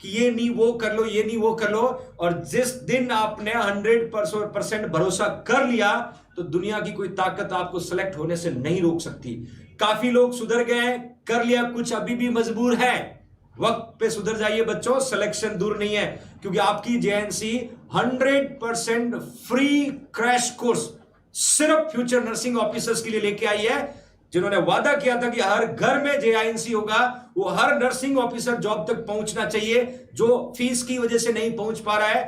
कि ये नहीं वो कर लो, ये नहीं वो कर लो, और जिस दिन आपने 100% भरोसा कर लिया तो दुनिया की कोई ताकत आपको सेलेक्ट होने से नहीं रोक सकती। काफी लोग सुधर गए, कर लिया, कुछ अभी भी मजबूर है। वक्त पे सुधर जाइए बच्चों, सिलेक्शन दूर नहीं है, क्योंकि आपकी JNC 100% फ्री क्रैश कोर्स सिर्फ फ्यूचर नर्सिंग ऑफिसर्स के लिए लेके आई है, जिन्होंने वादा किया था कि हर घर में JINC होगा। वो हर नर्सिंग ऑफिसर जॉब तक पहुंचना चाहिए, जो फीस की वजह से नहीं पहुंच पा रहा है,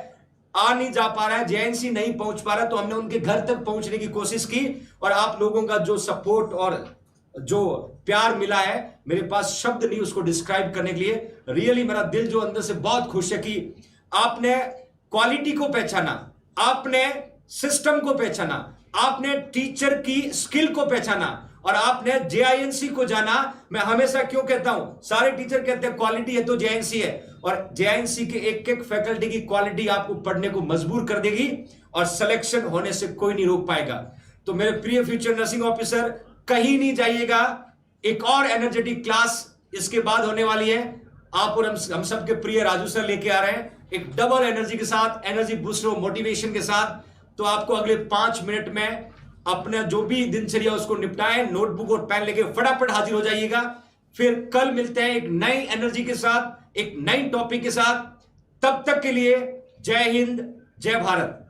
आ नहीं जा पा रहा है, JNC नहीं पहुंच पा रहा, तो हमने उनके घर तक पहुंचने की कोशिश की। और आप लोगों का जो सपोर्ट और जो प्यार मिला है, मेरे पास शब्द नहीं उसको डिस्क्राइब करने के लिए। रियली मेरा दिल जो अंदर से बहुत खुश है कि आपने क्वालिटी को पहचाना, आपने सिस्टम को पहचाना, आपने टीचर की स्किल को पहचाना, और आपने JINC को जाना। मैं हमेशा क्यों कहता हूं, सारे टीचर कहते हैं क्वालिटी है तो JINC है, और JINC के एक एक फैकल्टी की क्वालिटी आपको पढ़ने को मजबूर कर देगी, और सिलेक्शन होने से कोई नहीं रोक पाएगा। तो मेरे प्रिय फ्यूचर नर्सिंग ऑफिसर, कहीं नहीं जाइएगा, एक और एनर्जेटिक क्लास इसके बाद होने वाली है। आप और हम सबके प्रिय राजू सर लेके आ रहे हैं एक डबल एनर्जी के साथ, एनर्जी बूस्टर मोटिवेशन के साथ। तो आपको अगले 5 मिनट में अपना जो भी दिनचर्या उसको निपटाएं, नोटबुक और पेन लेके फटाफट हाजिर हो जाइएगा। फिर कल मिलते हैं एक नई एनर्जी के साथ, एक नई टॉपिक के साथ। तब तक के लिए जय हिंद, जय भारत।